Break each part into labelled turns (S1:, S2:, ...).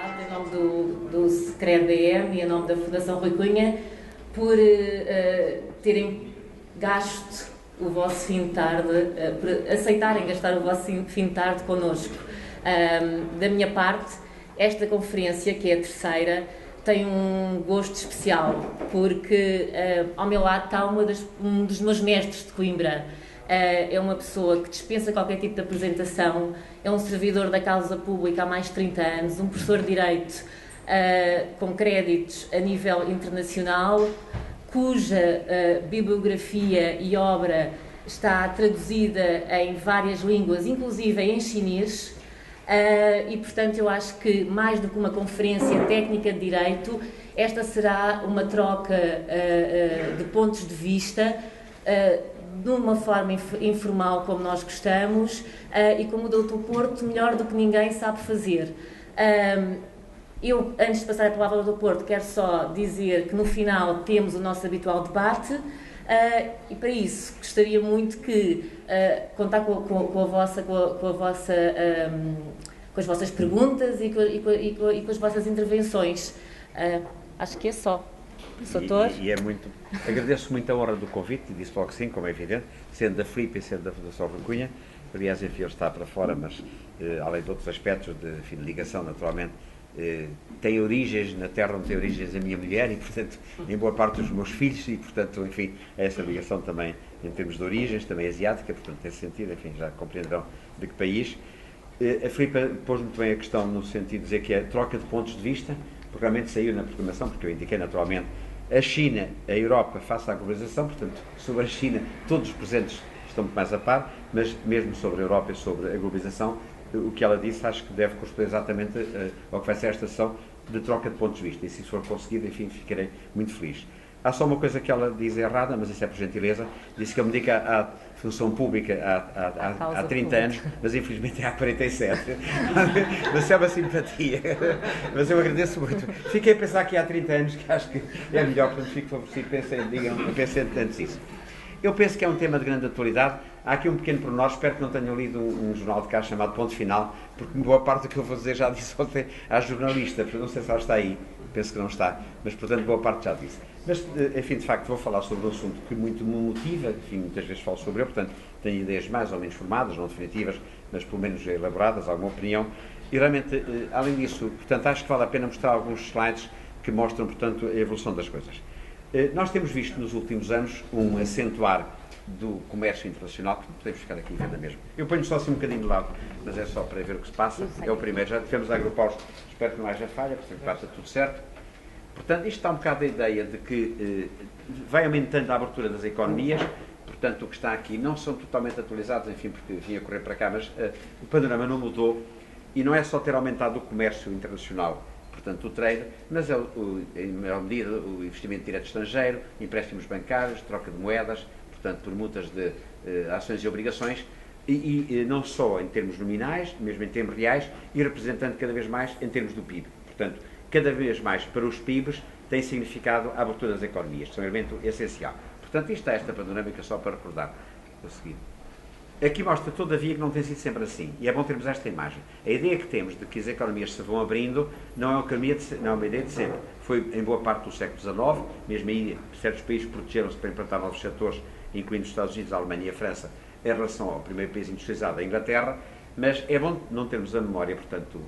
S1: em nome do SCREDEM e em nome da Fundação Rui Cunha, por terem gasto o vosso fim de tarde, por aceitarem gastar o vosso fim de tarde connosco. Da minha parte, esta conferência, que é a terceira, tem um gosto especial, porque ao meu lado está um dos meus mestres de Coimbra. É uma pessoa que dispensa qualquer tipo de apresentação, é um servidor da causa pública há mais de 30 anos, um professor de Direito com créditos a nível internacional, cuja bibliografia e obra está traduzida em várias línguas, inclusive em chinês, e portanto eu acho que mais do que uma conferência técnica de Direito, esta será uma troca de pontos de vista, de uma forma informal, como nós gostamos, e como o Dr. Porto, melhor do que ninguém, sabe fazer. Eu, antes de passar a palavra ao Dr. Porto, quero só dizer que no final temos o nosso habitual debate, e para isso gostaria muito que contar com as vossas perguntas e com as vossas intervenções. Acho que é só. Doutor?
S2: E é muito. Agradeço muito a honra do convite, e disse logo que sim, como é evidente, sendo da Filipe e sendo da Fundação Rui Cunha. Aliás, enfim, ele está para fora, mas além de outros aspectos de ligação, naturalmente, tem origens na terra onde tem origens a minha mulher e, portanto, em boa parte dos meus filhos e, portanto, enfim, essa ligação também em termos de origens, também asiática, portanto, tem sentido, enfim, já compreenderão de que país. A Filipe pôs muito bem a questão no sentido de dizer que é troca de pontos de vista, porque realmente saiu na proclamação, porque eu indiquei naturalmente a China, a Europa face à globalização, portanto, sobre a China todos os presentes estão muito mais a par, mas mesmo sobre a Europa e sobre a globalização, o que ela disse acho que deve corresponder exatamente ao que vai ser esta sessão de troca de pontos de vista, e se isso for conseguido, enfim, ficarei muito feliz. Há só uma coisa que ela diz errada, mas isso é por gentileza, disse que eu me dedico à função pública há 30 anos, mas infelizmente é há 47. Mas é uma simpatia. Mas eu agradeço muito. Fiquei a pensar aqui há 30 anos, que acho que é melhor, quando fico favorecido, pensem antes disso. Eu penso que é um tema de grande atualidade. Há aqui um pequeno pormenor, espero que não tenham lido um jornal de cá chamado Ponto Final, porque boa parte do que eu vou dizer já disse ontem à jornalista, portanto não sei se ela está aí, penso que não está, mas portanto boa parte já disse. Mas, enfim, de facto, vou falar sobre um assunto que muito me motiva, enfim, muitas vezes falo sobre ele, portanto, tenho ideias mais ou menos formadas, não definitivas, mas pelo menos elaboradas, alguma opinião, e realmente, além disso, portanto, acho que vale a pena mostrar alguns slides que mostram, portanto, a evolução das coisas. Nós temos visto nos últimos anos um acentuar do comércio internacional, que podemos ficar aqui vendo mesmo. Eu ponho só assim um bocadinho de lado, mas é só para ver o que se passa. É o primeiro, já tivemos a agrupá-los, espero que não haja falha, portanto, está tudo certo. Portanto, isto está um bocado a ideia de que vai aumentando a abertura das economias, portanto, o que está aqui não são totalmente atualizados, enfim, porque vim a correr para cá, mas o panorama não mudou e não é só ter aumentado o comércio internacional, portanto, o trade, mas em maior medida o investimento direto estrangeiro, empréstimos bancários, troca de moedas, portanto, permutas de ações e obrigações, e não só em termos nominais, mesmo em termos reais, e representando cada vez mais em termos do PIB. Portanto, cada vez mais para os PIBs tem significado a abertura das economias, são um elemento essencial. Portanto, isto é esta panorâmica só para recordar o seguinte. Aqui mostra, todavia, que não tem sido sempre assim, e é bom termos esta imagem. A ideia que temos de que as economias se vão abrindo não é uma ideia de sempre. Foi em boa parte do século XIX, mesmo aí certos países protegeram-se para implantar novos setores, incluindo os Estados Unidos, a Alemanha e a França, em relação ao primeiro país industrializado, a Inglaterra, mas é bom não termos a memória, portanto,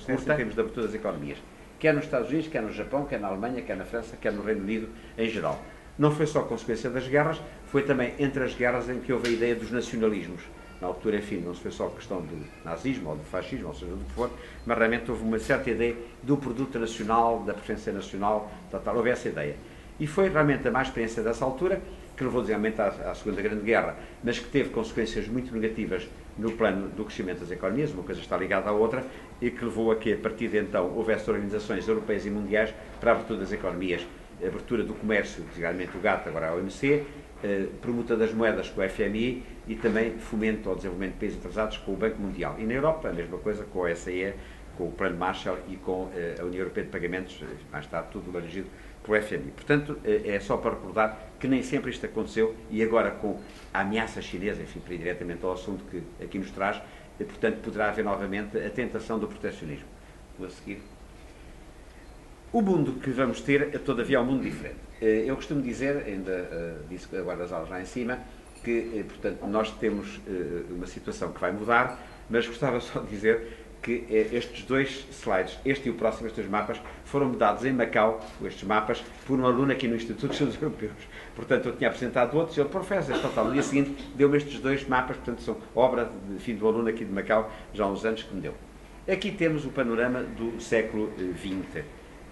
S2: curta em termos de abertura das economias. Quer nos Estados Unidos, quer no Japão, quer na Alemanha, quer na França, quer no Reino Unido, em geral. Não foi só consequência das guerras, foi também entre as guerras em que houve a ideia dos nacionalismos. Na altura, enfim, não se foi só questão do nazismo ou do fascismo, ou seja, do que for, mas realmente houve uma certa ideia do produto nacional, da preferência nacional, tal, houve essa ideia. E foi realmente a má experiência dessa altura, que levou realmente à Segunda Grande Guerra, mas que teve consequências muito negativas no plano do crescimento das economias, uma coisa está ligada à outra, e que levou a que, a partir de então, houvesse organizações europeias e mundiais para a abertura das economias, a abertura do comércio, desigualmente o GATT, agora a OMC, permuta das moedas com o FMI e também fomento ao desenvolvimento de países atrasados com o Banco Mundial. E na Europa, a mesma coisa com a OSCE, com o Plano Marshall e com a União Europeia de Pagamentos, mais tarde tudo dirigido pelo FMI. Portanto, é só para recordar que nem sempre isto aconteceu e agora com a ameaça chinesa, enfim, para ir diretamente ao assunto que aqui nos traz, portanto, poderá haver novamente a tentação do proteccionismo. a seguir. O mundo que vamos ter, todavia, é um mundo diferente. Eu costumo dizer, ainda disse agora as aulas lá em cima, que, portanto, nós temos uma situação que vai mudar, mas gostava só de dizer que estes dois slides, este e o próximo, estes dois mapas, foram dados em Macau, estes mapas, por um aluno aqui no Instituto de Estudos Europeus. Portanto, eu tinha apresentado outros, e ele, professor, no dia seguinte, deu-me estes dois mapas, portanto, são obra do aluno aqui de Macau, já há uns anos que me deu. Aqui temos o panorama do século XX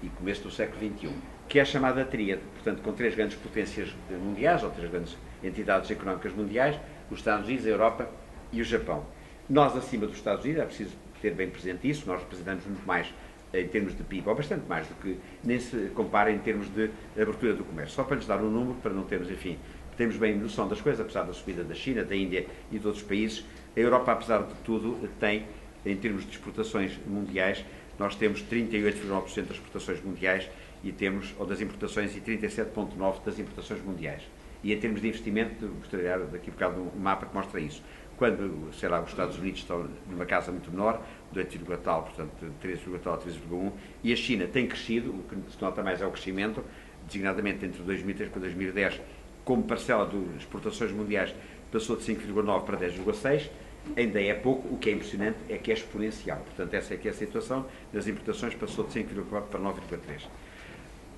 S2: e começo do século XXI, que é a chamada tríade, portanto, com três grandes potências mundiais, ou três grandes entidades económicas mundiais, os Estados Unidos, a Europa e o Japão. Nós, acima dos Estados Unidos, é preciso ter bem presente isso, nós representamos muito mais em termos de PIB, ou bastante mais do que nem se compara em termos de abertura do comércio. Só para lhes dar um número, para não termos, enfim, temos bem noção das coisas, apesar da subida da China, da Índia e de outros países, a Europa, apesar de tudo, tem, em termos de exportações mundiais, nós temos 38,9% das exportações mundiais e temos, ou das importações, e 37,9% das importações mundiais. E em termos de investimento, gostaria daqui a bocado um mapa que mostra isso. Quando, sei lá, os Estados Unidos estão numa casa muito menor, de 8, tal, portanto, 3,tal, 3,1, e a China tem crescido, o que se nota mais é o crescimento, designadamente entre 2003 para 2010, como parcela das exportações mundiais, passou de 5,9 para 10,6, ainda é pouco, o que é impressionante é que é exponencial. Portanto, essa é que é a situação das importações, passou de 5,4 para 9,3.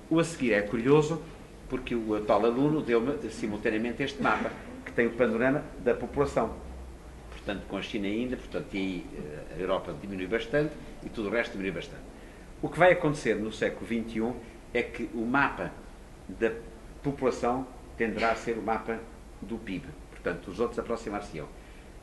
S2: O a seguir é curioso, porque o tal aluno deu-me simultaneamente este mapa, que tem o panorama da população. Portanto, com a China ainda, portanto, e aí a Europa diminui bastante e tudo o resto diminui bastante. O que vai acontecer no século XXI é que o mapa da população tenderá a ser o mapa do PIB. Portanto, os outros aproximar-se-ão.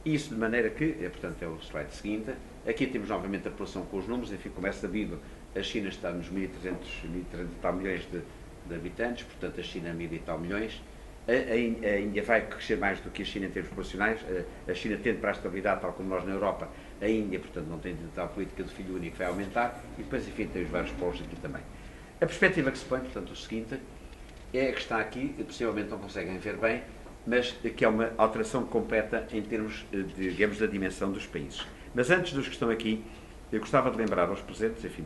S2: Isso de maneira que, portanto, é o slide seguinte, aqui temos novamente a população com os números, enfim, como é sabido, a China está nos 1.300 tal milhões de habitantes, portanto, a China 1.000 e tal milhões. A Índia vai crescer mais do que a China em termos populacionais. A China tende para a estabilidade, tal como nós na Europa. A Índia, portanto, não tem tal política do filho único, vai aumentar. E depois, enfim, tem os vários polos aqui também. A perspectiva que se põe, portanto, o seguinte, é que está aqui, possivelmente não conseguem ver bem, mas que é uma alteração completa em termos, digamos, da dimensão dos países. Mas antes dos que estão aqui, eu gostava de lembrar aos presentes, enfim,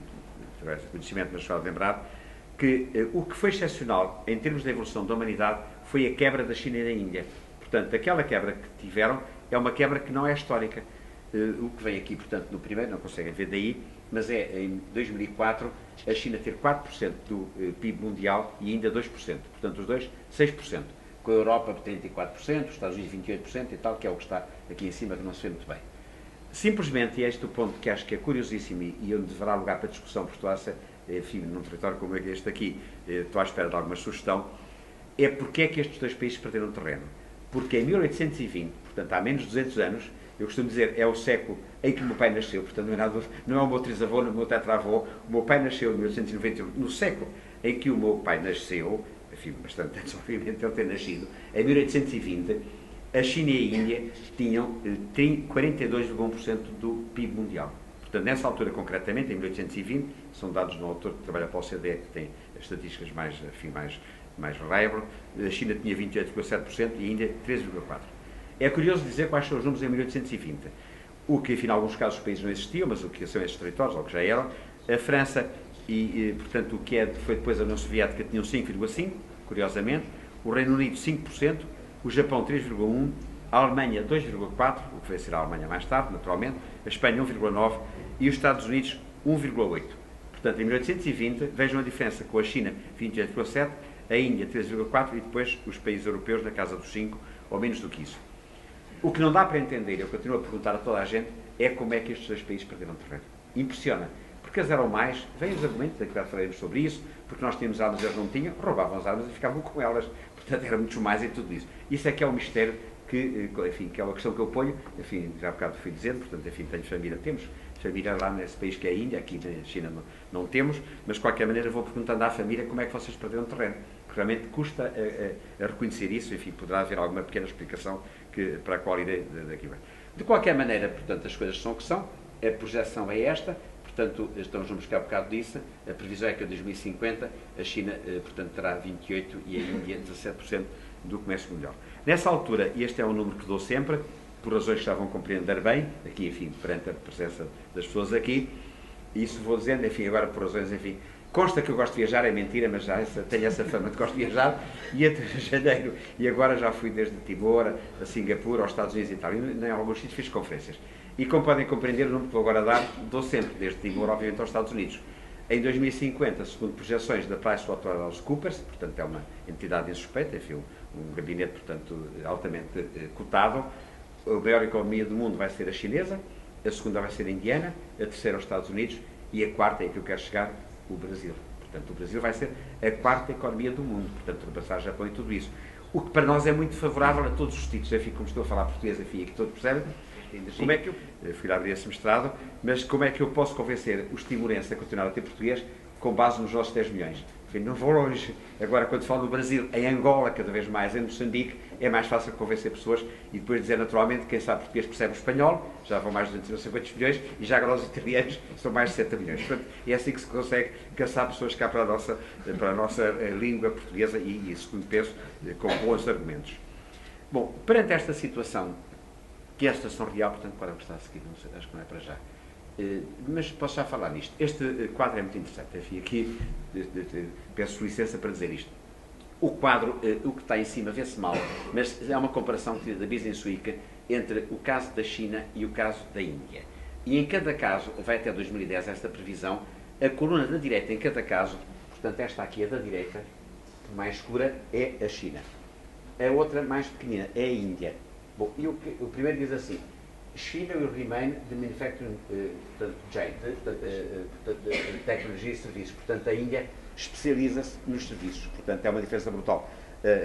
S2: através de conhecimento, mas gostava de lembrar, que o que foi excepcional em termos da evolução da humanidade foi a quebra da China e da Índia. Portanto, aquela quebra que tiveram é uma quebra que não é histórica. O que vem aqui, portanto, no primeiro, não conseguem ver daí, mas é em 2004 a China ter 4% do PIB mundial e ainda 2%. Portanto, os dois, 6%. Com a Europa 34%, os Estados Unidos 28% e tal, que é o que está aqui em cima, que não se vê muito bem. Simplesmente, e é este o ponto que acho que é curiosíssimo e onde deverá lugar para discussão, porque estou a ser, enfim, num território como este aqui, estou à espera de alguma sugestão, é porque é que estes dois países perderam terreno. Porque em 1820, portanto há menos de 200 anos, eu costumo dizer, é o século em que o meu pai nasceu, portanto não é o meu trisavô, não é o meu tetravô, o meu pai nasceu em 1891, no século em que o meu pai nasceu, enfim, bastante antes, obviamente, ele ter nascido, em 1820, a China e a Índia tinham 42,1% do PIB mundial. Portanto, nessa altura, concretamente, em 1820, são dados de um autor que trabalha para o OCDE, que tem as estatísticas mais, enfim, mais reliable, a China tinha 28,7% e a Índia 13,4%. É curioso dizer quais são os números em 1820. O que, enfim, em alguns casos os países não existiam, mas o que são esses territórios, ou que já eram. A França portanto, o que foi depois a União Soviética tinham 5,5%, curiosamente. O Reino Unido 5%, o Japão 3,1%, a Alemanha 2,4%, o que vai ser a Alemanha mais tarde, naturalmente, a Espanha 1,9% e os Estados Unidos 1,8%. Portanto, em 1820, vejam a diferença com a China 28,7%, a Índia 3,4% e depois os países europeus na casa dos 5%, ou menos do que isso. O que não dá para entender, eu continuo a perguntar a toda a gente, é como é que estes dois países perderam terreno. Impressiona. Porque eles eram mais, vêm os argumentos, daqui já falaremos sobre isso, porque nós tínhamos armas e eles não tinham, roubavam as armas e ficavam com elas. Portanto, era muitos mais e tudo isso. Isso é que é um mistério que, enfim, que é uma questão que eu ponho, enfim, já há bocado fui dizendo, portanto, enfim, tenho família, temos família lá nesse país que é a Índia, aqui na China não temos, mas de qualquer maneira vou perguntando à família como é que vocês perderam terreno. Porque realmente custa a reconhecer isso, enfim, poderá haver alguma pequena explicação para a qual irei daqui bem. De qualquer maneira, portanto, as coisas são o que são, a projeção é esta, portanto, estamos números que há bocado disse, a previsão é que em 2050 a China, portanto, terá 28% e a Índia 17% do comércio mundial. Nessa altura, e este é um número que dou sempre, por razões que já vão compreender bem, aqui, enfim, perante a presença das pessoas aqui, E isso vou dizendo, enfim, agora por razões, enfim, consta que eu gosto de viajar, é mentira, mas já tenho essa fama de gosto de viajar, e entre janeiro e agora já fui desde Timor a Singapura, aos Estados Unidos e tal, e em alguns sítios fiz conferências. E como podem compreender, o número que vou agora dar, dou sempre, desde Timor, obviamente, aos Estados Unidos. Em 2050, segundo projeções da PricewaterhouseCoopers, portanto é uma entidade insuspeita, enfim, um gabinete, portanto, altamente cotado, a maior economia do mundo vai ser a chinesa, a segunda vai ser a indiana, a terceira os Estados Unidos e a quarta, é que eu quero chegar, o Brasil. Portanto, o Brasil vai ser a quarta economia do mundo, portanto, ultrapassar Japão e tudo isso. O que para nós é muito favorável a todos os títulos, enfim, como estou a falar português, enfim, aqui todos percebem, como é que eu fui lá abrir esse mestrado, mas como é que eu posso convencer os timorenses a continuar a ter português com base nos nossos 10 milhões? Enfim, não vou longe. Agora, quando falo no Brasil, em Angola, cada vez mais, em Moçambique, é mais fácil convencer pessoas e depois dizer naturalmente que quem sabe português percebe o espanhol, já vão mais de 250 milhões, e já agora os italianos são mais de 70 milhões. Portanto, é assim que se consegue caçar pessoas cá para a nossa língua portuguesa e, segundo penso, com bons argumentos. Bom, perante esta situação, que é a situação real, portanto, qual é o que está a seguir? Não sei, acho que não é para já. Mas posso já falar nisto. Este quadro é muito interessante. Enfim, aqui peço licença para dizer isto. O quadro, o que está em cima, vê-se mal, mas é uma comparação da Business Week entre o caso da China e o caso da Índia. E em cada caso, vai até 2010 esta previsão, a coluna da direita em cada caso, portanto esta aqui é da direita, mais escura, é a China. A outra, mais pequenina, é a Índia. Bom, e o primeiro diz assim: China will remain the manufacturing giant, tecnologia e serviços. Portanto, a Índia especializa-se nos serviços. Portanto, é uma diferença brutal.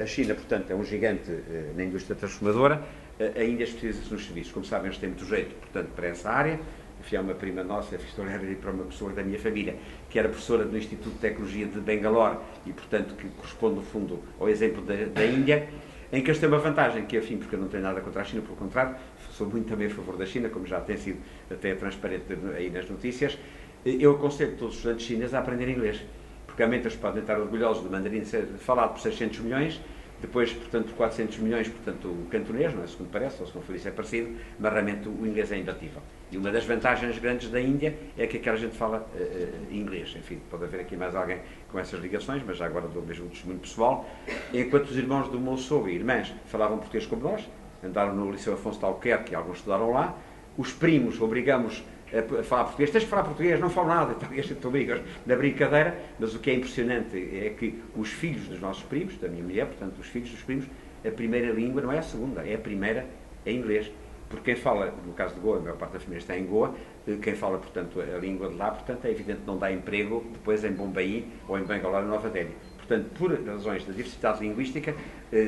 S2: A China, portanto, é um gigante na indústria transformadora. A Índia especializa-se nos serviços. Como sabem, eles têm muito jeito, portanto, para essa área. Enfim, é uma prima nossa, fiz para uma pessoa da minha família, que era professora do Instituto de Tecnologia de Bangalore e, portanto, que corresponde, no fundo, ao exemplo da Índia, em que eles têm uma vantagem, que, enfim, porque eu não tenho nada contra a China, pelo contrário, sou muito também a favor da China, como já tem sido até transparente aí nas notícias. Eu aconselho todos os estudantes chineses a aprender inglês, porque realmente eles podem estar orgulhosos do mandarim ser falado por 600 milhões, depois, portanto, por 400 milhões, portanto, o cantonês, não é? Segundo parece, ou se não for isso é parecido, mas realmente o inglês é imbatível. E uma das vantagens grandes da Índia é que aquela gente fala inglês. Enfim, pode haver aqui mais alguém com essas ligações, mas já agora dou mesmo um testemunho pessoal. Enquanto os irmãos do meu sogro e irmãs falavam português como nós, andaram no Liceu Afonso de Albuquerque, alguns estudaram lá, os primos obrigamos a falar português, tens de falar português, não falo nada, então, estou na brincadeira, mas o que é impressionante é que os filhos dos nossos primos, da minha mulher, portanto, os filhos dos primos, a primeira língua não é a segunda, é a primeira, é inglês. Porque quem fala, no caso de Goa, a maior parte da família está em Goa, quem fala, portanto, a língua de lá, portanto, é evidente que não dá emprego depois em Bombaí ou em Bangalore, em Nova Delhi. Portanto, por razões da diversidade linguística,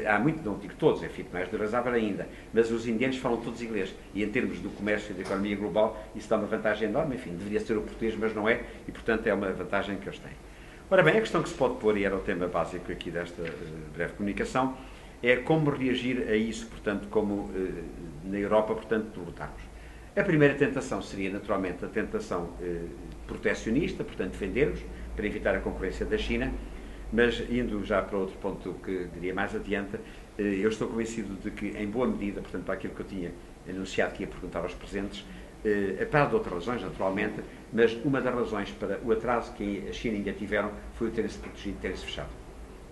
S2: há muito, não digo todos, enfim, mais generalizável ainda, mas os indianos falam todos inglês. E em termos do comércio e da economia global, isso dá uma vantagem enorme. Enfim, deveria ser o português, mas não é, e portanto é uma vantagem que eles têm. Ora bem, a questão que se pode pôr, e era o tema básico aqui desta breve comunicação, é como reagir a isso, portanto, como na Europa, portanto, lutarmos. A primeira tentação seria, naturalmente, a tentação protecionista, portanto, defender-nos, para evitar a concorrência da China. Mas, indo já para outro ponto que diria mais adiante, eu estou convencido de que, em boa medida, portanto, para aquilo que eu tinha anunciado que ia perguntar aos presentes, para de outras razões, naturalmente, mas uma das razões para o atraso que a China e a Índia tiveram foi o terem-se protegido, terem-se fechado.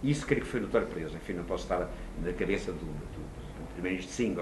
S2: E isso creio que foi notório para eles. Enfim, não posso estar na cabeça do primeiro-ministro Singh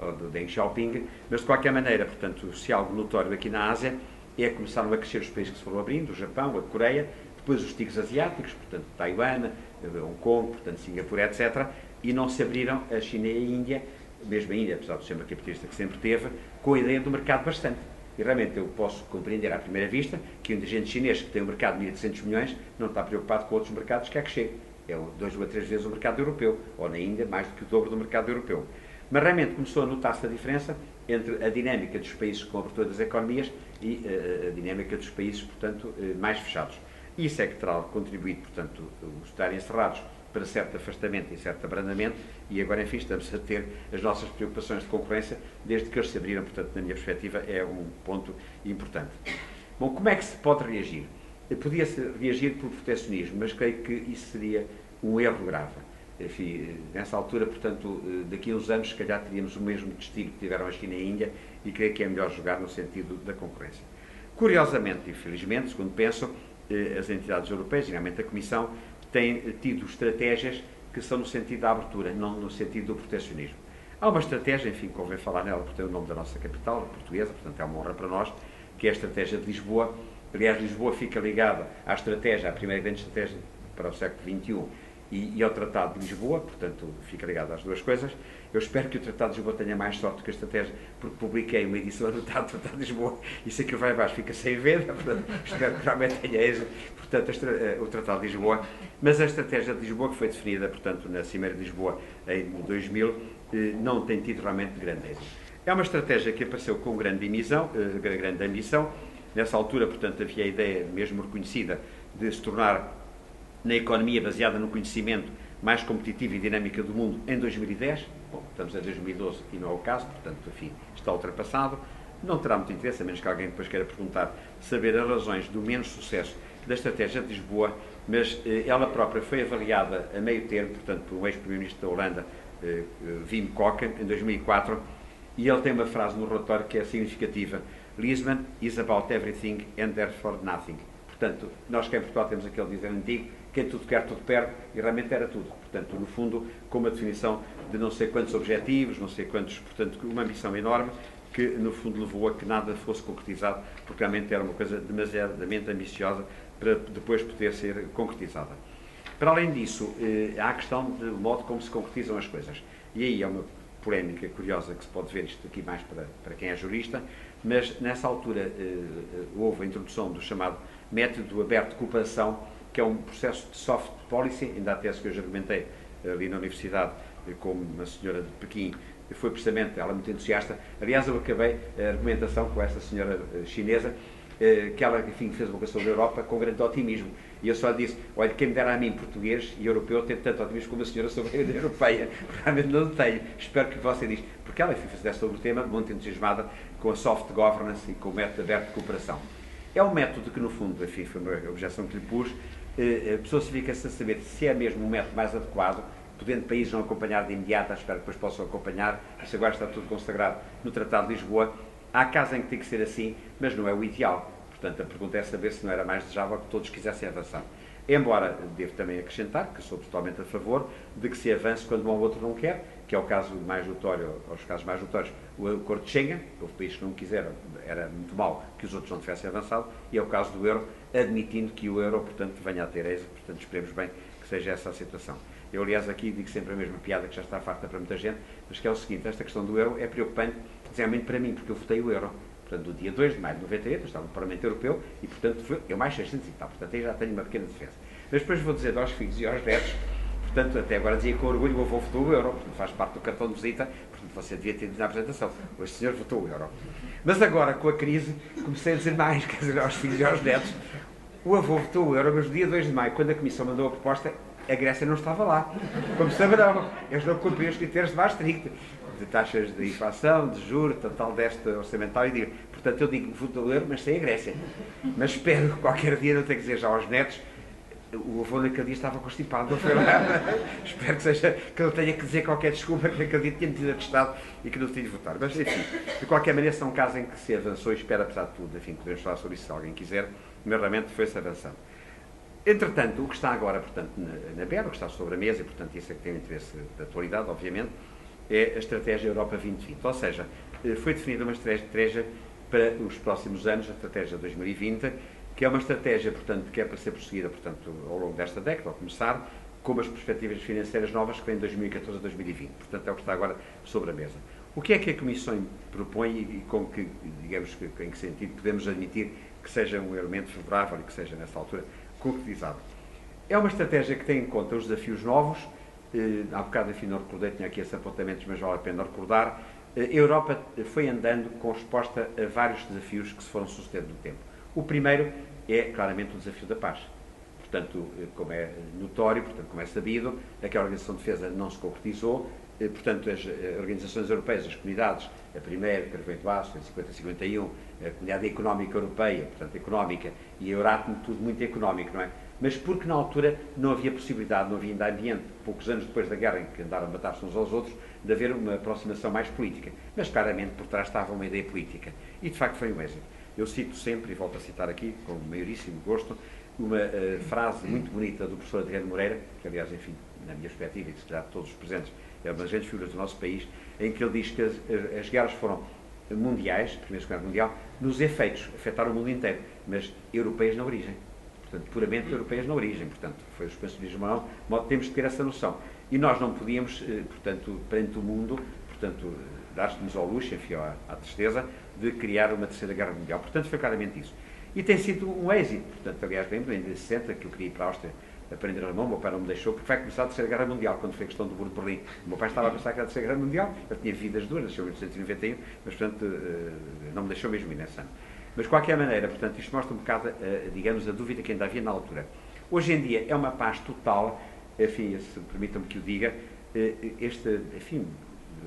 S2: ou do Deng Xiaoping, mas, de qualquer maneira, portanto, se há algo notório aqui na Ásia, é que começaram a crescer os países que se foram abrindo, o Japão, a Coreia, depois os tigres asiáticos, portanto, Taiwan, Hong Kong, portanto, Singapura, etc., e não se abriram a China e a Índia, mesmo a Índia, apesar do sistema capitalista que sempre teve, com a ideia do mercado bastante. E realmente eu posso compreender à primeira vista que um dirigente chinês que tem um mercado de 1.800 milhões não está preocupado com outros mercados que há que chegue. É 2 ou 3 vezes o mercado europeu, ou na Índia mais do que o dobro do mercado europeu. Mas realmente começou a notar-se a diferença entre a dinâmica dos países com a abertura das economias e a dinâmica dos países, portanto, mais fechados. Isso é que terá contribuído, portanto, os estarem encerrados para certo afastamento e certo abrandamento, e agora, enfim, estamos a ter as nossas preocupações de concorrência, desde que eles se abriram, portanto, na minha perspectiva, é um ponto importante. Bom, como é que se pode reagir? Podia-se reagir por protecionismo, mas creio que isso seria um erro grave. Enfim, nessa altura, portanto, daqui a uns anos, se calhar teríamos o mesmo destino que tiveram a China e a Índia, e creio que é melhor jogar no sentido da concorrência. Curiosamente e felizmente, segundo penso, as entidades europeias, geralmente a Comissão, têm tido estratégias que são no sentido da abertura, não no sentido do protecionismo. Há uma estratégia, enfim, convém falar nela, porque tem o nome da nossa capital, portuguesa, portanto é uma honra para nós, que é a estratégia de Lisboa. Aliás, Lisboa fica ligada à estratégia, à primeira grande estratégia para o século XXI e ao Tratado de Lisboa, portanto fica ligado às duas coisas. Eu espero que o Tratado de Lisboa tenha mais sorte que a estratégia, porque publiquei uma edição anotada do Tratado de Lisboa e se aquilo vai abaixo fica sem venda, portanto espero que realmente tenha êxito, portanto, o Tratado de Lisboa. Mas a estratégia de Lisboa, que foi definida, portanto, na Cimeira de Lisboa em 2000, não tem tido realmente grande êxito. É uma estratégia que apareceu com grande ambição. Nessa altura, portanto, havia a ideia, mesmo reconhecida, de se tornar, na economia baseada no conhecimento, mais competitiva e dinâmica do mundo em 2010. Bom, estamos em 2012 e não é o caso, portanto, enfim, está ultrapassado. Não terá muito interesse, a menos que alguém depois queira perguntar, saber as razões do menos sucesso da estratégia de Lisboa, mas ela própria foi avaliada a meio termo, portanto, por um ex-primeiro-ministro da Holanda, Wim Kok, em 2004, e ele tem uma frase no relatório que é significativa: Lisbon is about everything and therefore nothing. Portanto, nós que em Portugal temos aquele dizer antigo, quem tudo quer, tudo perde, e realmente era tudo. Portanto, no fundo, com uma definição de não sei quantos objetivos, não sei quantos, portanto, uma ambição enorme, que no fundo levou a que nada fosse concretizado, porque realmente era uma coisa demasiadamente ambiciosa para depois poder ser concretizada. Para além disso, há a questão do modo como se concretizam as coisas. E aí é uma polémica curiosa que se pode ver isto aqui mais para quem é jurista, mas nessa altura houve a introdução do chamado método aberto de cooperação, que é um processo de soft policy, ainda a tese que eu já argumentei ali na universidade com uma senhora de Pequim, foi precisamente, ela muito entusiasta. Aliás, eu acabei a argumentação com essa senhora chinesa, que ela, enfim, fez uma coisa sobre a Europa com grande otimismo. E eu só disse, olha, quem me dera a mim, português e europeu, ter tanto otimismo como a senhora sobre a União Europeia. Realmente não tenho. Espero que você diz. Porque ela, enfim, fez sobre o tema, muito entusiasmada com a soft governance e com o método aberto de cooperação. É um método que, no fundo, enfim, foi uma objeção que lhe pus, a pessoa se fica sem saber se é mesmo o método mais adequado, podendo países não acompanhar de imediato, espero que depois possam acompanhar, isso agora está tudo consagrado no Tratado de Lisboa. Há casos em que tem que ser assim, mas não é o ideal. Portanto, a pergunta é saber se não era mais desejável que todos quisessem avançar. Embora, devo também acrescentar, que sou totalmente a favor de que se avance quando um ou outro não quer, que é o caso mais notório, aos casos mais notórios, o acordo de Schengen, houve países que não quiseram, era muito mau que os outros não tivessem avançado, e é o caso do euro, admitindo que o euro, portanto, venha a ter êxito, portanto, esperemos bem que seja essa a situação. Eu, aliás, aqui digo sempre a mesma piada que já está farta para muita gente, mas que é o seguinte: esta questão do euro é preocupante, especialmente para mim, porque eu votei o euro. Portanto, no dia 2 de maio de 98, eu estava no Parlamento Europeu e, portanto, eu mais 600 e tal. Portanto, aí já tenho uma pequena defesa. Mas depois vou dizer aos filhos e aos netos, portanto, até agora dizia com orgulho, o avô votou o euro, portanto, faz parte do cartão de visita, portanto, você devia ter dito na apresentação, o senhor votou o euro. Mas agora, com a crise, comecei a dizer mais, quer dizer, aos filhos e aos netos, o avô votou o euro, mas no dia 2 de maio, quando a Comissão mandou a proposta, a Grécia não estava lá. Como saberão, eles não cumpriam os critérios de Maastricht, de taxas de inflação, de juros, tal deste orçamental, e digo, portanto, eu digo voto o euro, mas sem a Grécia. Mas espero que qualquer dia não tenha que dizer já aos netos, o avô naquele dia estava constipado, não foi lá. Espero que seja, que não tenha que dizer qualquer desculpa, que naquele dia tinha metido atestado e que não tinha de votar. Mas, enfim, de qualquer maneira, são casos em que se avançou e espero, apesar de tudo, enfim, podemos falar sobre isso se alguém quiser, mas realmente foi-se avançando. Entretanto, o que está agora, portanto, na BER, o que está sobre a mesa, e, portanto, isso é que tem interesse da atualidade, obviamente, é a Estratégia Europa 2020. Ou seja, foi definida uma estratégia para os próximos anos, a Estratégia 2020, que é uma estratégia, portanto, que é para ser prosseguida, portanto, ao longo desta década, ao começar, com as perspectivas financeiras novas que vêm de 2014 a 2020. Portanto, é o que está agora sobre a mesa. O que é que a Comissão propõe e com que, digamos, em que sentido podemos admitir que seja um elemento favorável e que seja, nessa altura, concretizado? É uma estratégia que tem em conta os desafios novos. Há bocado, enfim, não recordei, tinha aqui esses apontamentos, mas vale a pena recordar. A Europa foi andando com resposta a vários desafios que se foram sucedendo no tempo. O primeiro é, claramente, o desafio da paz. Portanto, como é notório, portanto, como é sabido, aquela Organização de Defesa não se concretizou. Portanto, as organizações europeias, as comunidades, a primeira, Carvento Aço, a 50-51, a Comunidade Económica Europeia, portanto, económica, e a Euratom, tudo muito económico, não é? Mas porque na altura não havia possibilidade, não havia ainda ambiente, poucos anos depois da guerra, em que andaram a matar-se uns aos outros, de haver uma aproximação mais política. Mas claramente por trás estava uma ideia política. E de facto foi um êxito. Eu cito sempre, e volto a citar aqui, com o maioríssimo gosto, uma frase muito bonita do professor Adriano Moreira, que aliás, enfim, na minha perspectiva, e se calhar todos os presentes, é uma das grandes figuras do nosso país, em que ele diz que as guerras foram mundiais, a Primeira e Segunda Guerra Mundial, nos efeitos, afetaram o mundo inteiro, mas europeias na origem. Portanto, puramente europeias na origem. Portanto, foi o expansionismo moral, de modo que temos de ter essa noção. E nós não podíamos, portanto, perante o mundo, portanto, dar-nos ao luxo, enfim, à tristeza, de criar uma terceira guerra mundial. Portanto, foi claramente isso. E tem sido um êxito. Portanto, aliás, lembro, em 60, que eu queria ir para a Áustria aprender alemão, o meu pai não me deixou, porque vai começar a terceira guerra mundial, quando foi a questão do muro de Berlim. O meu pai estava a pensar que era a terceira guerra mundial, eu tinha vivido as duas, nasceu em 1891, mas, portanto, não me deixou mesmo ir nesse ano. Mas, de qualquer maneira, portanto, isto mostra um bocado, digamos, a dúvida que ainda havia na altura. Hoje em dia é uma paz total, enfim, se permitam-me que o diga, enfim,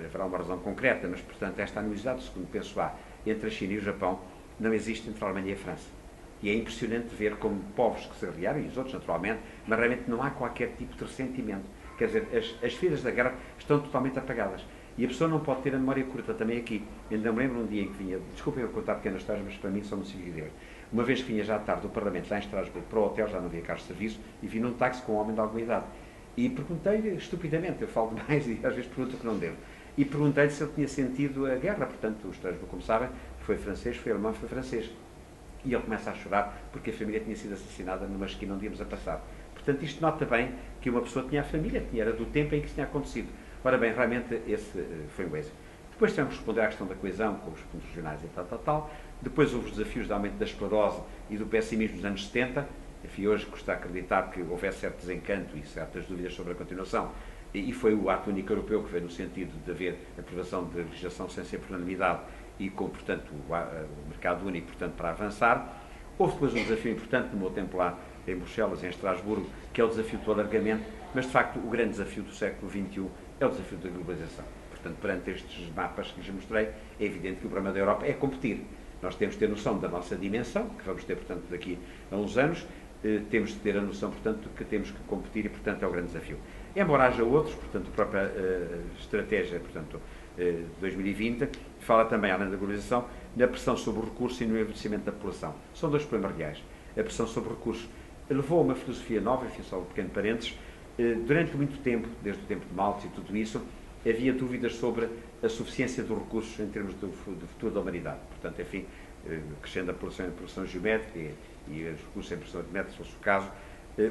S2: haverá uma razão concreta, mas, portanto, esta animosidade, segundo penso há, entre a China e o Japão, não existe entre a Alemanha e a França. E é impressionante ver como povos que se aliaram, e os outros naturalmente, mas realmente não há qualquer tipo de ressentimento. Quer dizer, as feridas da guerra estão totalmente apagadas. E a pessoa não pode ter a memória curta também aqui. Eu ainda me lembro um dia em que vinha, desculpem eu contar pequenas histórias, mas para mim são muito significativas. Uma vez que vinha já à tarde do Parlamento, lá em Estrasburgo, para o hotel, já não havia carro de serviço, e vi num táxi com um homem de alguma idade. E perguntei-lhe, estupidamente, eu falo demais e às vezes pergunto o que não devo, e perguntei-lhe se ele tinha sentido a guerra. Portanto, o Estrasburgo, como sabem, foi francês, foi alemão, foi francês. E ele começa a chorar porque a família tinha sido assassinada numa esquina onde íamos a passar. Portanto, isto nota bem que uma pessoa tinha a família, era do tempo em que isso tinha acontecido. Ora bem, realmente esse foi um êxito. Depois tivemos que responder à questão da coesão com os fundos regionais e tal. Depois houve os desafios de aumento da esclerose e do pessimismo dos anos 70. Enfim, hoje custa acreditar que houvesse certo desencanto e certas dúvidas sobre a continuação. E foi o ato único europeu que veio no sentido de haver aprovação de legislação sem ser por unanimidade e com, portanto, o mercado único, portanto, para avançar. Houve depois um desafio importante no meu tempo lá em Bruxelas, em Estrasburgo, que é o desafio do alargamento, mas, de facto, o grande desafio do século XXI é o desafio da globalização. Portanto, perante estes mapas que lhes mostrei, é evidente que o problema da Europa é competir. Nós temos de ter noção da nossa dimensão, que vamos ter, portanto, daqui a uns anos, temos de ter a noção, portanto, que temos que competir e, portanto, é o grande desafio. Embora haja outros, portanto, a própria estratégia, portanto, 2020, fala também, além da globalização, na pressão sobre o recurso e no envelhecimento da população. São dois problemas reais. A pressão sobre o recurso levou a uma filosofia nova, enfim, só um pequeno parênteses. Durante muito tempo, desde o tempo de Malthus e tudo isso, havia dúvidas sobre a suficiência dos recursos em termos do futuro da humanidade. Portanto, enfim, crescendo a produção geométrica e os recursos em produção aritmética, se fosse o caso.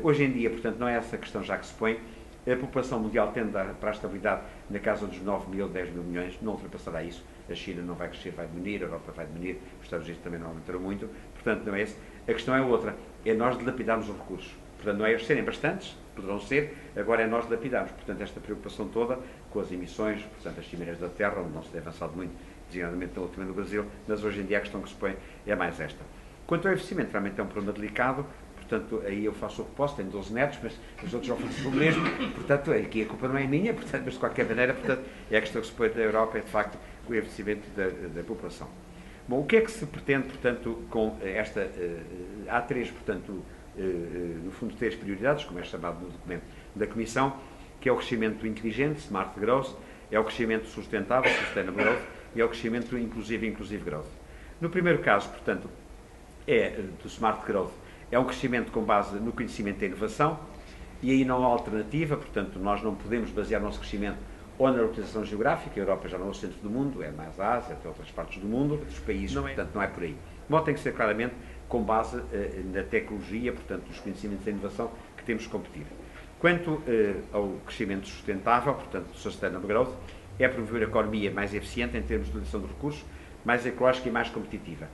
S2: Hoje em dia, portanto, não é essa questão já que se põe. A população mundial tende para a estabilidade na casa dos 9 mil, 10 mil milhões, não ultrapassará isso. A China não vai crescer, vai diminuir, a Europa vai diminuir, os Estados Unidos também não aumentarão muito. Portanto, não é esse. A questão é outra, é nós dilapidarmos os recursos. Portanto, não é eles serem bastantes, poderão ser, agora é nós dilapidarmos. Portanto, esta preocupação toda com as emissões, portanto, as cimeiras da Terra, onde não se tem avançado muito, designadamente na última no Brasil, mas hoje em dia a questão que se põe é mais esta. Quanto ao investimento, realmente é um problema delicado. Portanto, aí eu faço o que posso, tenho 12 netos, mas os outros já fazem o mesmo. Portanto, aqui a culpa não é minha, portanto, mas de qualquer maneira, portanto, é a questão que se põe da Europa, é de facto o investimento da população. Bom, o que é que se pretende, portanto, com esta... há três, portanto, no fundo, três prioridades, como é chamado no documento da Comissão, que é o crescimento inteligente, smart growth, é o crescimento sustentável, sustainable growth, e é o crescimento inclusive growth. No primeiro caso, portanto, é do smart growth, é um crescimento com base no conhecimento e inovação, e aí não há alternativa, portanto, nós não podemos basear o nosso crescimento ou na localização geográfica, a Europa já não é o centro do mundo, é mais a Ásia, até outras partes do mundo, outros países, portanto, não é por aí. O modo tem que ser claramente com base na tecnologia, portanto, nos conhecimentos e inovação que temos que competir. Quanto ao crescimento sustentável, portanto, sustainable growth, é promover a economia mais eficiente em termos de utilização de recursos, mais ecológica e mais competitiva.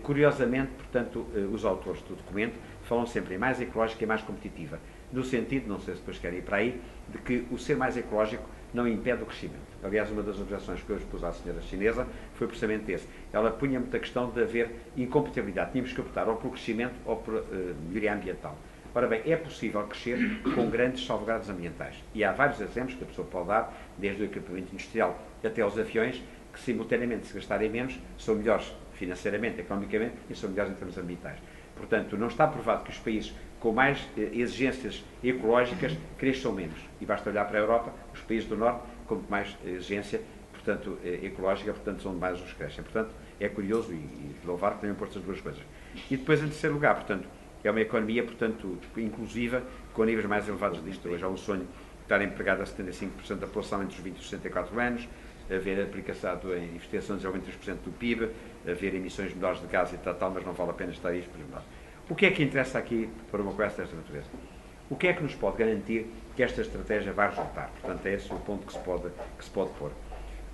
S2: Curiosamente, portanto, os autores do documento falam sempre em mais ecológica e mais competitiva, no sentido, não sei se depois querem ir para aí, de que o ser mais ecológico não impede o crescimento. Aliás, uma das objeções que eu expus à senhora chinesa foi precisamente esse. Ela punha muita questão de haver incompatibilidade. Tínhamos que optar ou por crescimento ou por melhoria ambiental. Ora bem, é possível crescer com grandes salvaguardas ambientais. E há vários exemplos que a pessoa pode dar, desde o equipamento industrial até aos aviões, que simultaneamente, se gastarem menos, são melhores financeiramente, economicamente, e são melhores em termos ambientais. Portanto, não está provado que os países com mais exigências ecológicas cresçam menos. E basta olhar para a Europa, os países do Norte, com mais exigência, portanto, ecológica, portanto, são mais os que crescem. Portanto, é curioso e louvar que tenham posto as duas coisas. E depois, em terceiro lugar, portanto, é uma economia, portanto, inclusiva, com níveis mais elevados disto. Hoje há um sonho de estar empregado a 75% da população entre os 20 e os 64 anos, haver aplicado em investigação de desenvolvimento de 3% do PIB, haver emissões menores de gás e tal, mas não vale a pena estar isto por lado. O que é que interessa aqui para uma conversa desta natureza? O que é que nos pode garantir que esta estratégia vai resultar? Portanto, é esse o ponto que se pode pôr.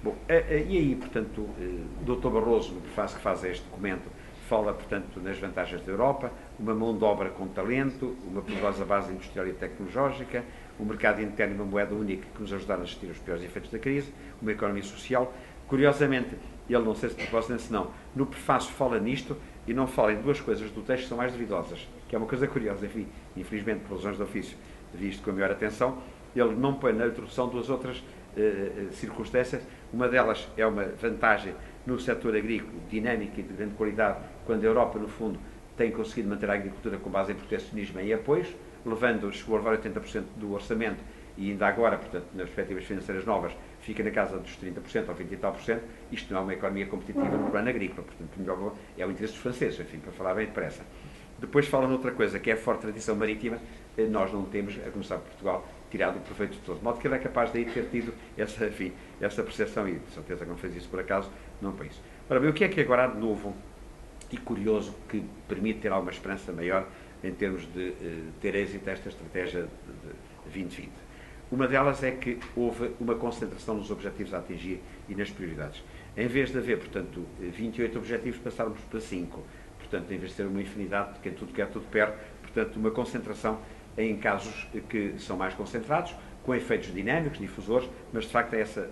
S2: Bom, e aí, portanto, o Dr. Barroso, no prefácio que faz a este documento, fala, portanto, nas vantagens da Europa, uma mão de obra com talento, uma poderosa base industrial e tecnológica, um mercado interno e uma moeda única que nos ajudaram a resistir aos piores efeitos da crise, uma economia social. Curiosamente, ele, não sei se de propósito se não, no prefácio fala nisto e não fala em duas coisas do texto que são mais duvidosas, que é uma coisa curiosa, enfim, infelizmente, por razões de ofício, vi isto com a maior atenção, ele não põe na introdução duas outras circunstâncias. Uma delas é uma vantagem no setor agrícola, dinâmica e de grande qualidade, quando a Europa, no fundo, tem conseguido manter a agricultura com base em protecionismo e em apoios, levando, chegou a levar 80% do orçamento e ainda agora, portanto, nas perspectivas financeiras novas, fica na casa dos 30% ou 20 e tal por cento. Isto não é uma economia competitiva no plano agrícola, portanto, é o interesse dos franceses, enfim, para falar bem depressa. Depois fala noutra coisa, que é a forte tradição marítima. Nós não temos, a começar por Portugal, tirado o proveito de todo. De modo que ele é capaz de aí ter tido essa, enfim, essa percepção, e de certeza que não fez isso por acaso, não para isso. Ora bem, o que é que agora há de novo e curioso que permite ter alguma esperança maior em termos de ter êxito esta estratégia de 2020? Uma delas é que houve uma concentração nos objetivos a atingir e nas prioridades. Em vez de haver, portanto, 28 objetivos, passarmos para 5. Portanto, em vez de ter uma infinidade de quem tudo quer, tudo perde, portanto, uma concentração em casos que são mais concentrados, com efeitos dinâmicos, difusores, mas de facto é essa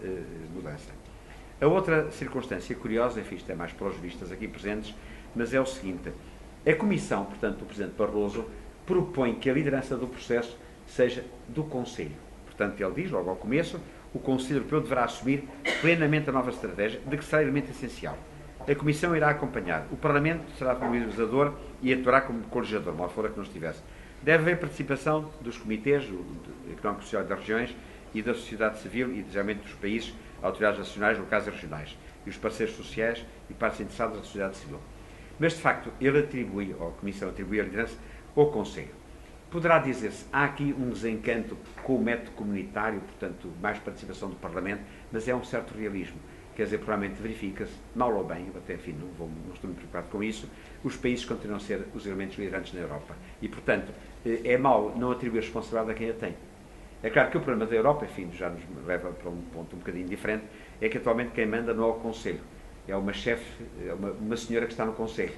S2: mudança. A outra circunstância curiosa, enfim, isto é mais para os vistas aqui presentes, mas é o seguinte: a Comissão, portanto, do Presidente Barroso, propõe que a liderança do processo seja do Conselho. Portanto, ele diz, logo ao começo, o Conselho Europeu deverá assumir plenamente a nova estratégia, de que será elemento essencial. A Comissão irá acompanhar. O Parlamento será como legislador e atuará como colegislador, mal fora que não estivesse. Deve haver participação dos comitês, do Económico Social das regiões e da sociedade civil e, geralmente, dos países, autoridades nacionais, locais e regionais, e os parceiros sociais e partes interessadas da sociedade civil. Mas, de facto, ele atribui, ou a Comissão atribui a liderança ao Conselho. Poderá dizer-se, há aqui um desencanto com o método comunitário, portanto, mais participação do Parlamento, mas é um certo realismo. Quer dizer, provavelmente verifica-se, mal ou bem, até enfim, não estou muito preocupado com isso, os países continuam a ser os elementos liderantes na Europa. E, portanto, é mau não atribuir responsabilidade a quem a tem. É claro que o problema da Europa, enfim, já nos leva para um ponto um bocadinho diferente, é que atualmente quem manda não é o Conselho, é uma chefe, é uma senhora que está no Conselho.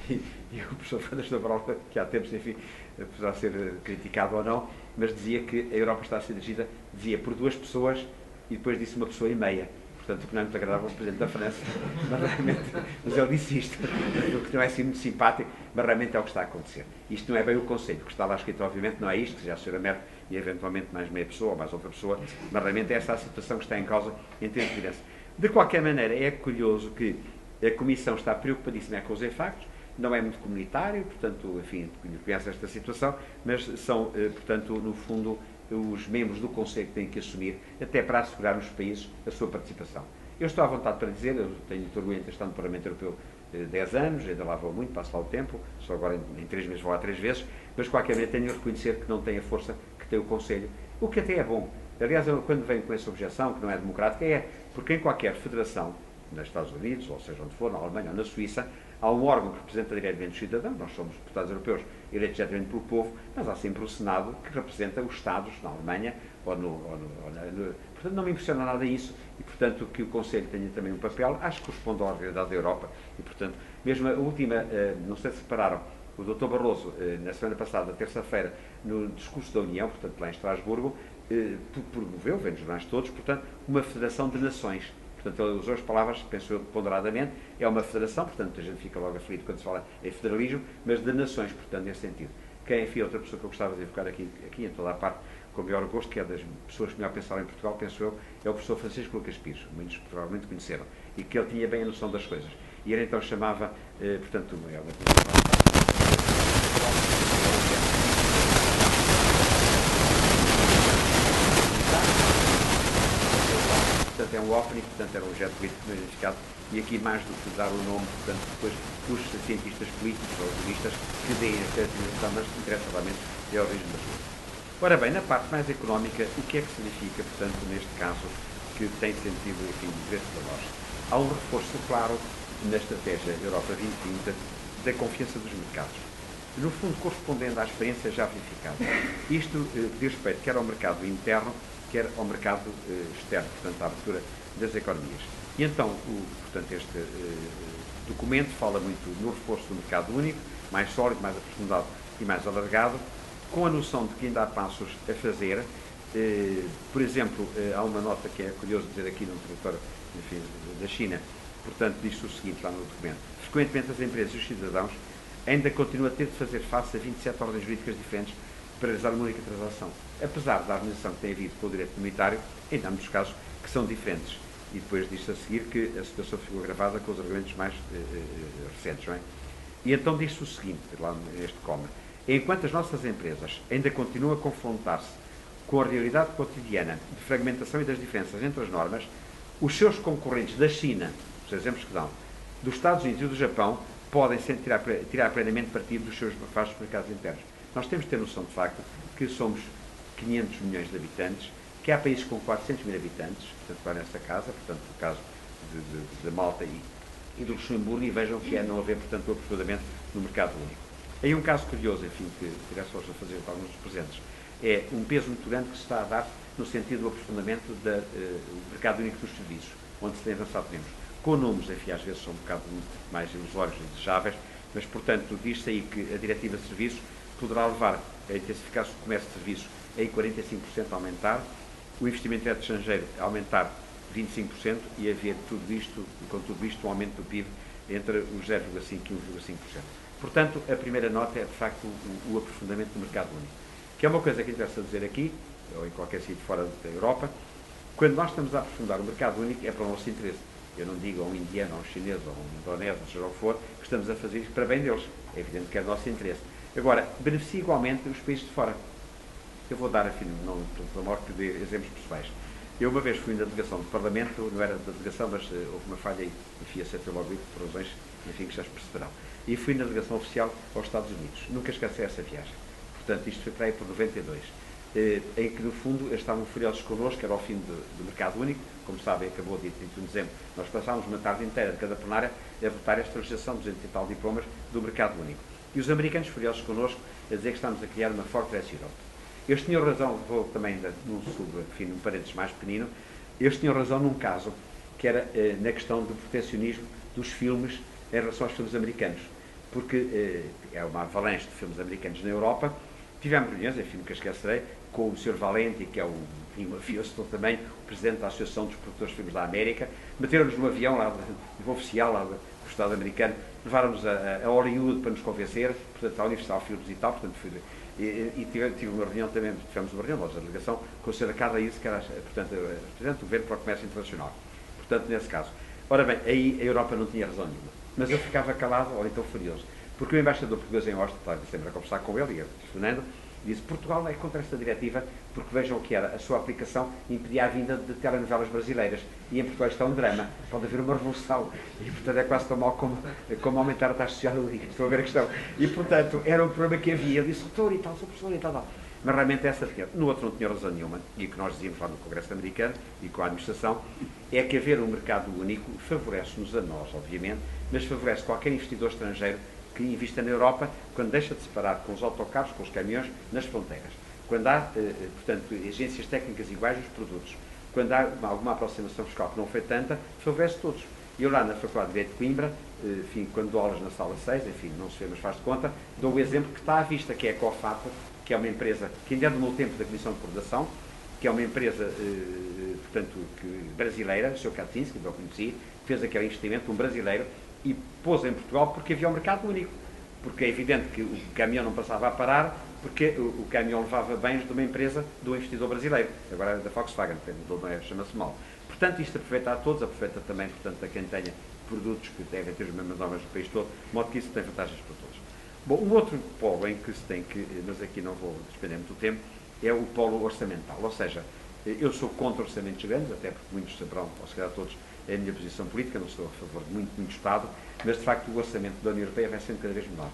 S2: E o professor Fernandes da Broca, que há tempos, enfim, poderá ser criticado ou não, mas dizia que a Europa está a ser dirigida, dizia, por duas pessoas e depois disse uma pessoa e meia. Portanto, o que não é muito agradável ao Presidente da França, mas ele disse isto, o que não é assim muito simpático, mas realmente é o que está a acontecer. Isto não é bem o Conselho, o que está lá escrito, obviamente, não é isto, que já a Sra. Merkel e eventualmente mais meia pessoa ou mais outra pessoa, mas realmente é essa a situação que está em causa em termos de liderança. De qualquer maneira, é curioso que a Comissão está preocupadíssima com os efeitos, não é muito comunitário, portanto, enfim, conhece esta situação, mas são, portanto, no fundo, os membros do Conselho que têm que assumir, até para assegurar nos países a sua participação. Eu estou à vontade para dizer, eu tenho muito orgulho de ter estado no Parlamento Europeu 10 anos, ainda lá vou muito, passo lá o tempo, só agora em 3 meses vou lá 3 vezes, mas de qualquer maneira tenho a reconhecer que não tem a força que tem o Conselho, o que até é bom. Aliás, eu, quando venho com essa objeção, que não é democrática, é porque em qualquer federação, nos Estados Unidos, ou seja onde for, na Alemanha ou na Suíça, há um órgão que representa diretamente os cidadãos, nós somos deputados europeus eleitos diretamente pelo povo, mas há sempre o Senado que representa os Estados na Alemanha, portanto não me impressiona nada isso, e portanto que o Conselho tenha também um papel, acho que corresponde à realidade da Europa, e portanto, mesmo a última, não sei se repararam, o Dr. Barroso, na semana passada, terça-feira, no discurso da União, portanto lá em Estrasburgo, promoveu, vem nos jornais todos, portanto, uma federação de nações. Portanto, ele usou as palavras, penso eu, ponderadamente, é uma federação, portanto, a gente fica logo aflito quando se fala em federalismo, mas de nações, portanto, nesse sentido. Quem, enfim, outra pessoa que eu gostava de evocar aqui em toda a parte, com o maior gosto, que é das pessoas que melhor pensaram em Portugal, penso eu, é o professor Francisco Lucas Pires, muitos provavelmente conheceram, e que ele tinha bem a noção das coisas. E ele então chamava, portanto, portanto, é um opening, portanto era um gesto político bem identificado, e aqui mais do que dar o nome, portanto depois os cientistas políticos ou juristas que deem a caracterização, mas o que interessa realmente é a origem das coisas. Ora bem, na parte mais económica, o que é que significa, portanto, neste caso, que tem sentido, enfim, dizer para nós? Há um reforço claro na estratégia Europa 2030 da confiança dos mercados, no fundo correspondendo à experiência já verificada. Isto diz respeito quer ao mercado interno, quer ao mercado externo, portanto, à abertura das economias. E então, portanto, este documento fala muito no reforço do mercado único, mais sólido, mais aprofundado e mais alargado, com a noção de que ainda há passos a fazer. Por exemplo, há uma nota que é curioso dizer aqui no território, enfim, da China, portanto, diz o seguinte lá no documento: frequentemente as empresas e os cidadãos ainda continuam a ter de fazer face a 27 ordens jurídicas diferentes para realizar uma única transação. Apesar da harmonização que tem havido com o direito comunitário, ainda há muitos casos que são diferentes. E depois diz-se a seguir que a situação ficou agravada com os argumentos mais recentes, não é? E então diz-se o seguinte, lá neste coma: enquanto as nossas empresas ainda continuam a confrontar-se com a realidade cotidiana de fragmentação e das diferenças entre as normas, os seus concorrentes da China, os exemplos que dão, dos Estados Unidos e do Japão, podem sempre tirar plenamente partido dos seus vastos mercados internos. Nós temos de ter noção, de facto, que somos 500 milhões de habitantes, que há países com 400 mil habitantes, portanto, lá nesta casa, portanto, no caso de Malta e do Luxemburgo, e vejam que é não haver, portanto, o aprofundamento no mercado único. Aí um caso curioso, enfim, que interessa hoje a fazer para alguns dos presentes, é um peso muito grande que se está a dar no sentido do aprofundamento do mercado único dos serviços, onde se tem avançado menos. Com números, enfim, às vezes são um bocado mais ilusórios e desejáveis, mas, portanto, diz-se aí que a diretiva de serviços poderá levar a intensificar-se o comércio de serviços em 45% a aumentar, o investimento direto estrangeiro a aumentar 25% e haver com tudo isto, um aumento do PIB entre os 0,5% e 1,5%. Portanto, a primeira nota é, de facto, o aprofundamento do mercado único, que é uma coisa que interessa dizer aqui, ou em qualquer sítio fora da Europa. Quando nós estamos a aprofundar o mercado único, é para o nosso interesse. Eu não digo a um indiano, a um chinês, a um indonésio, seja o que for, que estamos a fazer isto para bem deles. É evidente que é do nosso interesse. Agora, beneficia igualmente os países de fora. Eu vou dar, enfim, não pelo amor de exemplos pessoais. Eu uma vez fui na delegação do Parlamento, não era da delegação, mas houve uma falha e, enfim, aceitei logo isso por razões, enfim, que já se perceberão. E fui na delegação oficial aos Estados Unidos. Nunca esqueci essa viagem. Portanto, isto foi para aí por 92. Em que, no fundo, eles estavam furiosos connosco, era ao fim do mercado único. Como sabem, acabou de 31 de dezembro. Nós passámos uma tarde inteira de cada plenária a votar esta legislação de 200 e tal diplomas do mercado único. E os americanos furiosos connosco a dizer que estamos a criar uma Fortress Europe. Eles tinham razão, vou também num parênteses mais pequenino, eles tinham razão num caso, que era na questão do proteccionismo dos filmes em relação aos filmes americanos. Porque é uma avalanche de filmes americanos na Europa. Tivemos reuniões, enfim, nunca esquecerei, com o Sr. Valente, que é um mafioso também, o presidente da Associação dos Produtores de Filmes da América. Meteram-nos no avião, lá, do oficial lá do Estado americano, levaram-nos a Hollywood para nos convencer, portanto, à Universal Filmes e tal, portanto, tive uma reunião também, tivemos uma reunião, nós, da delegação, com a Sra. Carla Isso, que era, portanto, a Presidente do Governo para o Comércio Internacional. Portanto, nesse caso. Ora bem, aí a Europa não tinha razão nenhuma. Mas eu ficava calado, ou então furioso. Porque o embaixador português em Oslo, estava sempre a conversar com ele, e Fernando, disse: Portugal é contra esta diretiva, porque vejam o que era, a sua aplicação impedia a vinda de telenovelas brasileiras. E em Portugal está um drama, pode haver uma revolução. E, portanto, é quase tão mal como aumentar a taxa social ali. Estou a ver a questão. E, portanto, era um problema que havia. Ele disse: doutor e tal, sou professor e tal. Mas realmente essa tinha. No outro não tinha razão nenhuma. E o que nós dizíamos lá no Congresso Americano e com a administração é que haver um mercado único favorece-nos a nós, obviamente, mas favorece qualquer investidor estrangeiro que invista na Europa quando deixa de separar com os autocarros, com os caminhões, nas fronteiras. Quando há, portanto, agências técnicas iguais nos produtos. Quando há alguma aproximação fiscal que não foi tanta, favorece todos. Eu lá na Faculdade de Direito de Coimbra, enfim, quando dou aulas na sala 6, enfim, não se vê, mas faz de conta, dou o exemplo que está à vista, que é a COFAP, que é uma empresa que ainda é do meu tempo da Comissão de Coordenação, que é uma empresa, portanto, brasileira, o Sr. Kaczynski, que eu conheci, fez aquele investimento, um brasileiro, e pôs em Portugal porque havia um mercado único. Porque é evidente que o caminhão não passava a parar, porque o caminhão levava bens de uma empresa, de um investidor brasileiro. Agora é da Volkswagen, chama-se mal. Portanto, isto aproveita a todos, aproveita também, portanto, a quem tenha produtos que devem ter as mesmas normas do país todo, de modo que isso tem vantagens para todos. Bom, um outro polo em que se tem que, mas aqui não vou despender muito tempo, é o polo orçamental. Ou seja, Eu sou contra orçamentos grandes, até porque muitos saberão, ou se calhar todos, é a minha posição política, não sou a favor de muito Estado, mas de facto o orçamento da União Europeia vai sendo cada vez menor.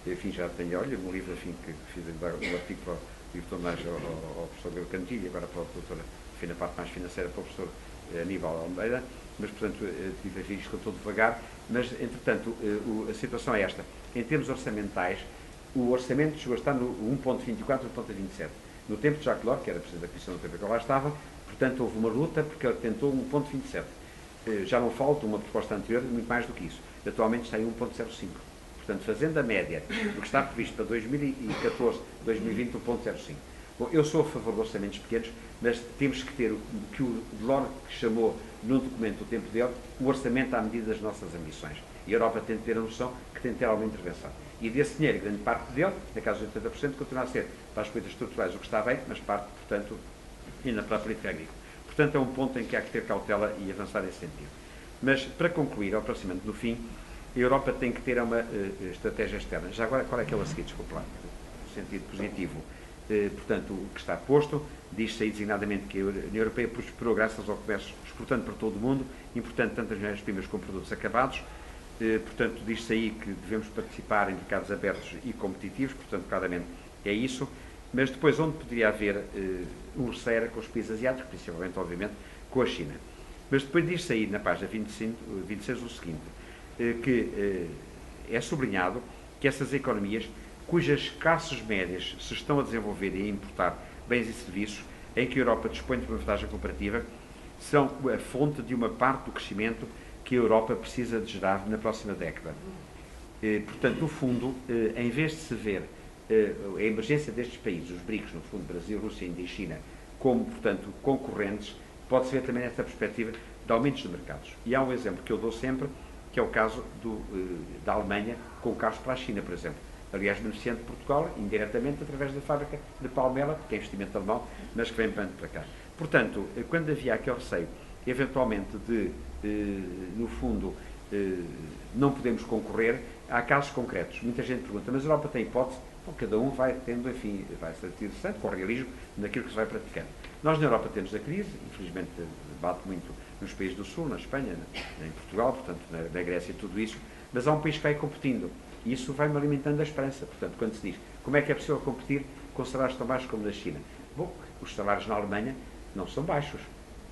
S2: Enfim, já tenho, olha, um livro que fiz um artigo para o livro de homenagem ao professor Belo Cantilho, e agora para a doutora, enfim, na parte mais financeira, para o professor Aníbal Almeida, mas portanto tive a ver isto todo devagar, mas entretanto a situação é esta. Em termos orçamentais, o orçamento chegou a estar no 1.24, 1.27. No tempo de Jacques Delors, que era presidente da Comissão, no tempo em que eu lá estava, portanto houve uma luta porque ele tentou 1.27. Já não falta uma proposta anterior, muito mais do que isso. Atualmente está em 1.05. Portanto, fazendo a média do que está previsto para 2014, 2020, 1.05. Bom, eu sou a favor de orçamentos pequenos, mas temos que ter o que o Delors chamou no documento do tempo dele, um orçamento à medida das nossas ambições. E a Europa tem de ter a noção que tem de ter alguma intervenção. E desse dinheiro, grande parte dele, na casa de 80%, continua a ser para as políticas estruturais o que está bem, mas parte, portanto, ainda para a política agrícola. Portanto, é um ponto em que há que ter cautela e avançar nesse sentido. Mas, para concluir, aproximadamente no fim, a Europa tem que ter uma estratégia externa. Já agora, qual é que é o a seguir? Desculpe lá, no sentido positivo. Portanto, o que está posto, diz-se aí designadamente que a União Europeia prosperou graças ao comércio exportando para todo o mundo, importando tanto as matérias-primas como produtos acabados. Portanto, diz-se aí que devemos participar em mercados abertos e competitivos, portanto, claramente é isso. Mas depois, onde poderia haver um receio era com os países asiáticos, principalmente, obviamente, com a China. Mas depois diz-se aí, na página 26, o seguinte, que é sublinhado que essas economias, cujas classes médias se estão a desenvolver e a importar bens e serviços, em que a Europa dispõe de uma vantagem comparativa, são a fonte de uma parte do crescimento que a Europa precisa de gerar na próxima década. Portanto, no fundo, em vez de se ver a emergência destes países, os BRICS, no fundo, Brasil, Rússia, Índia e China, como, portanto, concorrentes, pode-se ver também esta perspectiva de aumentos de mercados. E há um exemplo que eu dou sempre, que é o caso da Alemanha com carros para a China, por exemplo. Aliás, beneficiando de Portugal, indiretamente, através da fábrica de Palmela, que é investimento alemão, mas que vem para cá. Portanto, quando havia aquele receio, eventualmente, de, no fundo, não podemos concorrer, há casos concretos. Muita gente pergunta, mas a Europa tem hipótese? Bom, cada um vai tendo, enfim, vai ser interessante, com o realismo, naquilo que se vai praticando. Nós, na Europa, temos a crise, infelizmente, bate muito nos países do Sul, na Espanha, em Portugal, portanto, na Grécia e tudo isso, mas há um país que vai competindo. E isso vai-me alimentando a esperança. Portanto, quando se diz como é que é possível competir com salários tão baixos como na China? Bom, os salários na Alemanha não são baixos.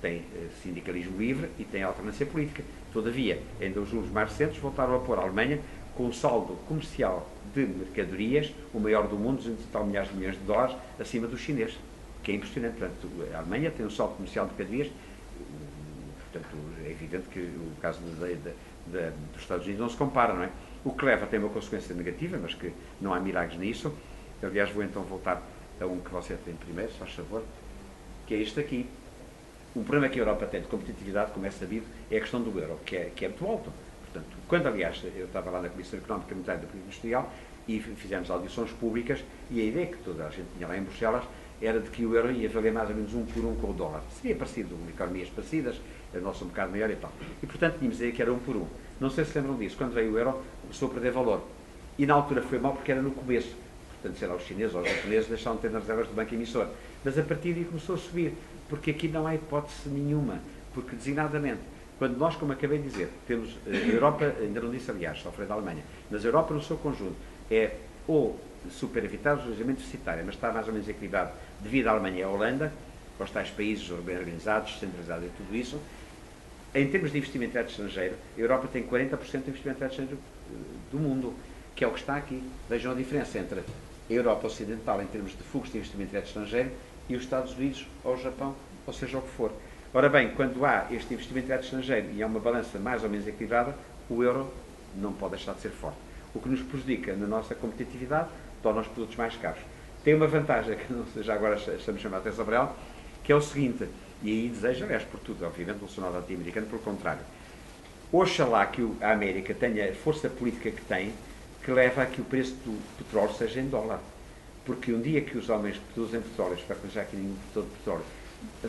S2: Tem sindicalismo livre e tem alternância política. Todavia, ainda os juros mais recentes voltaram a pôr a Alemanha com um saldo comercial de mercadorias, o maior do mundo, 200 e tal milhares de milhões de dólares, acima do chinês, que é impressionante. Portanto, a Alemanha tem um saldo comercial de mercadorias, portanto, é evidente que o caso dos Estados Unidos não se compara, não é? O que leva a ter uma consequência negativa, mas que não há milagres nisso. Aliás, vou então voltar a um que você tem primeiro, se faz favor, que é este aqui. O problema que a Europa tem de competitividade, como é sabido, é a questão do euro, que é muito alto. Portanto, quando, aliás, eu estava lá na Comissão Económica e Monetária da Política Industrial e fizemos audições públicas, e a ideia que toda a gente tinha lá em Bruxelas era de que o euro ia valer mais ou menos 1 por 1 com o dólar. Seria parecido, economias parecidas, a nossa um bocado maior e tal. E, portanto, tínhamos a ideia que era 1 por 1. Não sei se lembram disso. Quando veio o euro, começou a perder valor. E na altura foi mal porque era no começo. Portanto, sei lá, os chineses ou os japoneses deixaram de ter nas reservas do banco emissor. Mas a partir daí começou a subir. Porque aqui não há hipótese nenhuma. Porque, designadamente, quando nós, como acabei de dizer, temos a Europa, ainda não disse aliás, só falei da Alemanha, mas a Europa no seu conjunto é ou superavitária ou ligeiramente deficitária, mas está mais ou menos equilibrado devido à Alemanha e à Holanda, aos tais países bem organizados, centralizados e tudo isso. Em termos de investimento direto estrangeiro, a Europa tem 40% de investimento direto estrangeiro do mundo, que é o que está aqui. Vejam a diferença entre a Europa Ocidental em termos de fluxo de investimento direto estrangeiro e os Estados Unidos ou o Japão, ou seja o que for. Ora bem, quando há este investimento direto estrangeiro e há uma balança mais ou menos equilibrada, o euro não pode deixar de ser forte. O que nos prejudica na nossa competitividade, torna os produtos mais caros. Tem uma vantagem, que não seja agora estamos chamando a atenção para ela, que é o seguinte, e aí desejo, aliás, por tudo, obviamente, não sou nada anti-americano, pelo contrário. Oxalá que a América tenha a força política que tem, que leva a que o preço do petróleo seja em dólar. Porque um dia que os homens que produzem petróleo, espero que não seja aqui nenhum produtor de petróleo,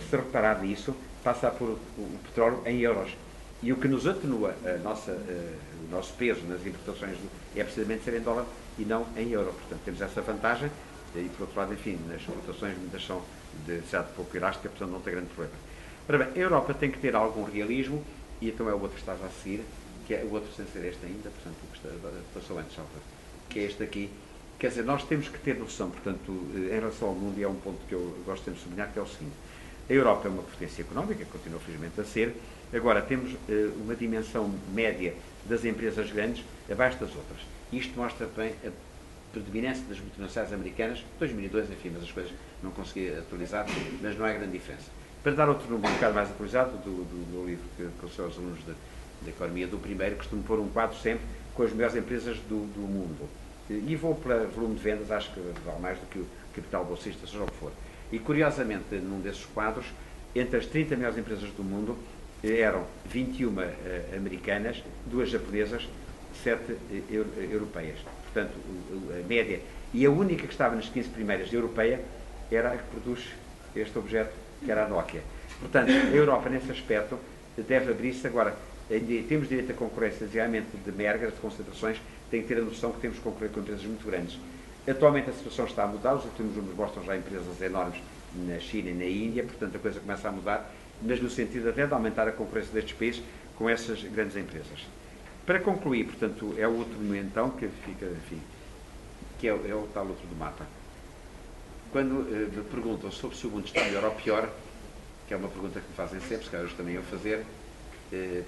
S2: se reparar nisso, passa a pôr o petróleo em euros. E o que nos atenua o nosso peso nas importações é precisamente ser em dólar e não em euro. Portanto, temos essa vantagem E, por outro lado, enfim, nas exportações muitas são de certo pouco elástica, portanto não tem grande problema. Ora bem, a Europa tem que ter algum realismo, e então é o outro que estava a seguir, que é o outro sem ser este ainda, portanto, o que passou antes, que é este aqui. Quer dizer, nós temos que ter noção, portanto, em relação ao mundo, e é um ponto que eu gosto sempre de sublinhar, que é o seguinte: a Europa é uma potência económica, continua felizmente a ser, agora temos uma dimensão média das empresas grandes abaixo das outras. Isto mostra bem a predominância das multinacionais americanas, 2002, enfim, mas as coisas não consegui atualizar, mas não é grande diferença. Para dar outro número um bocado mais atualizado do livro que os seus alunos da economia do primeiro, costumo pôr um quadro sempre com as melhores empresas do mundo. E vou para volume de vendas, acho que vale mais do que o capital bolsista, seja o que for. E curiosamente, num desses quadros, entre as 30 melhores empresas do mundo, eram 21 americanas, 2 japonesas, 7 europeias. Portanto, a média. E a única que estava nas 15 primeiras europeia era a que produz este objeto, que era a Nokia. Portanto, a Europa, nesse aspecto, deve abrir-se. Agora, temos direito à concorrência, desviamento de mergas, de concentrações, tem que ter a noção que temos que concorrer com empresas muito grandes. Atualmente a situação está a mudar, os últimos números mostram já empresas enormes na China e na Índia, portanto a coisa começa a mudar, mas no sentido até de aumentar a concorrência destes países com essas grandes empresas. Para concluir, portanto, é o outro momento então que fica, enfim, que é o tal outro do mapa. Quando me perguntam sobre se o mundo está melhor ou pior, que é uma pergunta que me fazem sempre, se calhar hoje também eu fazer,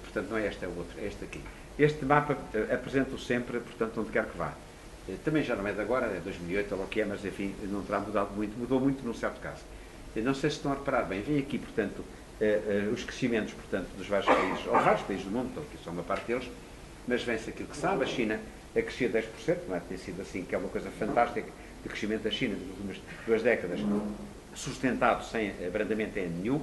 S2: portanto não é este, é o outro, é este aqui. Este mapa apresento sempre, portanto, onde quer que vá. Também já não é de agora, é 2008, ou o que é, mas enfim, não terá mudado muito, mudou muito num certo caso. Não sei se estão a reparar bem, vem aqui, portanto, os crescimentos, portanto, dos vários países, ou vários países do mundo, então aqui só uma parte deles, mas vem-se aquilo que sabe, a China a crescer 10%, não é? Tem sido assim, que é uma coisa fantástica, de crescimento da China nas últimas 2 décadas, sustentado sem abrandamento em nenhum,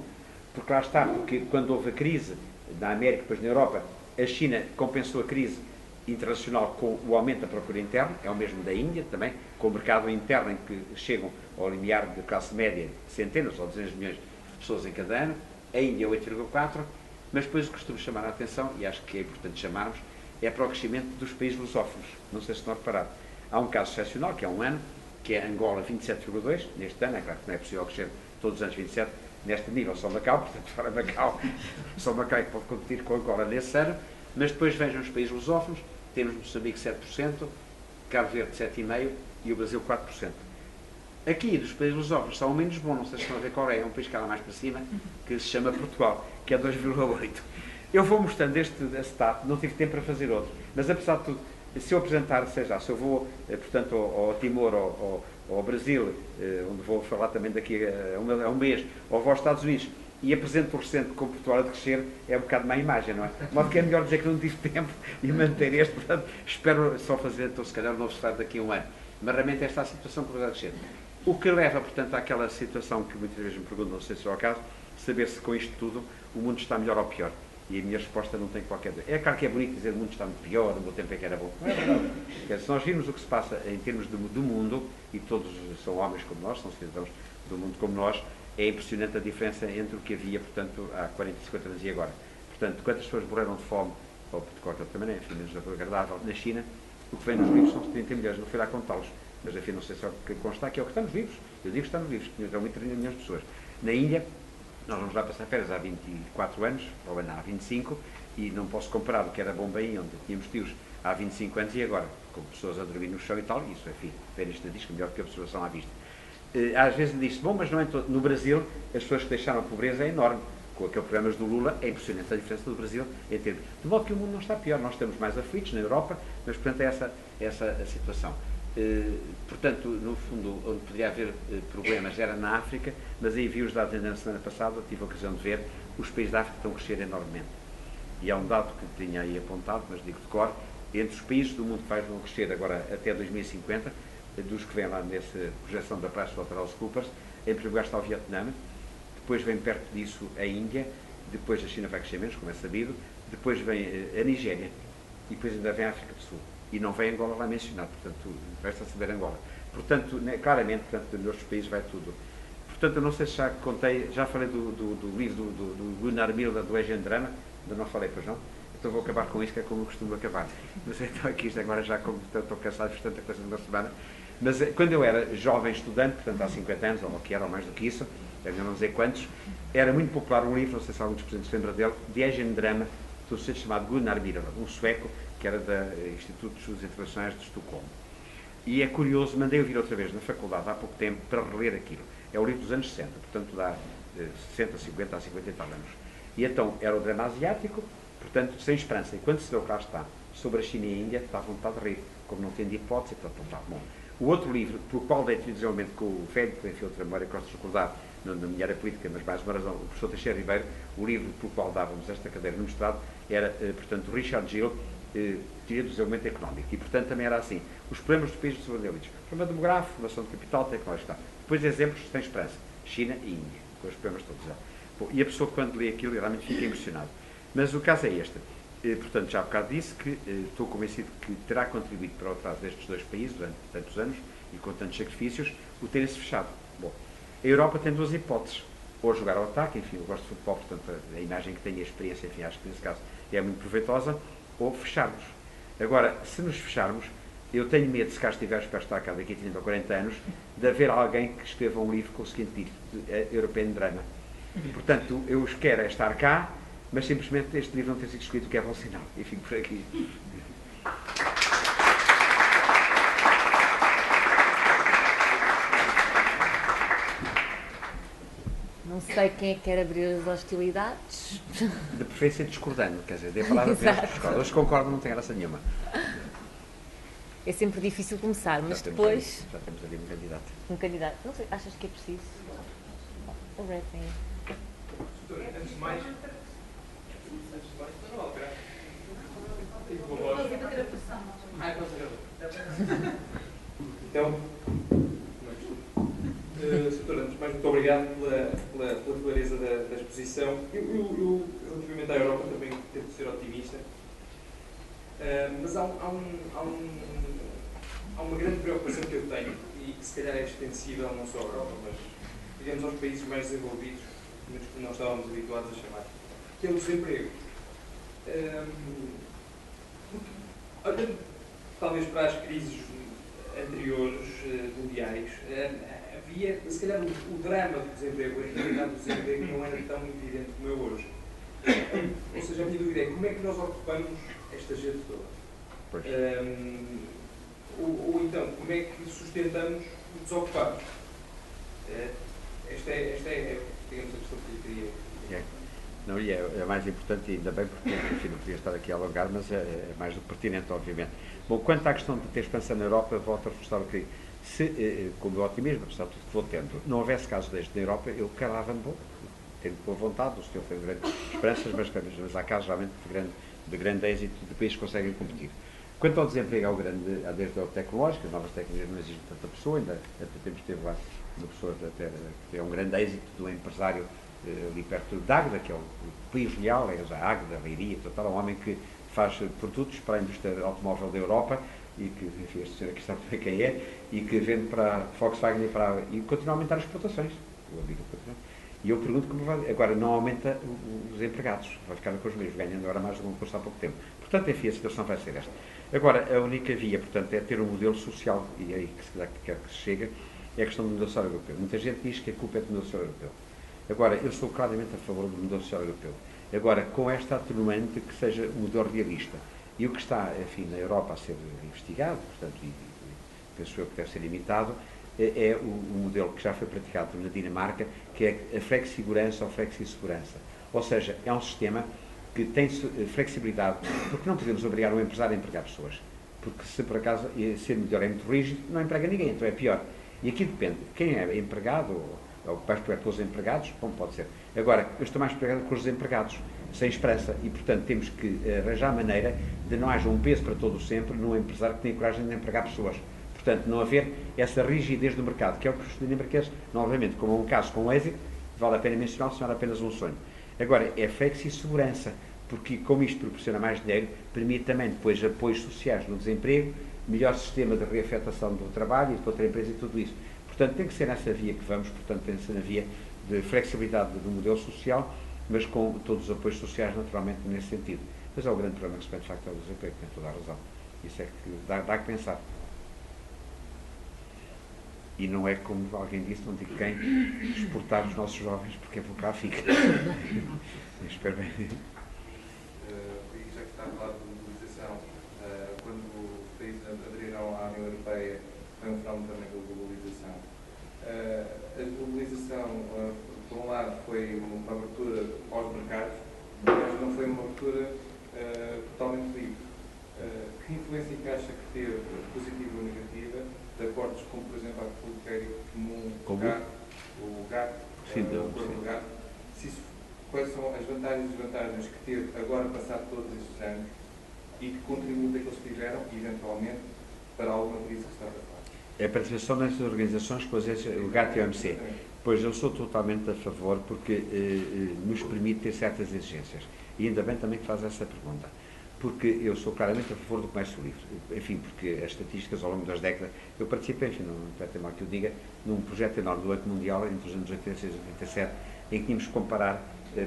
S2: porque lá está, porque quando houve a crise na América, depois na Europa, a China compensou a crise internacional com o aumento da procura interna, é o mesmo da Índia também, com o mercado interno em que chegam ao limiar de classe média centenas ou dezenas de milhões de pessoas em cada ano, a Índia 8,4, mas depois o que costumo chamar a atenção, e acho que é importante chamarmos, é para o crescimento dos países lusófonos. Não sei se estão a reparar. Há um caso excepcional, que é um ano, que é Angola 27,2, neste ano, é claro que não é possível crescer todos os anos 27, neste nível, só Macau, portanto, fora Macau, só Macau é que pode competir com Angola nesse ano, mas depois vejam os países lusófonos, temos Moçambique 7%, Cabo Verde 7,5% e o Brasil 4%. Aqui, dos países lusófonos, está o menos bom, não sei se estão a ver qual é um país que está lá mais para cima, que se chama Portugal, que é 2,8%. Eu vou mostrando este stat, não tive tempo para fazer outro, mas apesar de tudo, se eu apresentar, seja, se eu vou, portanto, ao Timor, ao Brasil, onde vou falar também daqui a um mês, ou vou aos Estados Unidos, e apresento o recente como Portugal a crescer, é um bocado má imagem, não é? De modo que é melhor dizer que não tive tempo e manter este, portanto, espero só fazer, então, se calhar, um novo start daqui a um ano. Mas realmente esta é a situação que vai crescer. O que leva, portanto, àquela situação que muitas vezes me perguntam, não sei se é o caso, saber se com isto tudo o mundo está melhor ou pior. E a minha resposta não tem qualquer... É claro que é bonito dizer que o mundo está muito pior, o meu tempo é que era bom. Não é verdade. Se nós virmos o que se passa em termos do mundo, e todos são homens como nós, são cidadãos do mundo como nós, é impressionante a diferença entre o que havia, portanto, há 40, 50 anos e agora. Portanto, quantas pessoas morreram de fome, ou de qualquer outra maneira, enfim, menos agradável, na China, o que vem nos livros são 30 milhões, não fui lá contá-los. Mas, enfim, não sei se é o que consta, que é o que está nos livros. Eu digo que está nos livros, que são 30 milhões de pessoas. Na Índia, nós vamos lá passar férias há 24 anos, ou há 25, e não posso comparar o que era Bombay, onde tínhamos tios há 25 anos, e agora, com pessoas a dormir no chão e tal, isso, enfim, ver isto diz melhor que a observação à vista. Às vezes diz-se, bom, mas não é todo. No Brasil, as pessoas que deixaram a pobreza é enorme. Com aqueles programas do Lula, é impressionante a diferença do Brasil em termos. De modo que o mundo não está pior, nós estamos mais aflitos na Europa, mas, portanto, é essa a situação. Portanto, no fundo, onde poderia haver problemas era na África, mas aí vi os dados ainda na semana passada, tive a ocasião de ver, os países da África estão a crescer enormemente. E há um dado que tinha aí apontado, mas digo de cor, entre os países do mundo que vão crescer agora até 2050, dos que vêm lá nessa projeção da PricewaterhouseCoopers, em primeiro lugar está o Vietnã, depois vem perto disso a Índia, depois a China vai crescer menos, como é sabido, depois vem a Nigéria, e depois ainda vem a África do Sul. E não vem Angola lá mencionado, portanto, resta saber Angola. Portanto, claramente, portanto, nos outros países vai tudo. Portanto, eu não sei se já contei, já falei do livro do Gunnar Myrdal, do Engendrama, ainda não falei, pois não? Então vou acabar com isso, que é como eu costumo acabar. Mas então aqui, isto agora já, como estou cansado, fiz tanta coisa numa semana, Mas quando eu era jovem estudante, portanto há 50 anos, ou o que era, ou mais do que isso, eu não sei quantos, era muito popular um livro, não sei se algum dos presentes se lembra dele, de Drama, de um sujeito chamado Gunnar Birger, um sueco, que era da Institutos Internacionais de Estocolmo. E é curioso, mandei ouvir outra vez na faculdade há pouco tempo para reler aquilo. É o livro dos anos 60, portanto dá 60, 50 a 50 e tal anos. E então era o drama asiático, portanto sem esperança. E quando se vê o que lá está, sobre a China e a Índia, dá vontade de rir, como não tem de hipótese, portanto está bom. O outro livro, por qual dei desenvolvimento com o velho, que enfim, outra memória que gosto de recordar, na minha área política, mas mais uma razão, o professor Teixeira Ribeiro, o livro por qual dávamos esta cadeira no mestrado, era, portanto, Richard Gill, Teoria do Desenvolvimento Económico. E, portanto, também era assim, os problemas dos países desenvolvidos. Problema demográfico, formação de capital, tecnológico. Depois exemplos, sem esperança. China e Índia, com os problemas todos. Bom, e a pessoa, quando lê aquilo, realmente fica impressionado. Mas o caso é este. Portanto, já há bocado disse que estou convencido que terá contribuído para o atraso destes dois países, durante tantos anos, e com tantos sacrifícios, o terem-se fechado. Bom, a Europa tem duas hipóteses. Ou jogar ao ataque, enfim, eu gosto de futebol, portanto, a imagem que tenho e a experiência, enfim, acho que nesse caso é muito proveitosa, ou fecharmos. Agora, se nos fecharmos, eu tenho medo, se cá estiver, espero estar cá daqui a 30 ou 40 anos, de haver alguém que escreva um livro com o seguinte título, European Drama. Portanto, eu quero estar cá, mas simplesmente este livro não ter sido escrito, o que é bom sinal. E fico por aqui.
S1: Não sei quem é que quer abrir as hostilidades.
S2: De preferência discordando, quer dizer, dê a palavra apenas. Hoje concordo, não tem graça nenhuma.
S1: É sempre difícil começar, mas depois...
S2: Já temos ali um candidato.
S1: Um candidato. Não sei, achas que é preciso? O Red tem.
S3: Antes de mais, não alterar. Então, Sr. antes de mais, muito obrigado pela clareza da exposição. Eu, relativamente à Europa, também tento ser otimista, mas há uma grande preocupação que eu tenho, e que se calhar é extensível não só à Europa, mas, digamos, aos países mais desenvolvidos, que não estávamos habituados a chamar, que é o desemprego. Olhando talvez para as crises anteriores, mundiais, havia, se calhar, o drama do desemprego, a realidade do desemprego não era tão evidente como é hoje. Ou seja, a minha dúvida é como é que nós ocupamos esta gente toda? Ou então, como é que sustentamos o desocupado? Esta é, digamos, a questão que eu queria.
S2: Não, e é mais importante, ainda bem, porque enfim, não podia estar aqui a alongar, mas é mais do que pertinente, obviamente. Bom, quanto à questão de ter expansão na Europa, volto a reforçar o que se, com o meu otimismo, apesar de tudo que vou tendo, não houvesse casos destes na Europa, eu calava-me bom, tendo boa vontade, o senhor tem grandes esperanças, mas há casos realmente de grande êxito, de países que conseguem competir. Quanto ao desemprego, desde o tecnológico, as novas tecnologias não exigem tanta pessoa, ainda temos teve lá uma pessoa que é um grande êxito do empresário ali perto de Águeda, que é o país real, é a Águeda, a Leiria, total, um homem que faz produtos para a indústria automóvel da Europa e que, enfim, este senhor aqui sabe quem é, e que vende para a Volkswagen e continua a aumentar as exportações. E eu pergunto como vai. Agora, não aumenta os empregados, vai ficar com os mesmos, ganhando agora mais do que um curso há pouco tempo. Portanto, enfim, a situação vai ser esta. Agora, a única via, portanto, é ter um modelo social, e é aí que se quer que se chega, é a questão do modelo social europeu. Muita gente diz que a culpa é do modelo social europeu. Agora, eu sou claramente a favor do modelo social europeu. Agora, com esta atenuante que seja um modelo realista. E o que está, enfim, na Europa a ser investigado, portanto, e penso eu que deve ser imitado, é o modelo que já foi praticado na Dinamarca, que é a flexi-segurança ou flexi-segurança. Ou seja, é um sistema que tem flexibilidade, porque não podemos obrigar um empresário a empregar pessoas. Porque se por acaso ser melhor é muito rígido, não emprega ninguém, então é pior. E aqui depende, quem é empregado ou vais pelos empregados, bom, pode ser. Agora, eu estou mais pregado com os desempregados, sem esperança, e portanto temos que arranjar maneira de não haja um peso para todo sempre num empresário que tenha coragem de empregar pessoas. Portanto, não haver essa rigidez do mercado, que é o que os dinamarqueses, novamente, como é um caso com êxito, vale a pena mencionar, se não era apenas um sonho. Agora, é flexi-segurança, porque como isto proporciona mais dinheiro, permite também depois apoios sociais no desemprego, melhor sistema de reafetação do trabalho e de outra empresa e tudo isso. Portanto, tem que ser nessa via que vamos, portanto, tem que ser na via de flexibilidade do modelo social, mas com todos os apoios sociais, naturalmente, nesse sentido. Mas é o grande problema que se põe, de facto, ao desemprego, tem toda a razão. Isso é que dá que pensar. E não é como alguém disse, não digo quem, exportar os nossos jovens, porque é por cá fica. Espero bem.
S4: E já que está a falar de globalização, quando os países aderiram à União Europeia, foi um fenómeno também da globalização. A globalização, por um lado, foi uma abertura aos mercados, mas não foi uma abertura totalmente livre. Que influência que acha que teve, positiva ou negativa, de acordos como, por exemplo, a República Comum, o GATT, o Acordo do GATT, quais são as vantagens e desvantagens que teve agora, passado todos estes anos, e que contributo é que eles tiveram, eventualmente, para alguma crise que está a falar?
S2: A participação nestas organizações, pois é, o GATT e o OMC. Pois eu sou totalmente a favor, porque nos permite ter certas exigências. E ainda bem também que faz essa pergunta. Porque eu sou claramente a favor do comércio livre. Enfim, porque as estatísticas ao longo das décadas, eu participei, enfim, não é mal que eu diga, num projeto enorme do Banco Mundial entre os anos 86 e 87, em que tínhamos que comparar,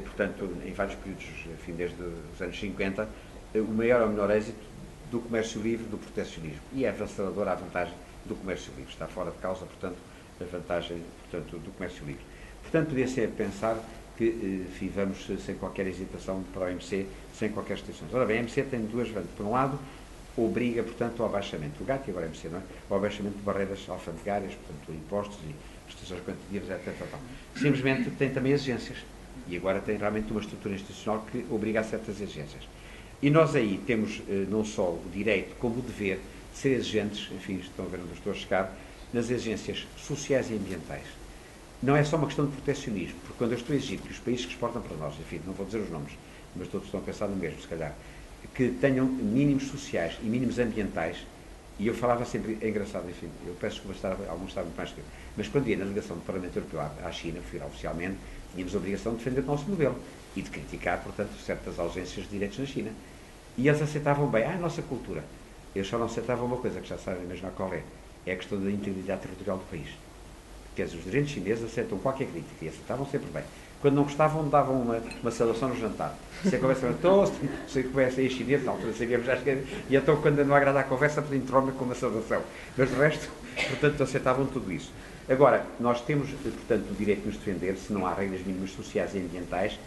S2: portanto, em vários períodos, enfim, desde os anos 50, o maior ou menor êxito do comércio livre do protecionismo. E é avassaladora a vantagem do comércio livre. Está fora de causa, portanto, a vantagem, portanto, do comércio livre. Portanto, podia ser pensar que, enfim, vamos sem qualquer hesitação para o OMC, sem qualquer restrições. Ora bem, a OMC tem duas vantagens. Por um lado, obriga, portanto, ao abaixamento, o GATT e agora a OMC, não é? O abaixamento de barreiras alfandegárias, portanto, impostos e restrições quantitativas, etc. Simplesmente tem também exigências. E agora tem realmente uma estrutura institucional que obriga a certas exigências. E nós aí temos não só o direito, como o dever de ser exigentes, enfim, estão a ver onde eu estou a chegar, nas exigências sociais e ambientais. Não é só uma questão de proteccionismo, porque quando eu estou a exigir que os países que exportam para nós, enfim, não vou dizer os nomes, mas todos estão a pensar no mesmo, se calhar, que tenham mínimos sociais e mínimos ambientais, e eu falava sempre, é engraçado, enfim, eu peço que alguns estavam muito mais que eu, mas quando ia na delegação do Parlamento Europeu à China, fui oficialmente, tínhamos a obrigação de defender o nosso modelo e de criticar, portanto, certas ausências de direitos na China. E eles aceitavam bem, a nossa cultura. Eles só não aceitavam uma coisa, que já sabem mesmo qual é a questão da integridade territorial do país. Quer dizer, os dirigentes chineses aceitam qualquer crítica e aceitavam sempre bem. Quando não gostavam, davam uma saudação no jantar. Se a conversa era toast, se a conversa em chinês, na altura sabíamos já que e então quando não agrada a conversa, interrompe com uma saudação. Mas o resto, portanto, aceitavam tudo isso. Agora, nós temos, portanto, o direito de nos defender se não há regras mínimas sociais e ambientais,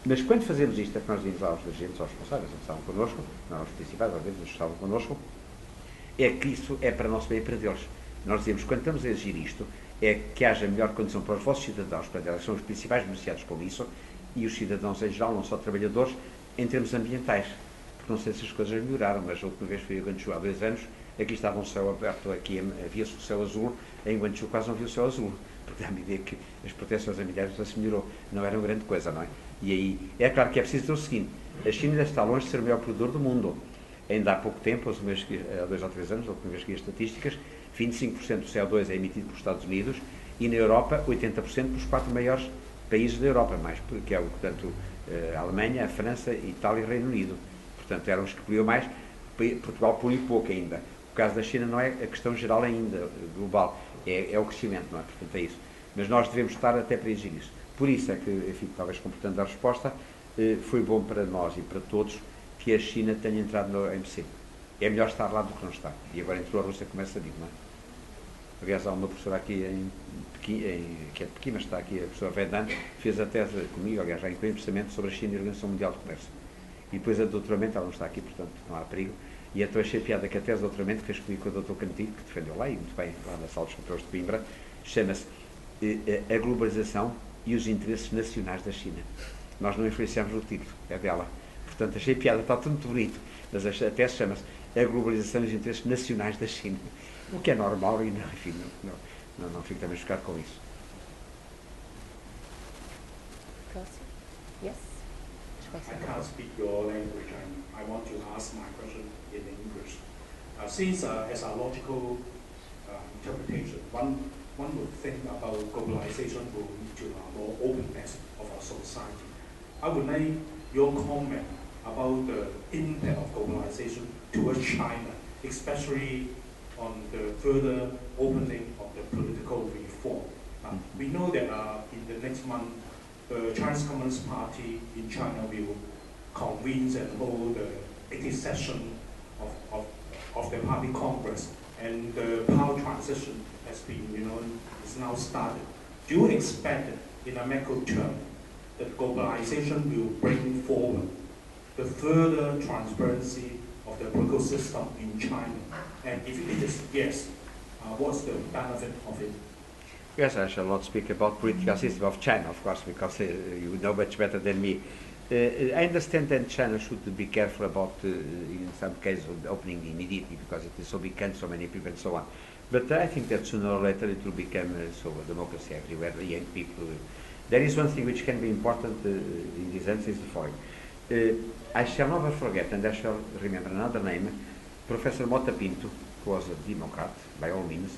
S2: mas quando fazemos isto, é que nós dizemos aos dirigentes, aos responsáveis, que estavam connosco, não aos principais, às vezes, os que estavam connosco, é que isso é para nós bem e para deles. Nós dizemos, quando estamos a exigir isto, é que haja melhor condição para os vossos cidadãos, para eles são os principais beneficiados com isso, e os cidadãos em geral, não só trabalhadores, em termos ambientais. Porque não sei se as coisas melhoraram, mas a última vez fui a Guangzhou há 2 anos, aqui estava um céu aberto, aqui havia-se o céu azul, em Guangzhou quase não havia o céu azul, porque à medida que as proteções ambientais se melhorou, não era uma grande coisa, não é? E aí, é claro que é preciso dizer o seguinte, a China ainda está longe de ser o maior produtor do mundo. Ainda há pouco tempo, há 2 ou 3 anos, a última vez que vi as estatísticas, 25% do CO2 é emitido pelos Estados Unidos e na Europa 80% pelos 4 maiores países da Europa, mais, que é, portanto, a Alemanha, a França, Itália e Reino Unido. Portanto, eram os que poluíam mais, Portugal polui pouco ainda. O caso da China não é a questão geral ainda, global, é o crescimento, não é? Portanto, é isso. Mas nós devemos estar até para exigir isso. Por isso é que, enfim, talvez completando a resposta, foi bom para nós e para todos que a China tenha entrado no OMC. É melhor estar lá do que não estar. E agora entrou a Rússia, começa a dizer, não é? Aliás, há uma professora aqui em Pequim, que é de Pequim, mas está aqui, a professora Vedan, fez a tese comigo, aliás, já em precisamente sobre a China e a Organização Mundial de Comércio. E depois a doutoramento, ela não está aqui, portanto não há perigo, e então achei piada que a tese de doutoramento que fez comigo com o Dr. Cantigo, que defendeu lá, e muito bem, lá na Sala dos Chapéus de Coimbra, chama-se A Globalização e os Interesses Nacionais da China. Nós não influenciamos o título, é dela. Portanto, achei piada, está tudo muito bonito, mas a tese chama-se A Globalização e os Interesses Nacionais da China. O que é normal e, não, enfim, não fico também chocado com isso.
S5: Yes.
S6: I can't speak your language. I want to ask my question in English. Since as a logical interpretation, one would think about globalization will lead to a more openness of our society. I would like your comment about the impact of globalization towards China, especially on the further opening of the political reform. We know that in the next month, the Chinese Communist Party in China will convene and hold the 80th session of the party congress. and the power transition has been, is now started. Do you expect that in a macro term that globalization will bring forward the further transparency of the political system in China? And if it is yes, what's the benefit of it?
S2: Yes, I shall not speak about political system of China, of course, because you know much better than me. I understand that China should be careful about, in some cases, opening immediately because it is so big and so many people and so on. But I think that sooner or later it will become so a democracy everywhere. The young people. There is one thing which can be important in this answer is the following. I shall never forget, and I shall remember another name, Professor Mota Pinto, who was a Democrat by all means.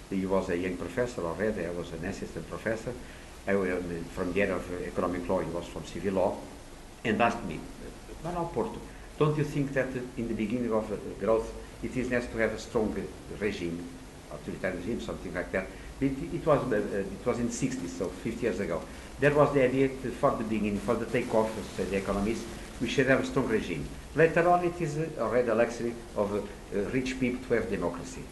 S2: He was a young professor already. I was an assistant professor. I was from the area of economic law. He was from civil law. And asked me, Manuel Porto, don't you think that in the beginning of growth it is necessary to have a strong regime, authoritarian regime, something like that? It was in the 60s, so 50 years ago. There was the idea that for the beginning, for the takeoff, as the economists, we should have a strong regime. Later on, it is already a luxury of rich people to have democracy.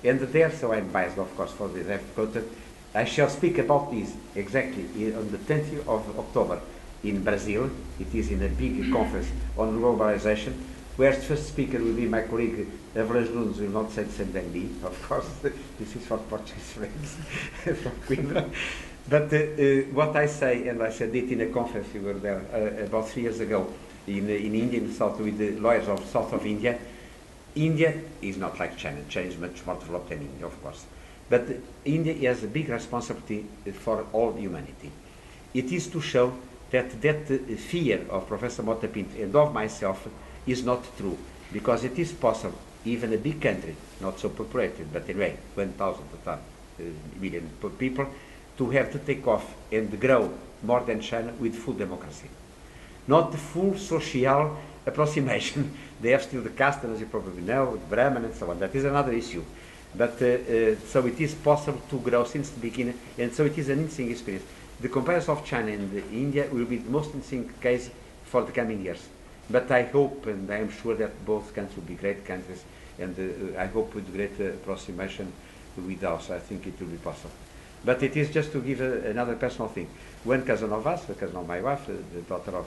S2: And there, so I'm biased, of course, for the I've quoted, I shall speak about this exactly on the 10th of October. In Brazil, it is in a big conference on globalization, where the first speaker will be my colleague Avalanche Nunes, will not say the same than me, of course, this is for Portuguese friends from Coimbra. But what I say, and I said it in a conference we were there about 3 years ago in India, in the south, with the lawyers of south of India. India is not like China. China is much more developed than India, of course. But India has a big responsibility for all humanity. It is to show that fear of Professor Mota Pinto and of myself is not true, because it is possible, even a big country, not so populated, but anyway, 1,000 million people, to have to take off and grow more than China with full democracy. Not the full social approximation. They have still the caste, as you probably know, the Brahman and so on. That is another issue. But so it is possible to grow since the beginning, and so it is an interesting experience. The comparison of China and India will be the most interesting case for the coming years. But I hope, and I am sure that both countries will be great countries, and I hope with great approximation with us, I think it will be possible. But it is just to give another personal thing. One cousin of us, a cousin of my wife, the daughter of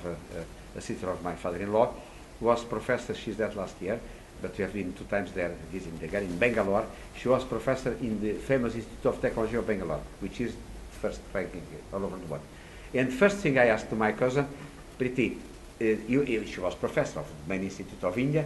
S2: a sister of my father-in-law, was professor, she's dead last year, but we have been 2 times there visiting again, in Bangalore. She was professor in the famous Institute of Technology of Bangalore, which is first ranking all over the world. And first thing I asked to my cousin, Priti, she was professor of the main Institute of India,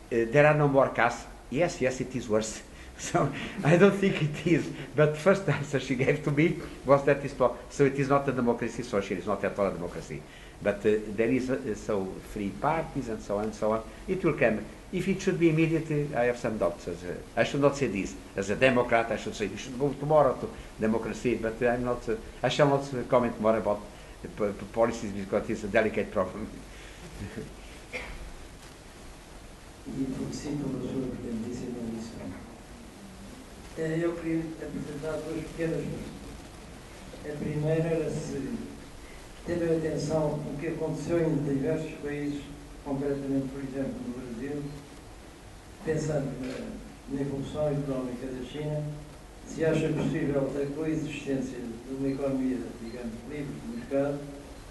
S2: there are no more castes. Yes, it is worse. So I don't think it is. But first answer she gave to me was that is so it is not a democracy, social, it's not at all a democracy. But there is so free parties and so on and so on. It will come. If it should be immediately, I have some doubts. I should not say this. As a Democrat, I should say you should move tomorrow to democracy. But I'm not. I shall not comment more about the policies because it's a delicate problem.
S5: E felicito pela sua brilhantíssima lição. Eu queria apresentar 2 pequenas coisas. A primeira era se teve atenção o que aconteceu em diversos países, concretamente, por exemplo, no Brasil, pensando na evolução económica da China, se acha possível a coexistência de uma economia, digamos, livre de mercado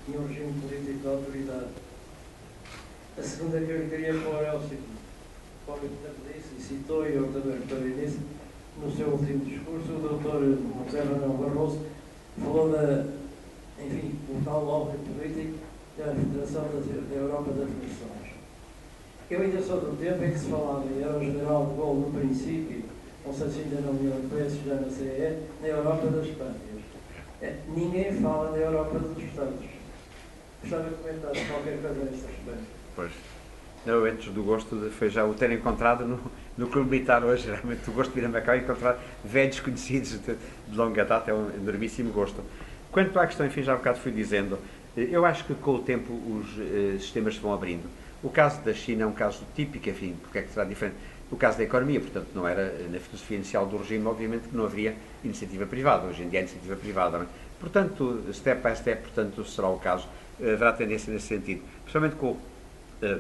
S5: e um regime político de autoridade. A segunda que eu queria pôr é o seguinte: como eu disse, e citou, e eu também reparei nisso, no seu último discurso, o Dr. José Manuel Barroso falou enfim, o tal lobby político da Federação da Europa das Nações. Eu ainda sou do tempo em que se falava, e era o general de Gaulle no princípio, não sei se ainda na União Europeia, se já na CE, na Europa das Pântreas. Ninguém fala da Europa dos Estados. Gostava de comentar qualquer coisa nesse respeito.
S2: Pois. Eu, antes do gosto, foi já o ter encontrado no Clube Militar hoje. Realmente o gosto de vir a Macau e encontrar velhos conhecidos de longa data é um enormíssimo gosto. Quanto à questão, enfim, já há bocado fui dizendo, eu acho que com o tempo os sistemas se vão abrindo. O caso da China é um caso típico, enfim, porque é que será diferente? O caso da economia, portanto, não era na filosofia inicial do regime, obviamente que não havia iniciativa privada. Hoje em dia há iniciativa privada, não é? Portanto, step by step, portanto, será o caso. Haverá tendência nesse sentido. Principalmente com,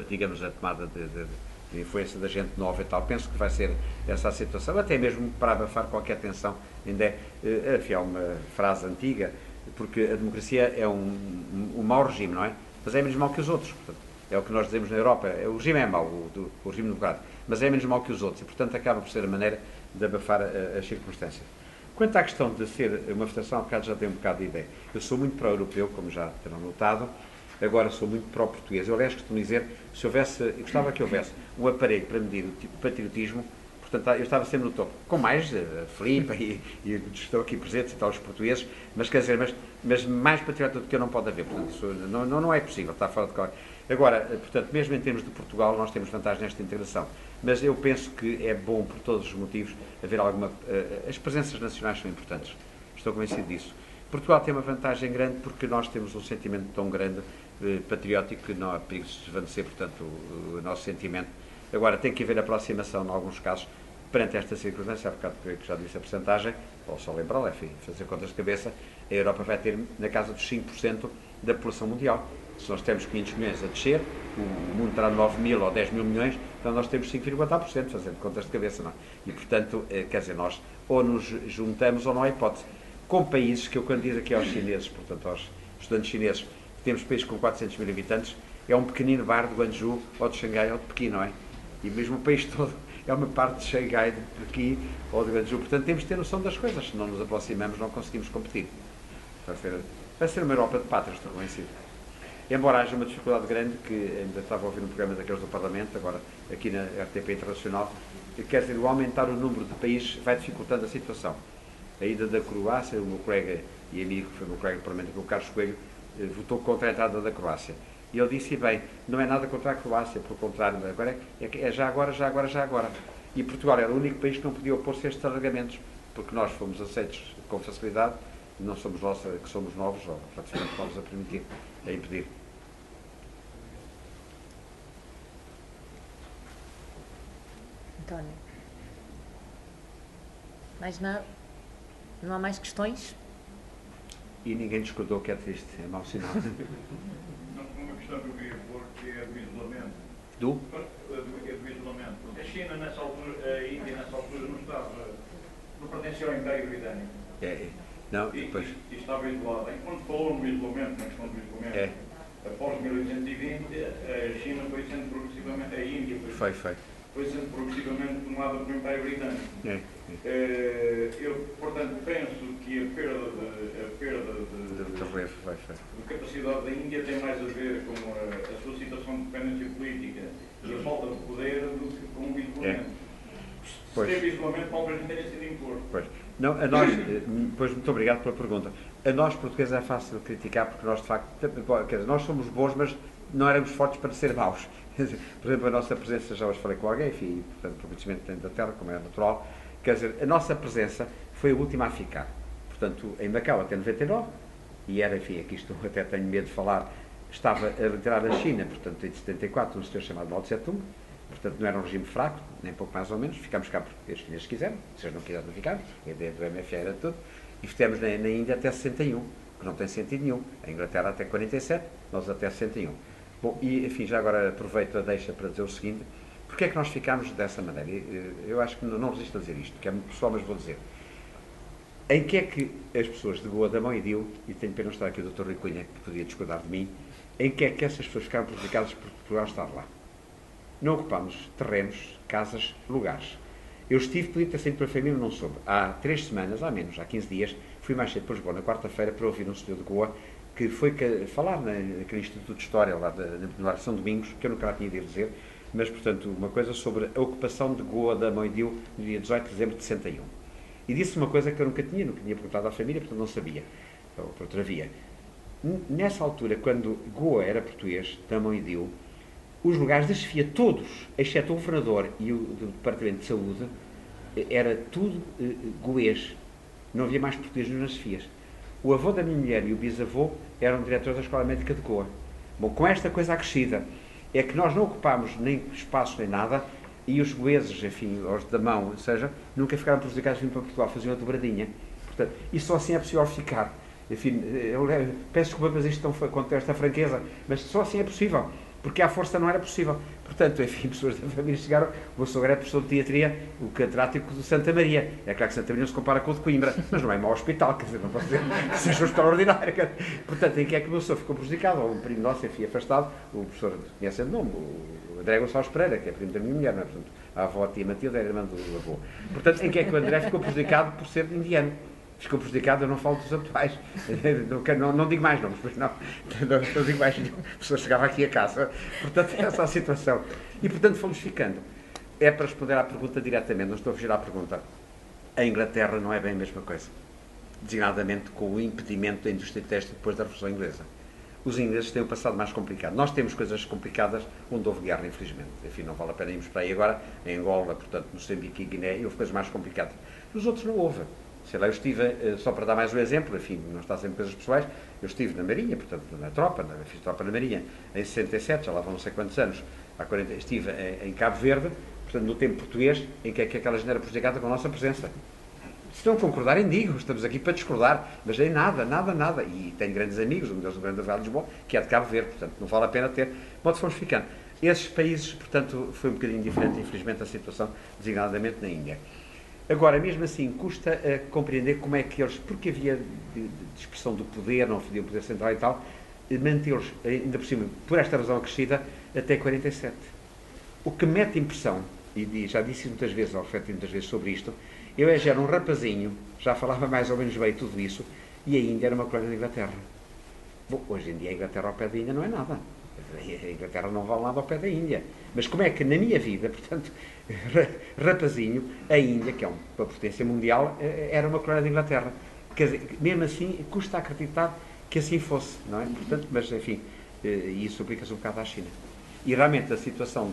S2: digamos, a tomada a influência da gente nova e tal. Penso que vai ser essa a situação, até mesmo para abafar qualquer tensão. Ainda é uma frase antiga, porque a democracia é um mau regime, não é? Mas é menos mau que os outros. Portanto, é o que nós dizemos na Europa. O regime é mau, o regime democrático, mas é menos mau que os outros. E, portanto, acaba por ser a maneira de abafar as circunstâncias. Quanto à questão de ser uma federação, há bocado já dei um bocado de ideia. Eu sou muito pró-europeu, como já terão notado. Agora sou muito pró-português. Eu, aliás, costumo dizer, se houvesse, eu gostava que houvesse um aparelho para medir o tipo de patriotismo. Portanto, eu estava sempre no topo, com mais Filipe e estou aqui presentes e tal, os portugueses, mas quer dizer, mas mais patriota do que eu não pode haver. Portanto, isso não é possível, está fora de cor. Agora, portanto, mesmo em termos de Portugal, nós temos vantagem nesta integração. Mas eu penso que é bom, por todos os motivos, haver alguma... as presenças nacionais são importantes. Estou convencido disso. Portugal tem uma vantagem grande porque nós temos um sentimento tão grande, patriótico, que não há perigo de desvanecer, portanto, o nosso sentimento. Agora, tem que haver aproximação, em alguns casos, perante esta circunstância. Há bocado que já disse a percentagem, posso só lembrar, enfim, fazer contas de cabeça, a Europa vai ter na casa dos 5% da população mundial. Se nós temos 500 milhões a descer, o mundo terá 9 mil ou 10 mil milhões, então nós temos 5,4%, fazendo contas de cabeça, não é? E, portanto, quer dizer, nós ou nos juntamos ou não há hipótese. Com países que eu, quando digo aqui aos chineses, portanto, aos estudantes chineses, que temos países com 400 mil habitantes, é um pequenino bar de Guangzhou, ou de Xangai, ou de Pequim, não é? E mesmo o país todo é uma parte de Xangai, de Pequim ou de Guangzhou. Portanto, temos de ter noção das coisas. Se não nos aproximamos, não conseguimos competir. Vai ser uma Europa de pátrias, estou convencido. Embora haja uma dificuldade grande, que ainda estava a ouvir um programa daqueles do Parlamento, agora aqui na RTP Internacional, que quer dizer, o aumentar o número de países vai dificultando a situação. A ida da Croácia, o meu colega e amigo, que foi o meu colega do Parlamento, o Carlos Coelho, votou contra a entrada da Croácia. E ele disse, bem, não é nada contra a Croácia, pelo contrário, agora é já agora, já agora, já agora. E Portugal era o único país que não podia opor-se a estes alargamentos, porque nós fomos aceitos com facilidade, e não somos nós que somos novos, ou praticamente novos a permitir, a impedir.
S1: António. Mais nada? Não há mais questões?
S2: E ninguém discordou, que é triste, é mau sinal.
S7: Uma questão que eu queria pôr, que é do isolamento.
S2: Do?
S7: É do isolamento. Porque a China, nessa altura, a Índia, nessa altura, não pertencia ao Império Britânico.
S2: Não, depois...
S7: E estava isolada. Enquanto falou no isolamento, na questão do isolamento, após 1820, a China foi sendo progressivamente, a Índia foi sendo progressivamente tomada pelo Império Britânico. Eu, portanto, penso que a perda de capacidade da Índia tem mais a ver com a sua situação de dependência política e a falta de poder do que com o isolamento. Se teve isolamento, talvez não tenha sido imposto.
S2: Pois. Não, a nós, pois, muito obrigado pela pergunta. A nós, portugueses, é fácil criticar, porque nós, de facto, quer dizer, nós somos bons, mas não éramos fortes para ser maus. Por exemplo, a nossa presença, já hoje falei com alguém, enfim, portanto, por conhecimento da terra, como é natural, quer dizer, a nossa presença foi a última a ficar. Portanto, em Macau até 99, e era, enfim, aqui estou, até tenho medo de falar, estava a retirar a China, portanto, em 74, um senhor chamado Mao Tse-tung, portanto, não era um regime fraco, nem pouco mais ou menos, ficámos cá porque os chineses quiseram, se eles não quiseram, não ficámos, a ideia do MFA era tudo, e estivemos na Índia até 61, que não tem sentido nenhum, a Inglaterra até 47, nós até 61. Bom, e, enfim, já agora aproveito a deixa para dizer o seguinte, porque é que nós ficámos dessa maneira? Eu acho que não resisto a dizer isto, que é muito pessoal, mas vou dizer. Em que é que as pessoas de Goa da Mão e Dio, e tenho pena de estar aqui o Dr. Rui Cunha, que podia discordar de mim, em que é que essas pessoas ficaram prejudicadas por Portugal estar lá? Não ocupámos terrenos, casas, lugares. Eu estive, podia ter saído para a família, não soube. Há 3 semanas, há menos, há 15 dias, fui mais cedo para Lisboa, na quarta-feira, para ouvir um senhor de Goa, que foi falar naquele Instituto de História, lá na São Domingos, que eu nunca lá tinha de dizer, mas, portanto, uma coisa sobre a ocupação de Goa da Mão e Dio no dia 18 de dezembro de 61. E disse uma coisa que eu nunca tinha perguntado à família, portanto não sabia, ou por outra via. Nessa altura, quando Goa era português, da Mão e Dio, os lugares da chefia, todos, exceto o governador e o do Departamento de Saúde, era tudo goês. Não havia mais portugueses nas chefias. O avô da minha mulher e o bisavô eram diretores da Escola Médica de Goa. Bom, com esta coisa acrescida, é que nós não ocupámos nem espaço nem nada, e os goeses, enfim, os da mão, ou seja, nunca ficaram prejudicados vindo para Portugal, faziam a dobradinha. Portanto, e só assim é possível ficar. Enfim, eu peço desculpa, mas isto não foi com esta franqueza, mas só assim é possível. porque à força não era possível. Portanto, enfim, pessoas da família chegaram, o meu sogro é professor de pediatria, o catedrático de Santa Maria. É claro que Santa Maria não se compara com o de Coimbra, mas não é mau hospital, quer dizer, não posso dizer que seja um hospital ordinário. Portanto, em que é que o meu sogro ficou prejudicado? Ou um primo nosso, enfim, afastado, o professor conhece o nome, o André Gonçalves Pereira, que é primo da minha mulher, não é? Portanto, a avó, a tia Matilde, era irmã do avô. Portanto, em que é que o André ficou prejudicado por ser indiano? Ficou prejudicado, eu não falo dos atuais. Não digo mais nomes, mas não digo mais. A pessoa chegava aqui a casa. Portanto, essa é a situação. E, portanto, fomos ficando. É para responder à pergunta diretamente, não estou a fugir à pergunta. A Inglaterra não é bem a mesma coisa. Designadamente com o impedimento da indústria têxtil depois da Revolução Inglesa. Os ingleses têm um passado mais complicado. Nós temos coisas complicadas onde houve guerra, infelizmente. Enfim, não vale a pena irmos para aí agora. Em Angola, portanto, Moçambique e Guiné, houve coisas mais complicadas. Nos outros não houve. Sei lá, eu estive, só para dar mais um exemplo, enfim, não está sempre coisas pessoais, eu estive na Marinha, portanto, na tropa, fiz tropa na Marinha, em 67, já lá vão não sei quantos anos, há 40, estive em Cabo Verde, portanto, no tempo português, em que aquela gente era prejudicada com a nossa presença. Se não concordarem, digam, estamos aqui para discordar, mas nem nada. E tenho grandes amigos, um deles do Grande Vale de Lisboa, que é de Cabo Verde, portanto, não vale a pena ter. Modo fomos ficando. Esses países, portanto, foi um bocadinho diferente, infelizmente, a situação, designadamente na Índia. Agora, mesmo assim, custa compreender como é que eles, porque havia dispersão do poder, não havia poder central e tal, mantê-los, ainda por cima, por esta razão acrescida, até 47. O que mete impressão, e já disse muitas vezes, ou refleti muitas vezes sobre isto, eu já era um rapazinho, já falava mais ou menos bem tudo isso, e a Índia era uma colónia da Inglaterra. Bom, hoje em dia a Inglaterra ao pé da Índia não é nada. A Inglaterra não vale nada ao pé da Índia. Mas como é que na minha vida, portanto, rapazinho, a Índia, que é uma potência mundial, era uma colónia da Inglaterra. Quer dizer, mesmo assim, custa acreditar que assim fosse, não é? Portanto, mas, enfim, isso aplica-se um bocado à China. E realmente a situação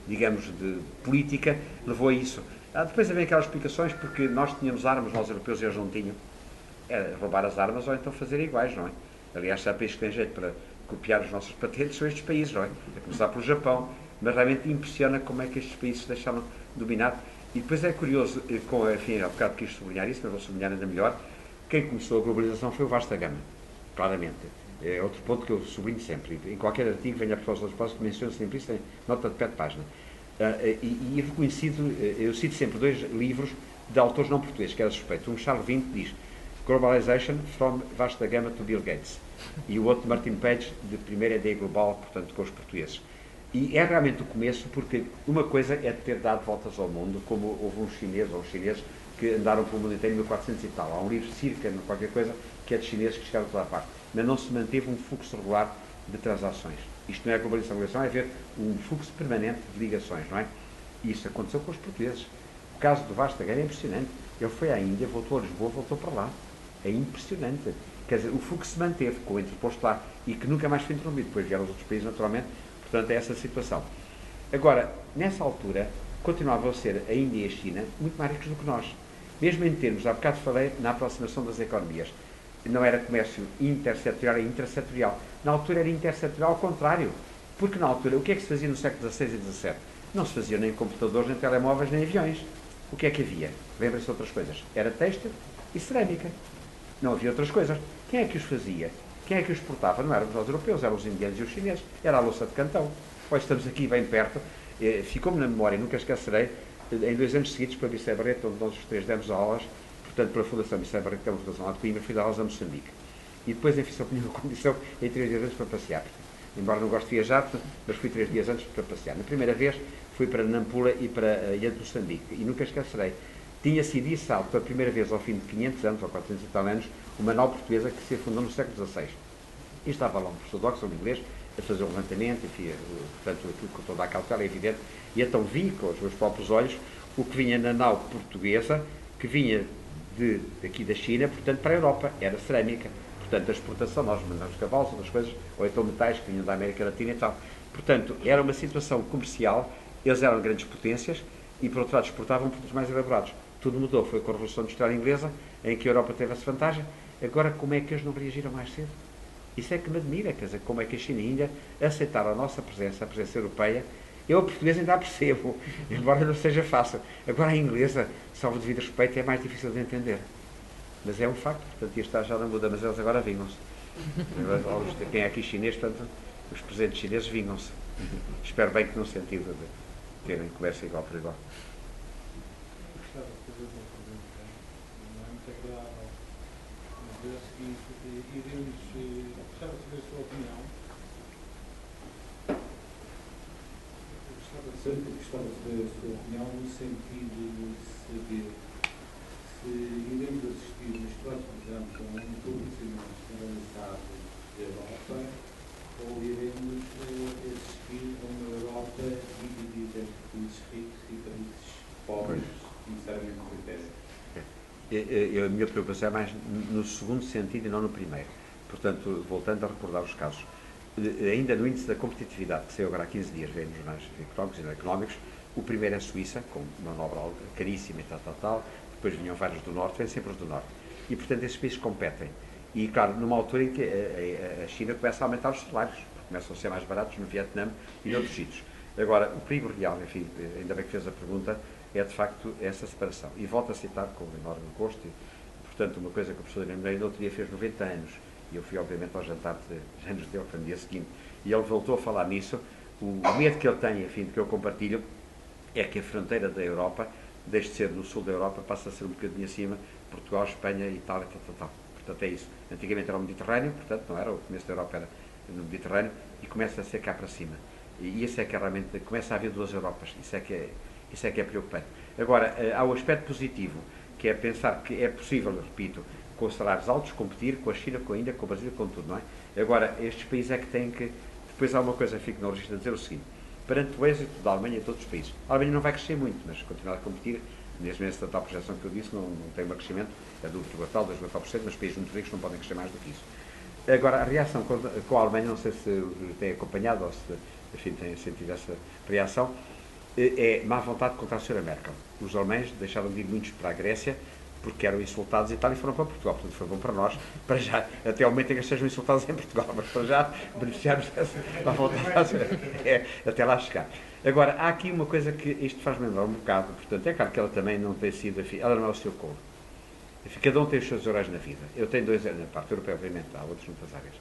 S2: digamos, de política levou a isso. Depois havia aquelas explicações, porque nós tínhamos armas, nós europeus, e eles não tinham. Era roubar as armas ou então fazer iguais, não é? Aliás, se há países que têm jeito para copiar as nossas patentes, são estes países, não é? A começar pelo Japão. Mas realmente impressiona como é que estes países se deixaram dominar. E depois é curioso, enfim, há bocado quis sublinhar isso, mas vou sublinhar ainda melhor, quem começou a globalização foi o Vasta Gama, claramente. É outro ponto que eu sublinho sempre. Em qualquer artigo, venha a propósito das que menciona sempre isso, tem nota de pé de página. E reconhecido, eu cito sempre dois livros de autores não portugueses, que era suspeito. Um, Charles Vint, diz Globalization from Vasta Gama to Bill Gates. E o outro, Martin Page, de Primeira Ideia Global, portanto, com os portugueses. E é realmente o começo, porque uma coisa é ter dado voltas ao mundo, como houve uns chineses que andaram pelo mundo inteiro em 1400 e tal. Há um livro, Circa, qualquer coisa, que é de chineses que chegaram a toda a parte. Mas não se manteve um fluxo regular de transações. Isto não é globalização, globalização é haver um fluxo permanente de ligações, não é? E isso aconteceu com os portugueses. O caso do Vasta Gama é impressionante. Ele foi à Índia, voltou a Lisboa, voltou para lá. É impressionante. Quer dizer, o fluxo se manteve, com o entreposto lá, e que nunca mais foi interrompido. Depois vieram os outros países, naturalmente. Portanto, é essa a situação. Agora, nessa altura, continuavam a ser a Índia e a China muito mais ricos do que nós. Mesmo em termos, há bocado falei, na aproximação das economias. Não era comércio intersetorial, era intrasetorial. Na altura era intersetorial ao contrário. Porque na altura, o que é que se fazia no século XVI e XVII? Não se fazia nem computadores, nem telemóveis, nem aviões. O que é que havia? Lembrem-se de outras coisas. Era têxtil e cerâmica. Não havia outras coisas. Quem é que os fazia? Quem é que os exportava? Não éramos os europeus, eram os indianos e os chineses. Era a louça de Cantão. Pois estamos aqui bem perto. Ficou-me na memória, nunca esquecerei, em 2 anos seguidos, para Bissé Barreto, onde nós os 3 demos aulas, portanto, pela Fundação Bissé Barreto, que é uma fundação lá de Coimbra, fui dar aulas a Moçambique. E depois, enfim, só tinha uma condição em 3 dias antes para passear. Embora não goste de viajar, mas fui 3 dias antes para passear. Na primeira vez, fui para Nampula e para a ilha de Moçambique. E nunca esquecerei. Tinha sido içado pela primeira vez, ao fim de 500 anos, ou 400 e tal anos, uma nau portuguesa que se fundou no século XVI. E estava lá um professor de Oxford inglês a fazer um levantamento, enfim, portanto, aquilo com toda a cautela, é evidente, e então vi com os meus próprios olhos o que vinha na nau portuguesa, que vinha daqui da China, portanto, para a Europa, era cerâmica. Portanto, a exportação, nós mandamos cavalos, outras coisas, ou então metais que vinham da América Latina e tal. Portanto, era uma situação comercial, eles eram grandes potências e, por outro lado, exportavam produtos mais elaborados. Tudo mudou, foi com a Revolução Industrial Inglesa, em que a Europa teve essa vantagem. Agora, como é que eles não reagiram mais cedo? Isso é que me admira, quer dizer, como é que a China e a Índia aceitaram a nossa presença, a presença europeia. Eu, a portuguesa, ainda a percebo, embora não seja fácil. Agora, a inglesa, salvo devido respeito, é mais difícil de entender. Mas é um facto, portanto, ia estar já na muda, mas eles agora vingam-se. Quem é aqui chinês, portanto, os presentes chineses vingam-se. Espero bem que no sentido de terem comércio igual por igual.
S8: Gostava de fazer uma pergunta, não é muito agradável, mas é o seguinte, gostava de saber a sua opinião. Gostava de saber a sua opinião no sentido de saber se iremos assistir nos próximos anos a um empobrecimento generalizado da Europa ou iremos assistir a uma Europa dividida entre países ricos e países pobres, necessariamente critérios.
S2: A minha preocupação é mais no segundo sentido e não no primeiro. Portanto, voltando a recordar os casos, ainda no índice da competitividade, que saiu agora há 15 dias, vem nos jornais económicos, o primeiro é a Suíça, com uma manobra caríssima e tal, depois vinham vários do Norte, vêm sempre os do Norte. E, portanto, esses países competem. E, claro, numa altura em que a China começa a aumentar os salários, começam a ser mais baratos no Vietnã e noutros sítios. Agora, o perigo real, enfim, ainda bem que fez a pergunta, é de facto essa separação. E volto a citar com enorme gosto, portanto, uma coisa que o professor Irene no outro dia fez 90 anos, e eu fui, obviamente, ao jantar de anos dele, para no dia seguinte, e ele voltou a falar nisso. O medo que ele tem, enfim, que eu compartilho, é que a fronteira da Europa deixe de ser no sul da Europa, passa a ser um bocadinho acima, Portugal, Espanha, Itália, tal. Portanto, é isso. Antigamente era o Mediterrâneo, portanto, não era, o começo da Europa era no Mediterrâneo, e começa a ser cá para cima. E isso é que realmente, começa a haver duas Europas, isso é que é preocupante. Agora, há o aspecto positivo, que é pensar que é possível, repito, com salários altos, competir com a China, com a Índia, com o Brasil, com tudo, não é? Agora, estes países é que têm que... Depois há uma coisa, fico no registro a dizer o seguinte, perante o êxito da Alemanha e de outros países, a Alemanha não vai crescer muito, mas continuar a competir, mesmo essa tal projeção que eu disse, não tem um crescimento, é do 1,tal, 2,tal%, mas países muito ricos não podem crescer mais do que isso. Agora, a reação com a Alemanha, não sei se tem acompanhado ou se, enfim, tem sentido essa reação, é má vontade contra a Sra. Merkel. Os alemães deixaram de ir muitos para a Grécia, porque eram insultados e tal, e foram para Portugal. Portanto, foi bom para nós, para já, até ao momento em que sejam insultados em Portugal, mas para já beneficiarmos dessa má vontade, até lá chegar. Agora, há aqui uma coisa que isto faz-me lembrar um bocado, portanto, é claro que ela também não tem sido, ela não é o seu coro. Cada um tem os seus heróis na vida. Eu tenho dois heróis na parte europeia, obviamente, há outros noutras áreas,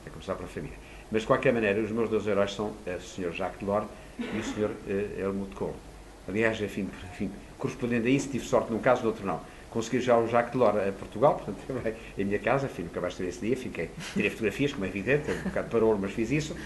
S2: a começar pela família. Mas, de qualquer maneira, os meus dois heróis são o Sr. Jacques Delors e o Sr. Helmut Kohl. Aliás, enfim, correspondendo a isso, tive sorte num caso, no outro não. Consegui já o Jacques Delors a Portugal, portanto, em minha casa, enfim, nunca mais tive esse dia, tirei fotografias, como é evidente, um bocado de parou, mas fiz isso.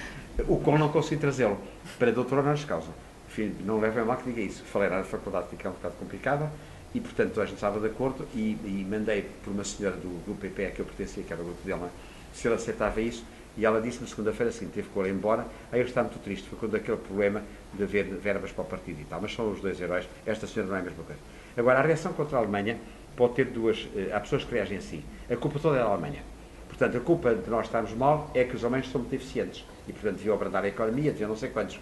S2: O Kohl não consegui trazê-lo para doutor honoris causa. Enfim, não levem mal que diga isso. Falei na faculdade, que é um bocado complicada, e, portanto, a gente estava de acordo, e mandei por uma senhora do PP a que eu pertencia, que era o grupo dela, se ela aceitava isso, e ela disse-me segunda-feira seguinte, teve que ir embora, aí eu estava muito triste, foi quando aquele problema de haver verbas para o partido e tal, mas são os dois heróis, esta senhora não é a mesma coisa. Agora, a reação contra a Alemanha pode ter duas, há pessoas que reagem assim, a culpa toda é da Alemanha. Portanto, a culpa de nós estarmos mal é que os alemães são muito eficientes, e, portanto, deviam abrandar a economia, deviam não sei quantos.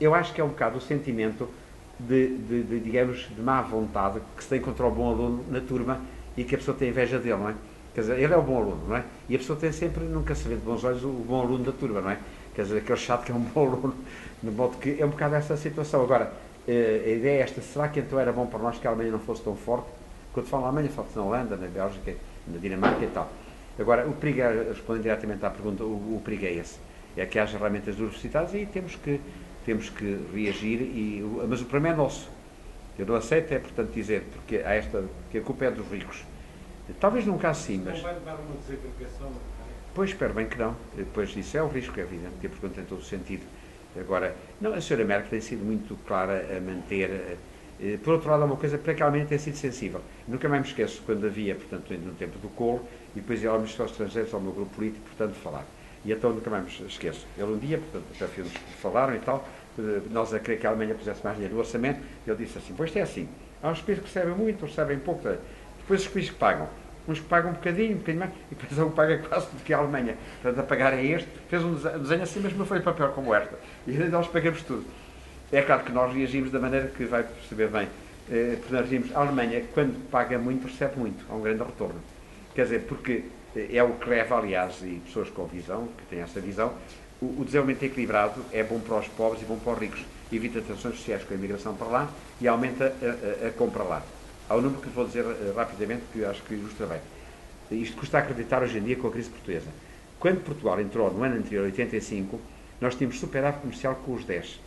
S2: Eu acho que é um bocado o sentimento digamos, de má vontade que se tem contra o bom aluno na turma e que a pessoa tem inveja dele, não é? Quer dizer, ele é o bom aluno, não é? E a pessoa tem sempre, nunca se vê de bons olhos o bom aluno da turma, não é? Quer dizer, aquele chato que é um bom aluno, no modo que é um bocado essa situação. Agora, a ideia é esta, será que então era bom para nós que a Alemanha não fosse tão forte? Quando falo na Alemanha, falo-se na Holanda, na Bélgica, na Dinamarca e tal. Agora, o perigo, respondendo diretamente à pergunta, o perigo é esse. É que haja realmente as diversidades e temos que reagir, mas o problema é nosso. Eu não aceito, portanto, dizer, porque há que a culpa é dos ricos. Talvez num caso sim, mas...
S8: Não vai levar uma desagregação?
S2: Pois, espero bem que não. Depois, isso é o risco, é evidente, que a pergunta tem todo o sentido. Agora, não, a Sra. Merkel tem sido muito clara a manter... Por outro lado, há uma coisa para que a Alemanha tem sido sensível. Nunca mais me esqueço, quando havia, portanto, no tempo do Kohl, e depois ia ao Ministério dos Estrangeiros, ao meu grupo político, portanto, falar. E então nunca mais me esqueço. Ele um dia, portanto, até filmes falaram e tal, nós a querer que a Alemanha pusesse mais dinheiro no orçamento, ele disse assim, pois é assim, há uns países que recebem muito, recebem pouco, depois os países que pagam, uns que pagam um bocadinho mais, e depois um paga quase do que a Alemanha, portanto a pagar é este, fez um desenho assim, mas não foi papel como esta, e nós pagamos tudo. É claro que nós reagimos da maneira que vai perceber bem, porque nós reagimos, a Alemanha, quando paga muito, recebe muito, há um grande retorno, quer dizer, porque é o que leva, aliás, e pessoas com visão, que têm essa visão, o desenvolvimento equilibrado é bom para os pobres e bom para os ricos. Evita tensões sociais com a imigração para lá e aumenta a compra lá. Há um número que vou dizer rapidamente, que eu acho que ilustra bem. Isto custa acreditar hoje em dia com a crise portuguesa. Quando Portugal entrou no ano anterior, 85, Nós tínhamos superávit comercial com os 10.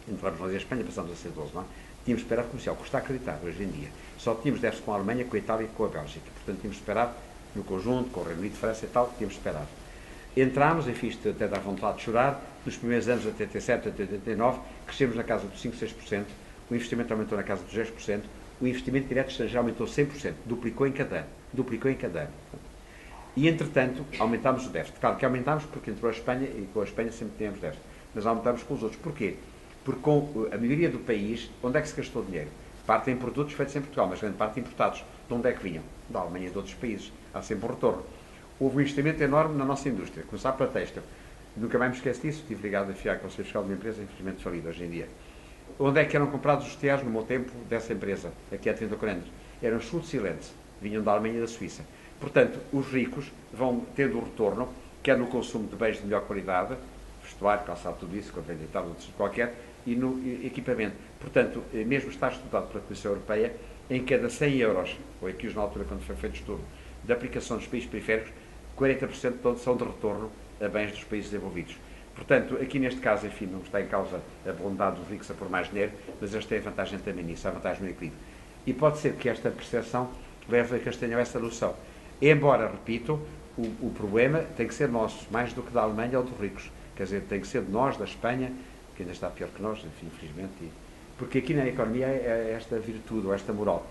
S2: Entramos nós em Espanha, passamos a ser 12, não é? Tínhamos superávit comercial, custa acreditar hoje em dia. Só tínhamos déficit com a Alemanha, com a Itália e com a Bélgica. Portanto, tínhamos superávit no conjunto, com o Reino Unido, França e tal, tínhamos superávit. Entramos, enfim, isto até dá vontade de chorar, nos primeiros anos, 87, 89, crescemos na casa dos 5, 6%, o investimento aumentou na casa dos 10%, o investimento direto estrangeiro aumentou 100%, duplicou em cada ano. E, entretanto, aumentámos o déficit. Claro que aumentámos porque entrou a Espanha, e com a Espanha sempre tínhamos déficit, mas aumentámos com os outros. Porquê? Porque com a maioria do país, onde é que se gastou dinheiro? Parte em produtos feitos em Portugal, mas grande parte importados. De onde é que vinham? Da Alemanha e de outros países. Há sempre um retorno. Houve um investimento enorme na nossa indústria, começar pela têxtil. Nunca mais me esqueço disso, estive ligado a FIAC, ao Conselho Fiscal de uma empresa, infelizmente falida hoje em dia. Onde é que eram comprados os teares no meu tempo dessa empresa, aqui há 30 ou 40 anos? Eram Schultz-Silence, vinham da Alemanha e da Suíça. Portanto, os ricos vão tendo o retorno, quer no consumo de bens de melhor qualidade, vestuário, calçado, tudo isso, com a venda e tal, qualquer, e no equipamento. Portanto, mesmo está estudado pela Comissão Europeia, em cada 100 euros, ou aqui na altura quando foi feito o estudo, de aplicação dos países periféricos, 40% são de retorno a bens dos países desenvolvidos. Portanto, aqui neste caso, enfim, não está em causa a bondade dos ricos a pôr mais dinheiro, mas eles têm vantagem também nisso, há vantagem no equilíbrio. E pode ser que esta percepção leve a que eles tenham essa noção. Embora, repito, o problema tem que ser nosso, mais do que da Alemanha ou dos ricos. Quer dizer, tem que ser de nós, da Espanha, que ainda está pior que nós, enfim, infelizmente. Porque aqui na economia é esta virtude, ou esta moral.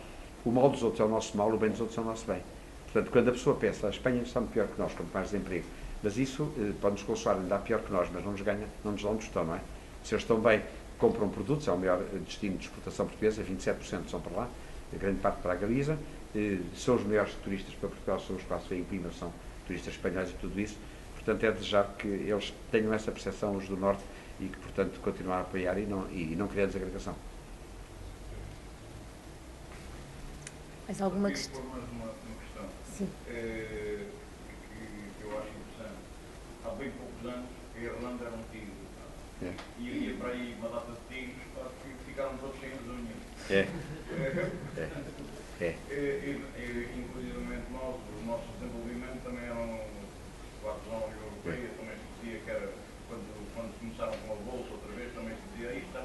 S2: O mal dos outros é o nosso mal, o bem dos outros é o nosso bem. Portanto, quando a pessoa pensa, a Espanha está muito pior que nós, quanto mais desemprego, mas isso pode nos consolar, ainda pior que nós, mas não nos ganha, não nos dá onde estão, não é? Se eles estão bem, compram produtos, é o maior destino de exportação portuguesa, 27% são para lá, a grande parte para a Galiza, são os melhores turistas para Portugal, são os que lá se vêem em Coimbra, são turistas espanhóis e tudo isso. Portanto, é desejar que eles tenham essa percepção, os do Norte, e que, portanto, continuar a apoiar e não criar desagregação.
S1: Mais alguma questão?
S7: Mais uma questão.
S1: Sim.
S7: Que eu acho interessante. Há bem poucos anos, a Irlanda era um tigre.
S2: É.
S7: E ia para aí uma data de tigres, que ficaram todos cheios de unhas. Inclusive nós, o nosso desenvolvimento também eram quatro zonas europeias, também se dizia que era, quando começaram com a bolsa outra vez, também se dizia, isto é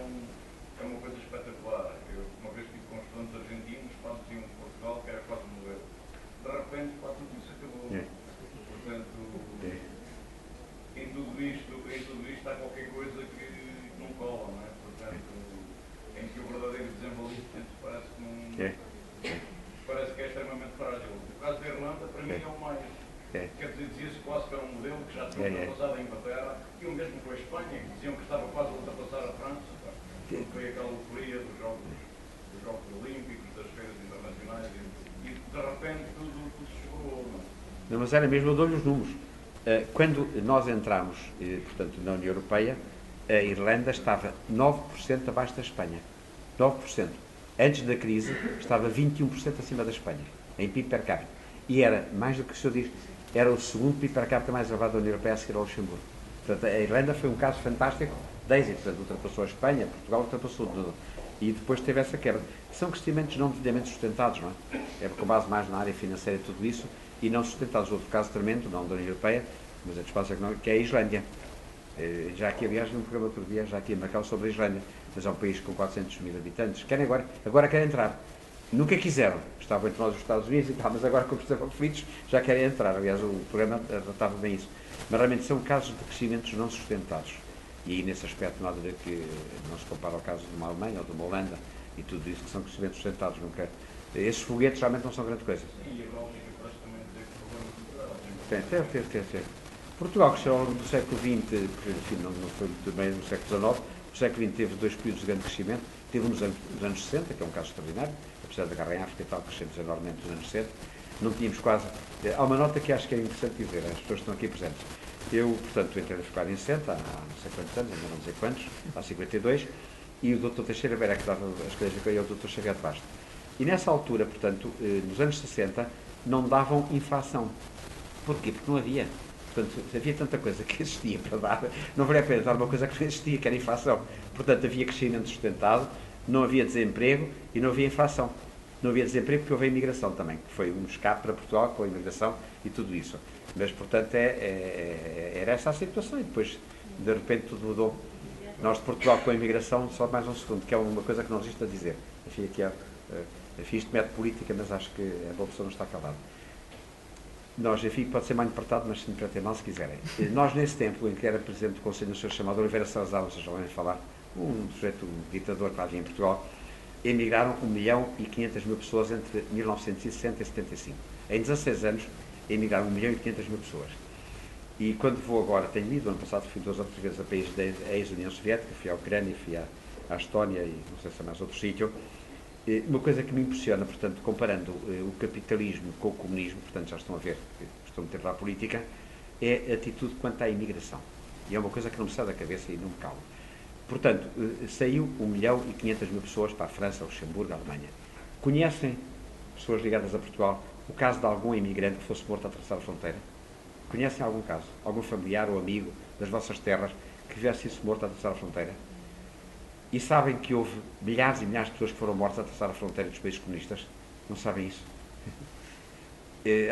S7: uma coisa espetacular. Eu uma vez estive com estudantes argentinos, diziam de Portugal que era quase um modelo. De repente, tudo isso acabou. Portanto, em tudo isto há qualquer coisa que não cola, não é? Portanto, em que o verdadeiro desenvolvimento parece que não... Parece que é extremamente frágil. O caso da Irlanda, para mim, é o mais... Quer dizer, dizia-se quase que era um modelo que já tinha ultrapassado a Inglaterra, e o mesmo com a Espanha, que diziam que estava quase a ultrapassar a França. Foi aquela euforia dos Jogos Olímpicos, das feiras internacionais, e de repente tudo se chegou.
S2: Não, mas era mesmo, eu dou-lhe os números. Quando nós entramos, portanto, na União Europeia, a Irlanda estava 9% abaixo da Espanha. 9%. Antes da crise, estava 21% acima da Espanha, em PIB per capita. E era, mais do que o senhor diz, era o segundo PIB per capita mais elevado da União Europeia a seguir ao Luxemburgo. Portanto, a Irlanda foi um caso fantástico de êxito. Portanto, ultrapassou a Espanha, Portugal ultrapassou tudo. E depois teve essa quebra. São crescimentos não devidamente sustentados, não é? É com base mais na área financeira e tudo isso, e não sustentados. Outro caso tremendo, não da União Europeia, mas é de espaço económico, que é a Islândia. Já aqui, aliás, num programa outro dia, já aqui em Macau sobre a Islândia, mas é um país com 400 mil habitantes. Querem agora querem entrar. Nunca quiseram. Estavam entre nós os Estados Unidos e tal, mas agora, como estavam aflitos, já querem entrar. Aliás, o programa tratava bem isso. Mas realmente são casos de crescimentos não sustentados. E aí, nesse aspecto, não há de ver que não se compara ao caso de uma Alemanha ou de uma Holanda e tudo isso, que são crescimentos sustentados. Nunca. Esses foguetes realmente não são grande coisa.
S7: E a Bélgica parece também ter problemas.
S2: Teve. Portugal cresceu ao longo do século XX, enfim, não foi muito bem no século XIX. O século XX teve dois períodos de grande crescimento. Teve nos anos 60, que é um caso extraordinário, apesar da guerra em África e tal, crescemos enormemente nos anos 60. Não tínhamos quase... Há uma nota que acho que é interessante dizer, as pessoas que estão aqui presentes. Eu, portanto, entrei na faculdade em 60, há não sei quantos anos, ainda não sei quantos, há 52, e o Dr. Teixeira Vera, que dava as cadeiras que eu, e o Dr. Xavier de Basto. E nessa altura, portanto, nos anos 60, não davam inflação. Porquê? Porque não havia. Portanto, havia tanta coisa que existia para dar, não valia a pena dar uma coisa que não existia, que era inflação. Portanto, havia crescimento sustentado, não havia desemprego e não havia inflação. Não havia desemprego porque houve a imigração também, que foi um escape para Portugal com a imigração e tudo isso. Mas, portanto, era essa a situação. E depois de repente tudo mudou. Nós de Portugal com a imigração, só mais um segundo, que é uma coisa que não resisto a dizer. Enfim, aqui enfim, isto mete política, mas acho que a boa pessoa não está calada. Nós, enfim, pode ser mal interpretado, mas se interpretem mal se quiserem. Nós, nesse tempo em que era presidente do Conselho Nacional chamado Oliveira Salazar, vocês já ouvem falar, um sujeito, um ditador que havia em Portugal, emigraram 1.500.000 pessoas entre 1960 e 75. Em 16 anos, emigraram 1.500.000 pessoas. E quando vou agora, tenho ido, ano passado fui 2 ou 3 vezes a países da ex-União Soviética, fui à Ucrânia, fui à Estónia e não sei se é mais outro sítio. Uma coisa que me impressiona, portanto, comparando o capitalismo com o comunismo, portanto, já estão a ver, estou a meter para a política, é a atitude quanto à imigração. E é uma coisa que não me sai da cabeça e não me cala. Portanto, saiu 1.500.000 pessoas para a França, Luxemburgo, a Alemanha. Conhecem, pessoas ligadas a Portugal, o caso de algum imigrante que fosse morto a atravessar a fronteira? Conhecem algum caso? Algum familiar ou amigo das vossas terras que tivesse sido morto a atravessar a fronteira? E sabem que houve milhares e milhares de pessoas que foram mortas a atravessar a fronteira dos países comunistas? Não sabem isso?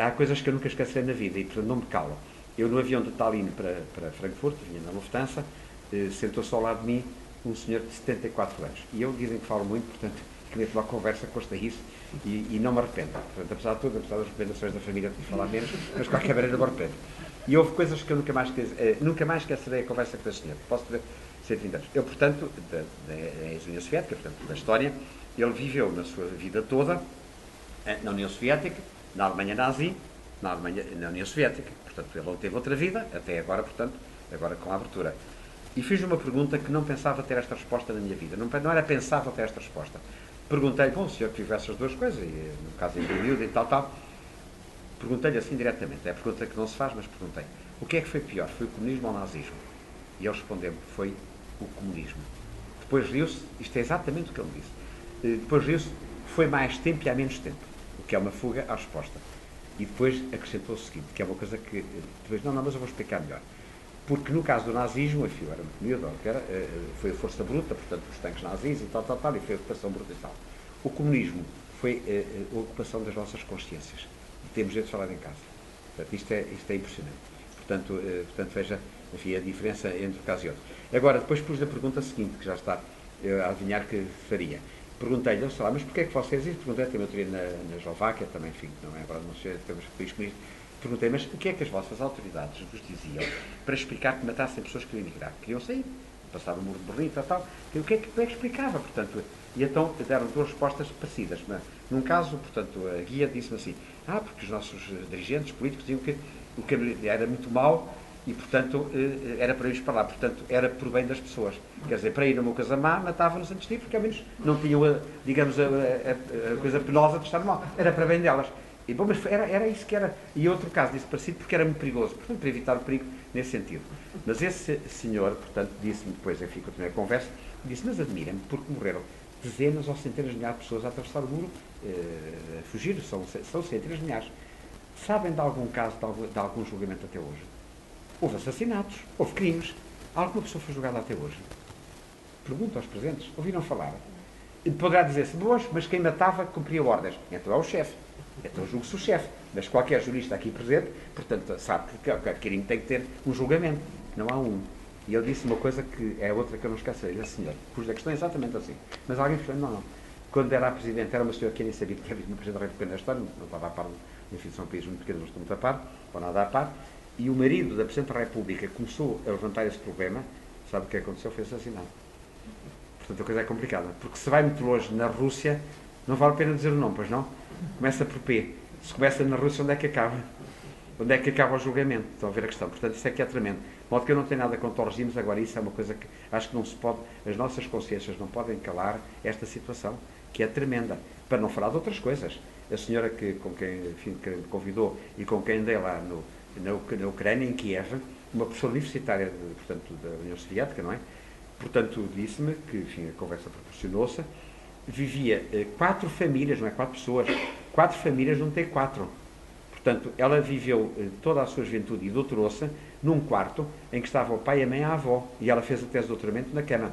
S2: Há coisas que eu nunca esquecerei na vida e, portanto, não me calam. Eu, no avião de Tallinn para Frankfurt, vinha na Lufthansa, sentou-se ao lado de mim um senhor de 74 anos. E eu, dizem que falo muito, portanto, queria tomar conversa, consta isso, e não me arrependo. Portanto, apesar de tudo, apesar das repreensões da família, de falar menos, mas de qualquer maneira não me arrependo. E houve coisas que eu nunca mais esquecerei a conversa com este senhor. Posso dizer? 120 anos. Eu, portanto, da ex-União Soviética, portanto, da história, ele viveu na sua vida toda na União Soviética, na Alemanha nazi, na União Soviética. Portanto, ele não teve outra vida, até agora, portanto, agora com a abertura. E fiz uma pergunta que não pensava ter esta resposta na minha vida. Não era pensável ter esta resposta. Perguntei-lhe, bom, o senhor que viveu essas duas coisas, e no caso em miúdo e tal, perguntei-lhe assim diretamente. É a pergunta que não se faz, mas perguntei. O que é que foi pior? Foi o comunismo ou o nazismo? E ele respondeu-me, foi o comunismo. Depois riu-se, isto é exatamente o que ele disse. Depois riu-se, foi mais tempo e há menos tempo, o que é uma fuga à resposta. E depois acrescentou o seguinte, que é uma coisa que... Depois, não, mas eu vou explicar melhor. Porque no caso do nazismo, enfim, era muito miúdo, foi a força bruta, portanto, os tanques nazis e tal, e foi a ocupação bruta e tal. O comunismo foi a ocupação das nossas consciências. E temos jeito de falar em casa. Portanto, isto é impressionante. Portanto, veja, enfim, a diferença entre um caso e outro. Agora, depois pus a pergunta seguinte, que já está a adivinhar que faria. Perguntei-lhe, sei lá, mas porquê é que vocês... Perguntei também outro dia na Eslováquia, também, enfim, não é agora, não sei, temos país comunista. Perguntei, mas o que é que as vossas autoridades vos diziam para explicar que matassem pessoas que queriam emigrar? Queriam sair, passaram o muro de Berlim e tal. O que é que explicava, portanto? E então deram duas respostas parecidas. Mas, num caso, portanto, a guia disse-me assim, porque os nossos dirigentes políticos diziam que o que era muito mau e, portanto, era para irmos para lá. Portanto, era por bem das pessoas. Quer dizer, para ir a uma coisa má, matavam-nos antes de ir, porque ao menos não tinham, digamos, a coisa penosa de estar mal. Era para bem delas. E, bom, mas era isso que era. E outro caso disse parecido porque era muito perigoso. Portanto, para evitar o perigo nesse sentido. Mas esse senhor, portanto, disse-me depois, enfim, continuei a conversa, disse, mas admira-me, porque morreram dezenas ou centenas de milhares de pessoas a atravessar o muro, a fugir, são centenas de milhares. Sabem de algum caso, de algum julgamento até hoje? Houve assassinatos, houve crimes. Alguma pessoa foi julgada até hoje? Pergunto aos presentes, ouviram falar? E poderá dizer-se, mas quem matava cumpria ordens. Então é o chefe. Então julgue-se o chefe. Mas qualquer jurista aqui presente, portanto, sabe que o crime tem que ter um julgamento. Não há um. E ele disse uma coisa que é outra que eu não esquecerei. Disse, senhor, cuja questão é exatamente assim. Mas alguém falou, não. Quando era a Presidente, era uma senhora que eu nem sabia que era uma Presidente da República na história, não estava a par, enfim, são países muito pequenos, não estou muito a par, ou nada a par. E o marido da Presidente da República começou a levantar esse problema, sabe o que aconteceu? Foi assassinado. Portanto, a coisa é complicada. Porque se vai muito longe na Rússia, não vale a pena dizer o nome, pois não? Começa por P. Se começa na Rússia, onde é que acaba? Onde é que acaba o julgamento? Estão a ver a questão. Portanto, isso é que é tremendo. De modo que eu não tenho nada contra os regimes, agora isso é uma coisa que acho que não se pode, as nossas consciências não podem calar esta situação, que é tremenda. Para não falar de outras coisas. A senhora com quem, enfim, que me convidou e com quem andei lá na Ucrânia, em Kiev, uma professora universitária, portanto, da União Soviética, não é? Portanto, disse-me que, enfim, a conversa proporcionou-se, vivia 4 famílias, não é 4 pessoas, 4 famílias num T4. Portanto, ela viveu toda a sua juventude e doutorou-se num quarto em que estava o pai, a mãe e a avó. E ela fez a tese de doutoramento na cama.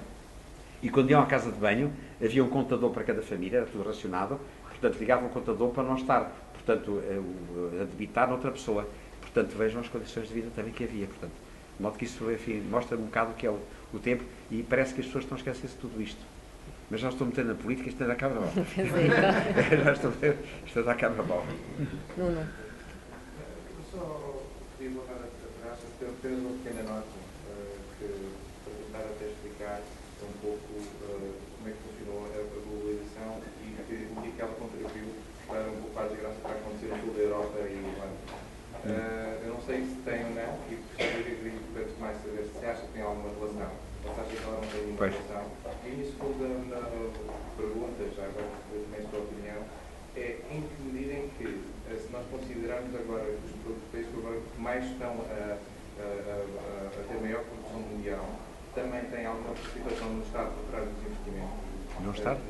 S2: E quando iam à casa de banho, havia um contador para cada família, era tudo racionado. Portanto, ligavam um contador para não estar, portanto, a debitar noutra pessoa. Portanto, vejam as condições de vida também que havia. Portanto, De modo que isso, enfim, mostra um bocado o que é o tempo e parece que as pessoas estão a esquecer-se de tudo isto. Mas já estou metendo na política, isto ainda acaba mal. Já estou isto ainda acaba mal.
S1: Nuno.
S4: Só queria voltar atrás, apenas uma pequena nota, para tentar até explicar um pouco como é que funcionou a globalização e o que é que ela contribuiu para um pouco para a desgraça que está a acontecer no sul da Europa e eu não sei se tem ou não, e gostaria de mais saber se acha que tem alguma relação. Você acha que ela não tem nenhuma relação? E a minha segunda pergunta, já agora também a sua opinião, é em que medida em que, se nós considerarmos agora os países que mais estão a ter maior produção mundial, também tem alguma participação no Estado por trás dos investimentos?
S2: No Estado?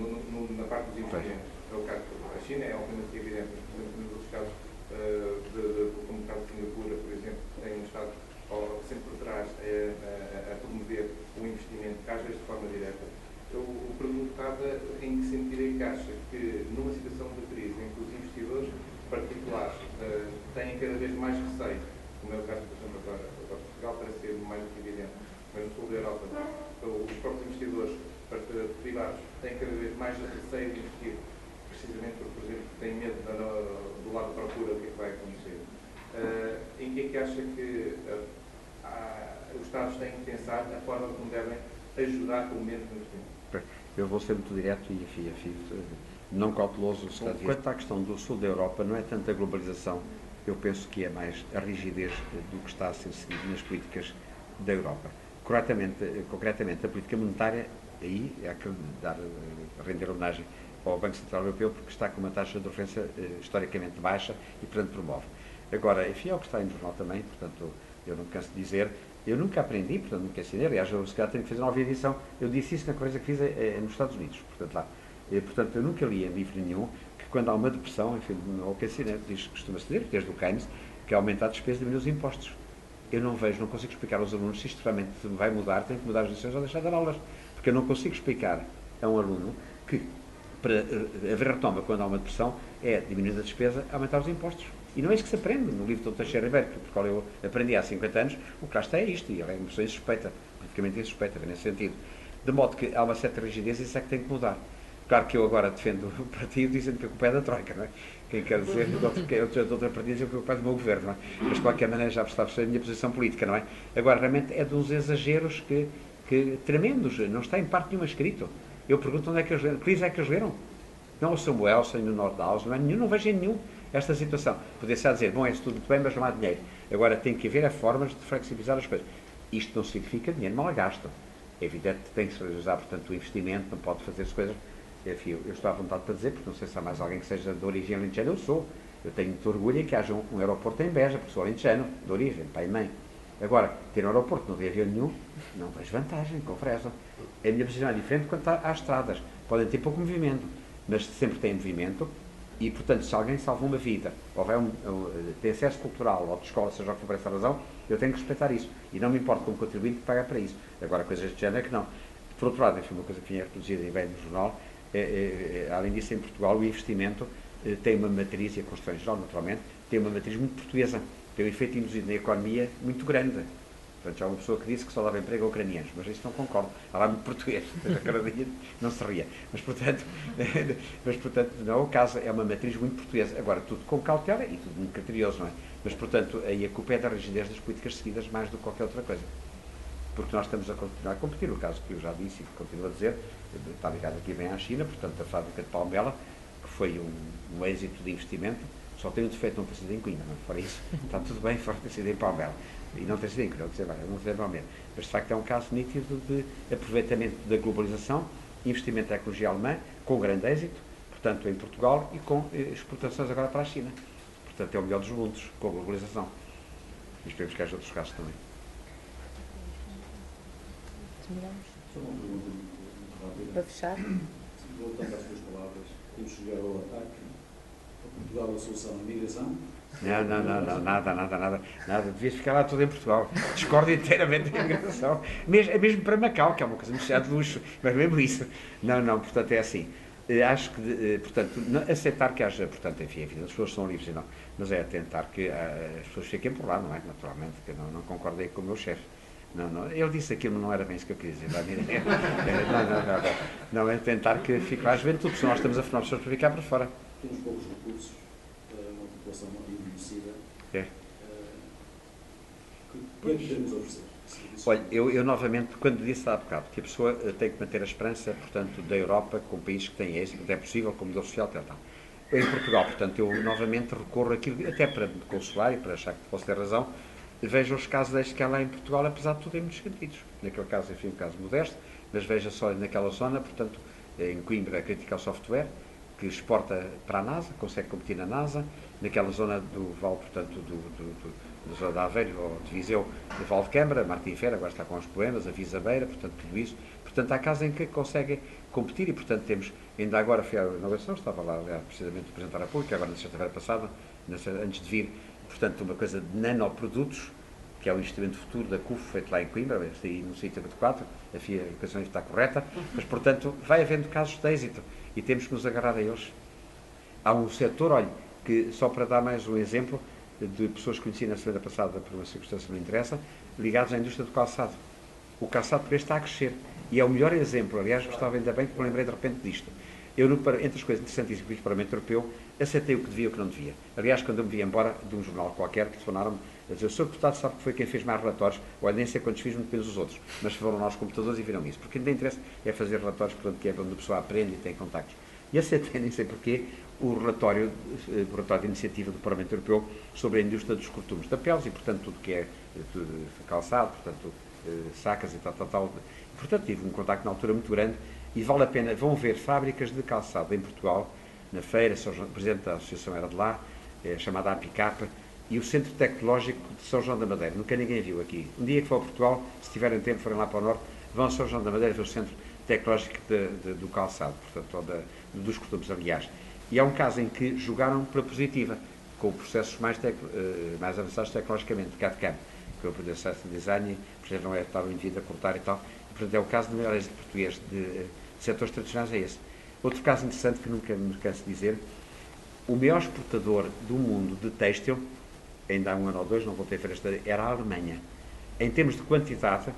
S4: Na parte dos investimentos. É o caso da China, é obviamente evidente, mas, por exemplo, nos outros casos, como o caso de Singapura, por exemplo, tem um Estado sempre por trás a promover o investimento, às vezes de forma direta. Eu perguntava em que sentido é que acha que, numa situação de crise em que os investidores particulares têm cada vez mais receio, como é o caso, por exemplo, agora Portugal parece ser mais do que evidente, mas no sul da Europa, os próprios investidores privados têm cada vez mais receio de investir, precisamente porque, por exemplo, têm medo do lado da procura do que é que vai acontecer. Em que é que acha que os Estados têm que pensar a forma como devem ajudar pelo menos no investimento?
S2: Eu vou ser muito direto e não cauteloso. Quanto à questão do sul da Europa, não é tanto a globalização, eu penso que é mais a rigidez do que está a ser seguido nas políticas da Europa. Concretamente, a política monetária, aí é que render homenagem ao Banco Central Europeu, porque está com uma taxa de referência historicamente baixa e, portanto, promove. Agora, enfim, é o que está em jornal também, portanto, eu não canso de dizer, eu nunca aprendi, portanto, nunca ensinei, aliás, eu se calhar tenho que fazer uma nova edição, eu disse isso na coisa que fiz nos Estados Unidos, portanto, lá. Portanto, eu nunca li em livro nenhum que quando há uma depressão, enfim, o que ensinei, costuma-se dizer, desde o Keynes, que aumentar a despesa e diminuir os impostos. Eu não consigo explicar aos alunos se isto realmente vai mudar, tem que mudar as lições ou deixar de dar aulas, porque eu não consigo explicar a um aluno que para haver retoma quando há uma depressão é diminuir a despesa, aumentar os impostos. E não é isso que se aprende no livro do Teixeira Ribeiro, por qual eu aprendi há 50 anos, o que lá está é isto, e ele é uma pessoa insuspeita, politicamente insuspeita, nesse sentido. De modo que há uma certa rigidez e isso é que tem que mudar. Claro que eu agora defendo o partido dizendo que a culpa é da Troika, não é? Quem quer dizer, de outra partida dizem que a culpa é do meu governo, não é? Mas de qualquer maneira já está a perceber a minha posição política, não é? Agora, realmente é de uns exageros que tremendos, não está em parte nenhuma escrito. Eu pergunto onde é que eles leram, que livros é que eles leram? Não o Samuel, nem o Nordhaus, não é nenhum, não vejo em nenhum esta situação. Podia-se dizer, bom, é isso tudo muito bem, mas não há dinheiro. Agora tem que haver formas de flexibilizar as coisas. Isto não significa dinheiro mal gasto. É evidente que tem que se realizar, portanto, o investimento, não pode fazer-se coisas. Enfim, eu estou à vontade para dizer, porque não sei se há mais alguém que seja de origem alentejana, eu sou. Eu tenho muito orgulho em que haja um aeroporto em Beja, porque sou alentejano, de origem, pai e mãe. Agora, ter um aeroporto não havia avião nenhum, não vejo vantagem, confesso. A minha posição é diferente quanto às estradas. Podem ter pouco movimento, mas sempre tem movimento e, portanto, se alguém salva uma vida, ou tem acesso cultural ou de escola, seja o que for por essa razão, eu tenho que respeitar isso. E não me importa como contribuinte pagar para isso. Agora, coisas de género é que não. Por outro lado, foi uma coisa que vinha reproduzida e bem no jornal, além disso, em Portugal, o investimento tem uma matriz, e a construção em geral, naturalmente, tem uma matriz muito portuguesa. Tem um efeito induzido na economia muito grande. Portanto, já há uma pessoa que disse que só dava emprego a ucranianos, mas isso não concordo. Há lá muito português, a cada dia não se ria. Mas, portanto, não é o caso, é uma matriz muito portuguesa. Agora, tudo com cautela e tudo muito criterioso, não é? Mas, portanto, aí a culpa é da rigidez das políticas seguidas mais do que qualquer outra coisa. Porque nós estamos a continuar a competir. O caso que eu já disse e que continuo a dizer, está ligado aqui bem à China, portanto, a fábrica de Palmela, que foi um êxito de investimento, só tem um defeito, não ter sido em Coimbra, não? Fora isso, está tudo bem, fora ter sido em Palmela. E não ter sido em Coimbra, não ter Palmela. Mas, de facto, é um caso nítido de aproveitamento da globalização, investimento em tecnologia alemã, com grande êxito, portanto, em Portugal, e com exportações agora para a China. Portanto, é o melhor dos mundos, com a globalização. E esperemos que haja outros casos também.
S9: Só uma pergunta muito rápida.
S1: Para fechar?
S9: Voltando às suas palavras, como chegar ao ataque, a Portugal a solução da migração?
S2: Não, nada. Devias ficar lá tudo em Portugal. Discordo inteiramente da imigração. Mesmo para Macau, que é uma coisa muito de luxo, mas mesmo isso. Não, portanto, é assim. Acho que, portanto, aceitar que haja, portanto, enfim, as pessoas são livres e não, mas é tentar que as pessoas fiquem por lá, não é? Naturalmente, que eu não concordei com o meu chefe. Não, ele disse aquilo, não era bem isso que eu queria dizer. Não, é tentar que fique lá a juventude, se nós estamos a formar pessoas para ficar para fora.
S9: Temos poucos recursos, uma população envelhecida.
S2: É.
S9: O que é que podemos oferecer?
S2: Olha, eu novamente, quando disse há bocado que a pessoa tem que manter a esperança, portanto, da Europa com países que têm êxito, é possível, como modelo social, tal. Em Portugal, portanto, eu novamente recorro àquilo, até para me consolar e para achar que posso ter razão, veja os casos destes que há lá em Portugal, apesar de tudo, em muitos sentidos. Naquele caso, enfim, um caso modesto, mas veja só naquela zona, portanto, em Coimbra, a Critical Software, que exporta para a NASA, consegue competir na NASA, naquela zona do Val, portanto, da zona de Aveiro, ou de Viseu, de Valdecâmara, Martim Fera, agora está com os poemas, a Visabeira, portanto, tudo isso. Portanto, há casos em que conseguem competir e, portanto, temos, ainda agora fui à inauguração, estava lá, aliás, precisamente, a apresentar a pública, agora na sexta-feira passada, antes de vir, portanto, uma coisa de nanoprodutos, que é o investimento futuro da CUF, feito lá em Coimbra, no sítio 24, a equação está correta, mas, portanto, vai havendo casos de êxito e temos que nos agarrar a eles. Há um setor, olha, que só para dar mais um exemplo, de pessoas que conheci na semana passada, por uma circunstância que não interessa, ligados à indústria do calçado. O calçado por este está a crescer. E é o melhor exemplo, aliás, gostava ainda bem que me lembrei de repente disto. Eu, entre as coisas interessantíssimas que fiz para o Parlamento Europeu, aceitei o que devia e o que não devia. Aliás, quando eu me vi embora de um jornal qualquer, telefonaram-me a dizer: o Sr. Deputado sabe que foi quem fez mais relatórios, olha, nem sei quantos fiz, muito menos os outros, mas foram lá aos computadores e viram isso. Porque ainda interessa é fazer relatórios, portanto, que é onde a pessoa aprende e tem contactos. E aceitei, nem sei porquê, o relatório de iniciativa do Parlamento Europeu sobre a indústria dos cortumes da peles e, portanto, tudo que é calçado, portanto, sacas e tal. Portanto, tive um contacto na altura muito grande e vale a pena. Vão ver fábricas de calçado em Portugal, na feira, o presidente da associação era de lá, chamada APICAP, e o Centro Tecnológico de São João da Madeira. Nunca ninguém viu aqui. Um dia que for a Portugal, se tiverem tempo, forem lá para o Norte, vão a São João da Madeira ver o Centro Tecnológico do calçado, portanto, dos cortumes, aliás. E há um caso em que jogaram para positiva, com processos mais avançados tecnologicamente, de CAD/CAM, que é o processo de design, portanto, não é estar o indivíduo a cortar e tal. E, portanto, é o caso do melhor êxito português de setores tradicionais, é esse. Outro caso interessante, que nunca me canso de dizer, o maior exportador do mundo de têxtil, ainda há um ano ou dois, não voltei a ver esta, era a Alemanha. Em termos de quantidade,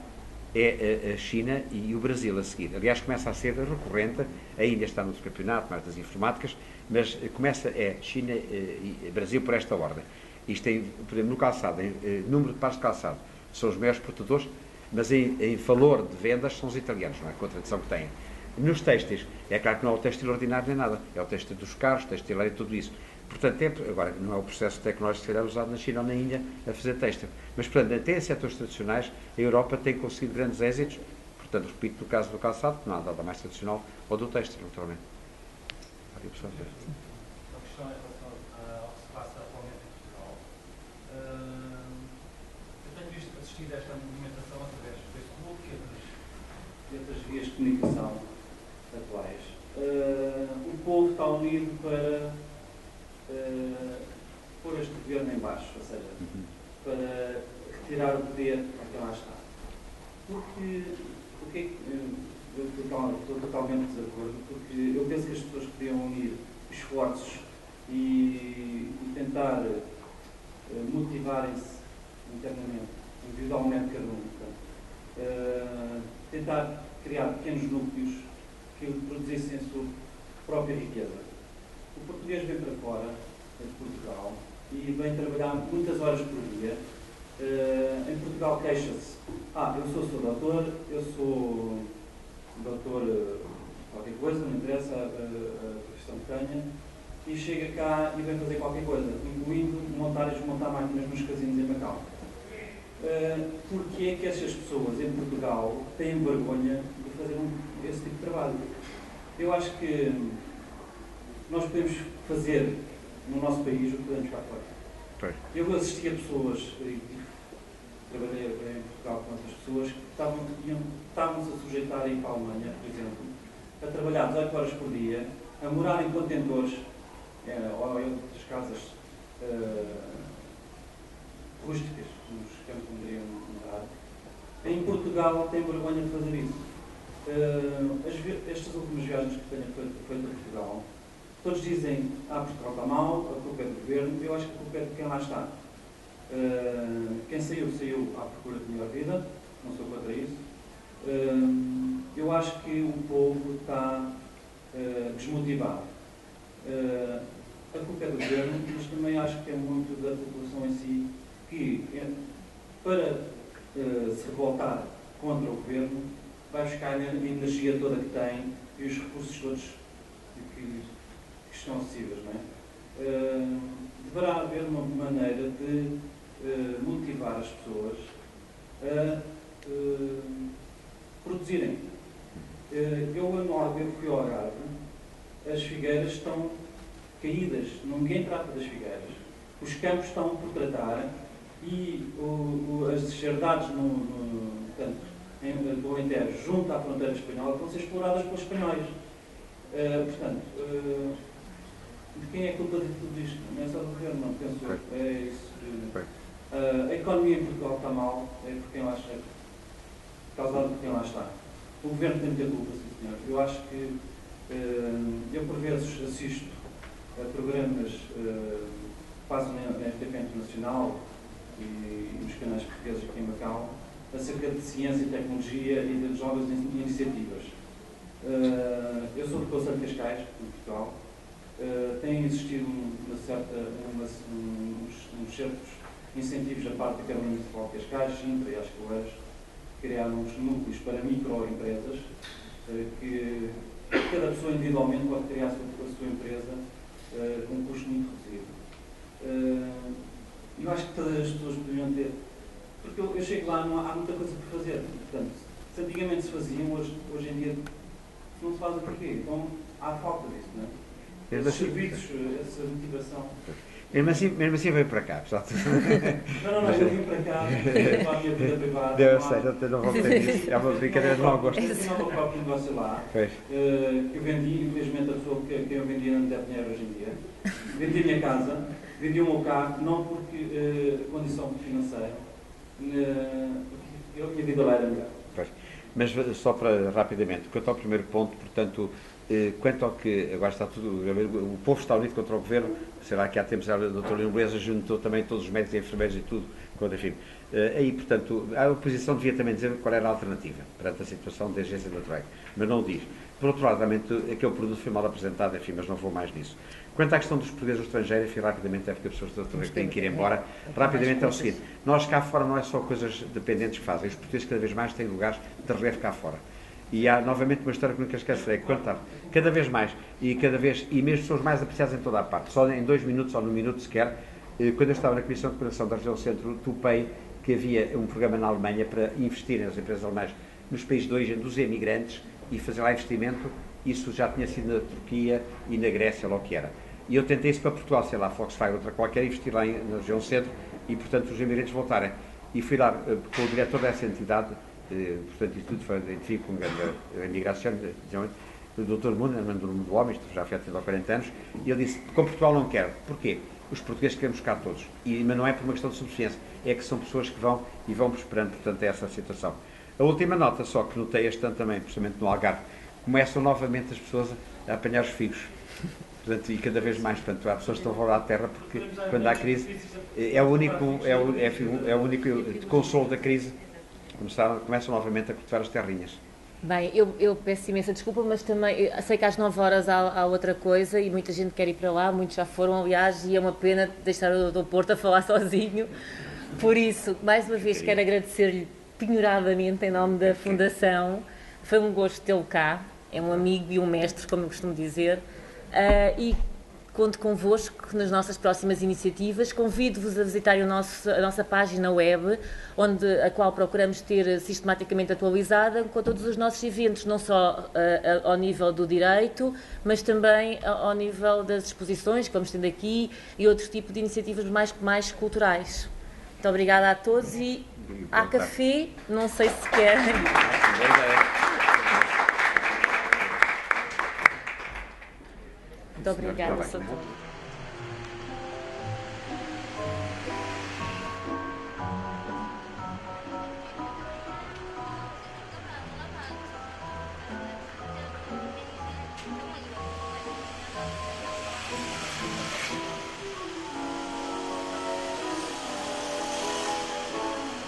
S2: é a China e o Brasil a seguir. Aliás, começa a ser recorrente, a Índia está no campeonato, mais das informáticas, mas começa, China e Brasil por esta ordem. Isto tem, por exemplo, no calçado, número de pares de calçado, são os maiores exportadores, mas em valor de vendas são os italianos, não é? Com a tradição que têm. Nos têxteis, é claro que não é o têxtil ordinário nem nada, é o têxtil dos carros, têxtileiro e tudo isso. Portanto, agora, não é o processo tecnológico que será usado na China ou na Índia a fazer têxtil. Mas, portanto, até em setores tradicionais, a Europa tem conseguido grandes êxitos. Portanto, repito, no caso do calçado, que não há nada mais tradicional, ou do têxtil, naturalmente.
S10: A questão em relação ao que se passa atualmente em Portugal. Eu tenho assistido a esta movimentação através do Facebook e outras vias de comunicação atuais. O povo está unido para pôr este governo em baixo, ou seja, para retirar o poder a quem lá está. Porque eu estou totalmente de acordo, porque eu penso que as pessoas podiam unir esforços e tentar motivarem-se internamente, individualmente cada um. Portanto, tentar criar pequenos núcleos que produzissem a sua própria riqueza. O português vem para fora, de Portugal, e vem trabalhar muitas horas por dia. Em Portugal queixa-se: eu sou doutor, eu sou doutor qualquer coisa, não interessa a profissão que tenha, e chega cá e vem fazer qualquer coisa, incluindo montar e desmontar máquinas nos casinos em Macau. Porque é que essas pessoas em Portugal têm vergonha de fazer esse tipo de trabalho? Eu acho que nós podemos fazer no nosso país o que podemos cá fora. Eu assisti a pessoas, trabalhei em Portugal com outras pessoas, que estavam-se a sujeitar a ir para a Alemanha, por exemplo, a trabalhar 18 horas por dia, a morar em contentores, ou em outras casas rústicas, nos campos onde iriam morar. Em Portugal tem vergonha de fazer isso. Estas últimas viagens que tenho feito a Portugal, todos dizem: Portugal está mal, a culpa é do governo. Eu acho que a culpa é de quem lá está. Quem saiu à procura de melhor vida, não sou contra isso. Eu acho que o povo está desmotivado. A culpa é do governo, mas também acho que é muito da população em si que, para se revoltar contra o governo, vai buscar a energia toda que tem e os recursos todos que estão acessíveis, não é? Deverá haver uma maneira de motivar as pessoas a produzirem. Eu fui ao Algarve, as figueiras estão caídas, ninguém trata das figueiras. Os campos estão por tratar e as herdades do Alentejo, junto à fronteira espanhola, estão a ser exploradas pelos espanhóis. De quem é a culpa de tudo isto? Não é só do governo, não, penso eu. É isso. A economia em Portugal está mal, é por quem lá está. Causado por quem lá está. O governo tem muita culpa, sim, senhor. Eu acho que eu por vezes assisto a programas que passam na RTP Internacional e nos canais portugueses aqui em Macau acerca de ciência e tecnologia e de novas iniciativas. Eu sou do Conselho de Cascais, em Portugal. Tem existido uns certos incentivos da parte da Câmara Municipal de Cascais, Sintra e Ascoleiros, criaram uns núcleos para microempresas que cada pessoa individualmente pode criar a sua empresa com um custo muito reduzido. Eu acho que todas as pessoas poderiam ter, porque eu chego lá, há muita coisa por fazer. Portanto, se antigamente se faziam, hoje em dia não se faz porquê. Então há falta disso, não é? Esses serviços, essa motivação.
S2: Mesmo assim veio para cá, pessoal.
S10: Não, eu vim para cá, para a minha vida privada.
S2: Eu sei, não voltei nisso. É uma brincadeira de mau gosto.
S10: Eu tinha o meu próprio negócio lá, que eu vendi, infelizmente a pessoa que eu vendia não deve dinheiro hoje em dia. Vendi a minha casa, vendi o meu carro, não porque condição financeira, a minha vida lá era melhor.
S2: Mas só para rapidamente, quanto ao primeiro ponto, portanto, quanto ao que agora está tudo, o povo está unido contra o governo, será que há tempos a doutora Lino Beleza juntou também todos os médicos e enfermeiros e tudo, enfim. Aí, portanto, a oposição devia também dizer qual era a alternativa perante a situação da agência do trabalho, mas não o diz. Por outro lado, realmente, aquele produto foi mal apresentado, enfim, mas não vou mais nisso. Quanto à questão dos portugueses no estrangeiro, enfim, rapidamente, é porque as pessoas têm que ir embora, rapidamente é o seguinte, nós cá fora não é só coisas dependentes que fazem, os portugueses cada vez mais têm lugares de relevo cá fora. E há novamente uma história que nunca esqueço, é que cada vez mais, e mesmo pessoas mais apreciadas em toda a parte, só em 2 minutos ou num minuto sequer, quando eu estava na Comissão de Coordenação da Região Centro, topei que havia um programa na Alemanha para investir nas empresas alemãs nos países de origem dos emigrantes e fazer lá investimento. Isso já tinha sido na Turquia e na Grécia, lá o que era. E eu tentei isso para Portugal, sei lá, Volkswagen, outra qualquer, investir lá na região centro e, portanto, os imigrantes voltarem. E fui lá com o diretor dessa entidade, portanto, isso tudo foi identificado com a imigração, o Dr. Mundo, do número do homem, isto já foi há 40 anos, e ele disse, com Portugal não quero. Porquê? Os portugueses queremos cá todos. Mas não é por uma questão de suficiência, é que são pessoas que vão prosperando, portanto, é essa situação. A última nota, só que notei este ano também, precisamente no Algarve, começam novamente as pessoas a apanhar os figos. Portanto, e cada vez mais, portanto, há pessoas que estão a rolar a terra porque quando há crise é o único consolo da crise, começam novamente a cultivar as terrinhas.
S1: Bem, eu peço imensa desculpa, mas também sei que às 9 horas há outra coisa e muita gente quer ir para lá, muitos já foram, aliás, e é uma pena deixar o Dr. Porto a falar sozinho. Por isso, mais uma vez, quero agradecer-lhe penhoradamente em nome da Fundação. Foi um gosto tê-lo cá, é um amigo e um mestre, como eu costumo dizer. E conto convosco nas nossas próximas iniciativas. Convido-vos a visitar a nossa página web, a qual procuramos ter sistematicamente atualizada com todos os nossos eventos, não só ao nível do direito, mas também ao nível das exposições que vamos tendo aqui e outros tipos de iniciativas mais culturais. Muito obrigada a todos e há café, não sei se querem. Muito obrigada, Sr.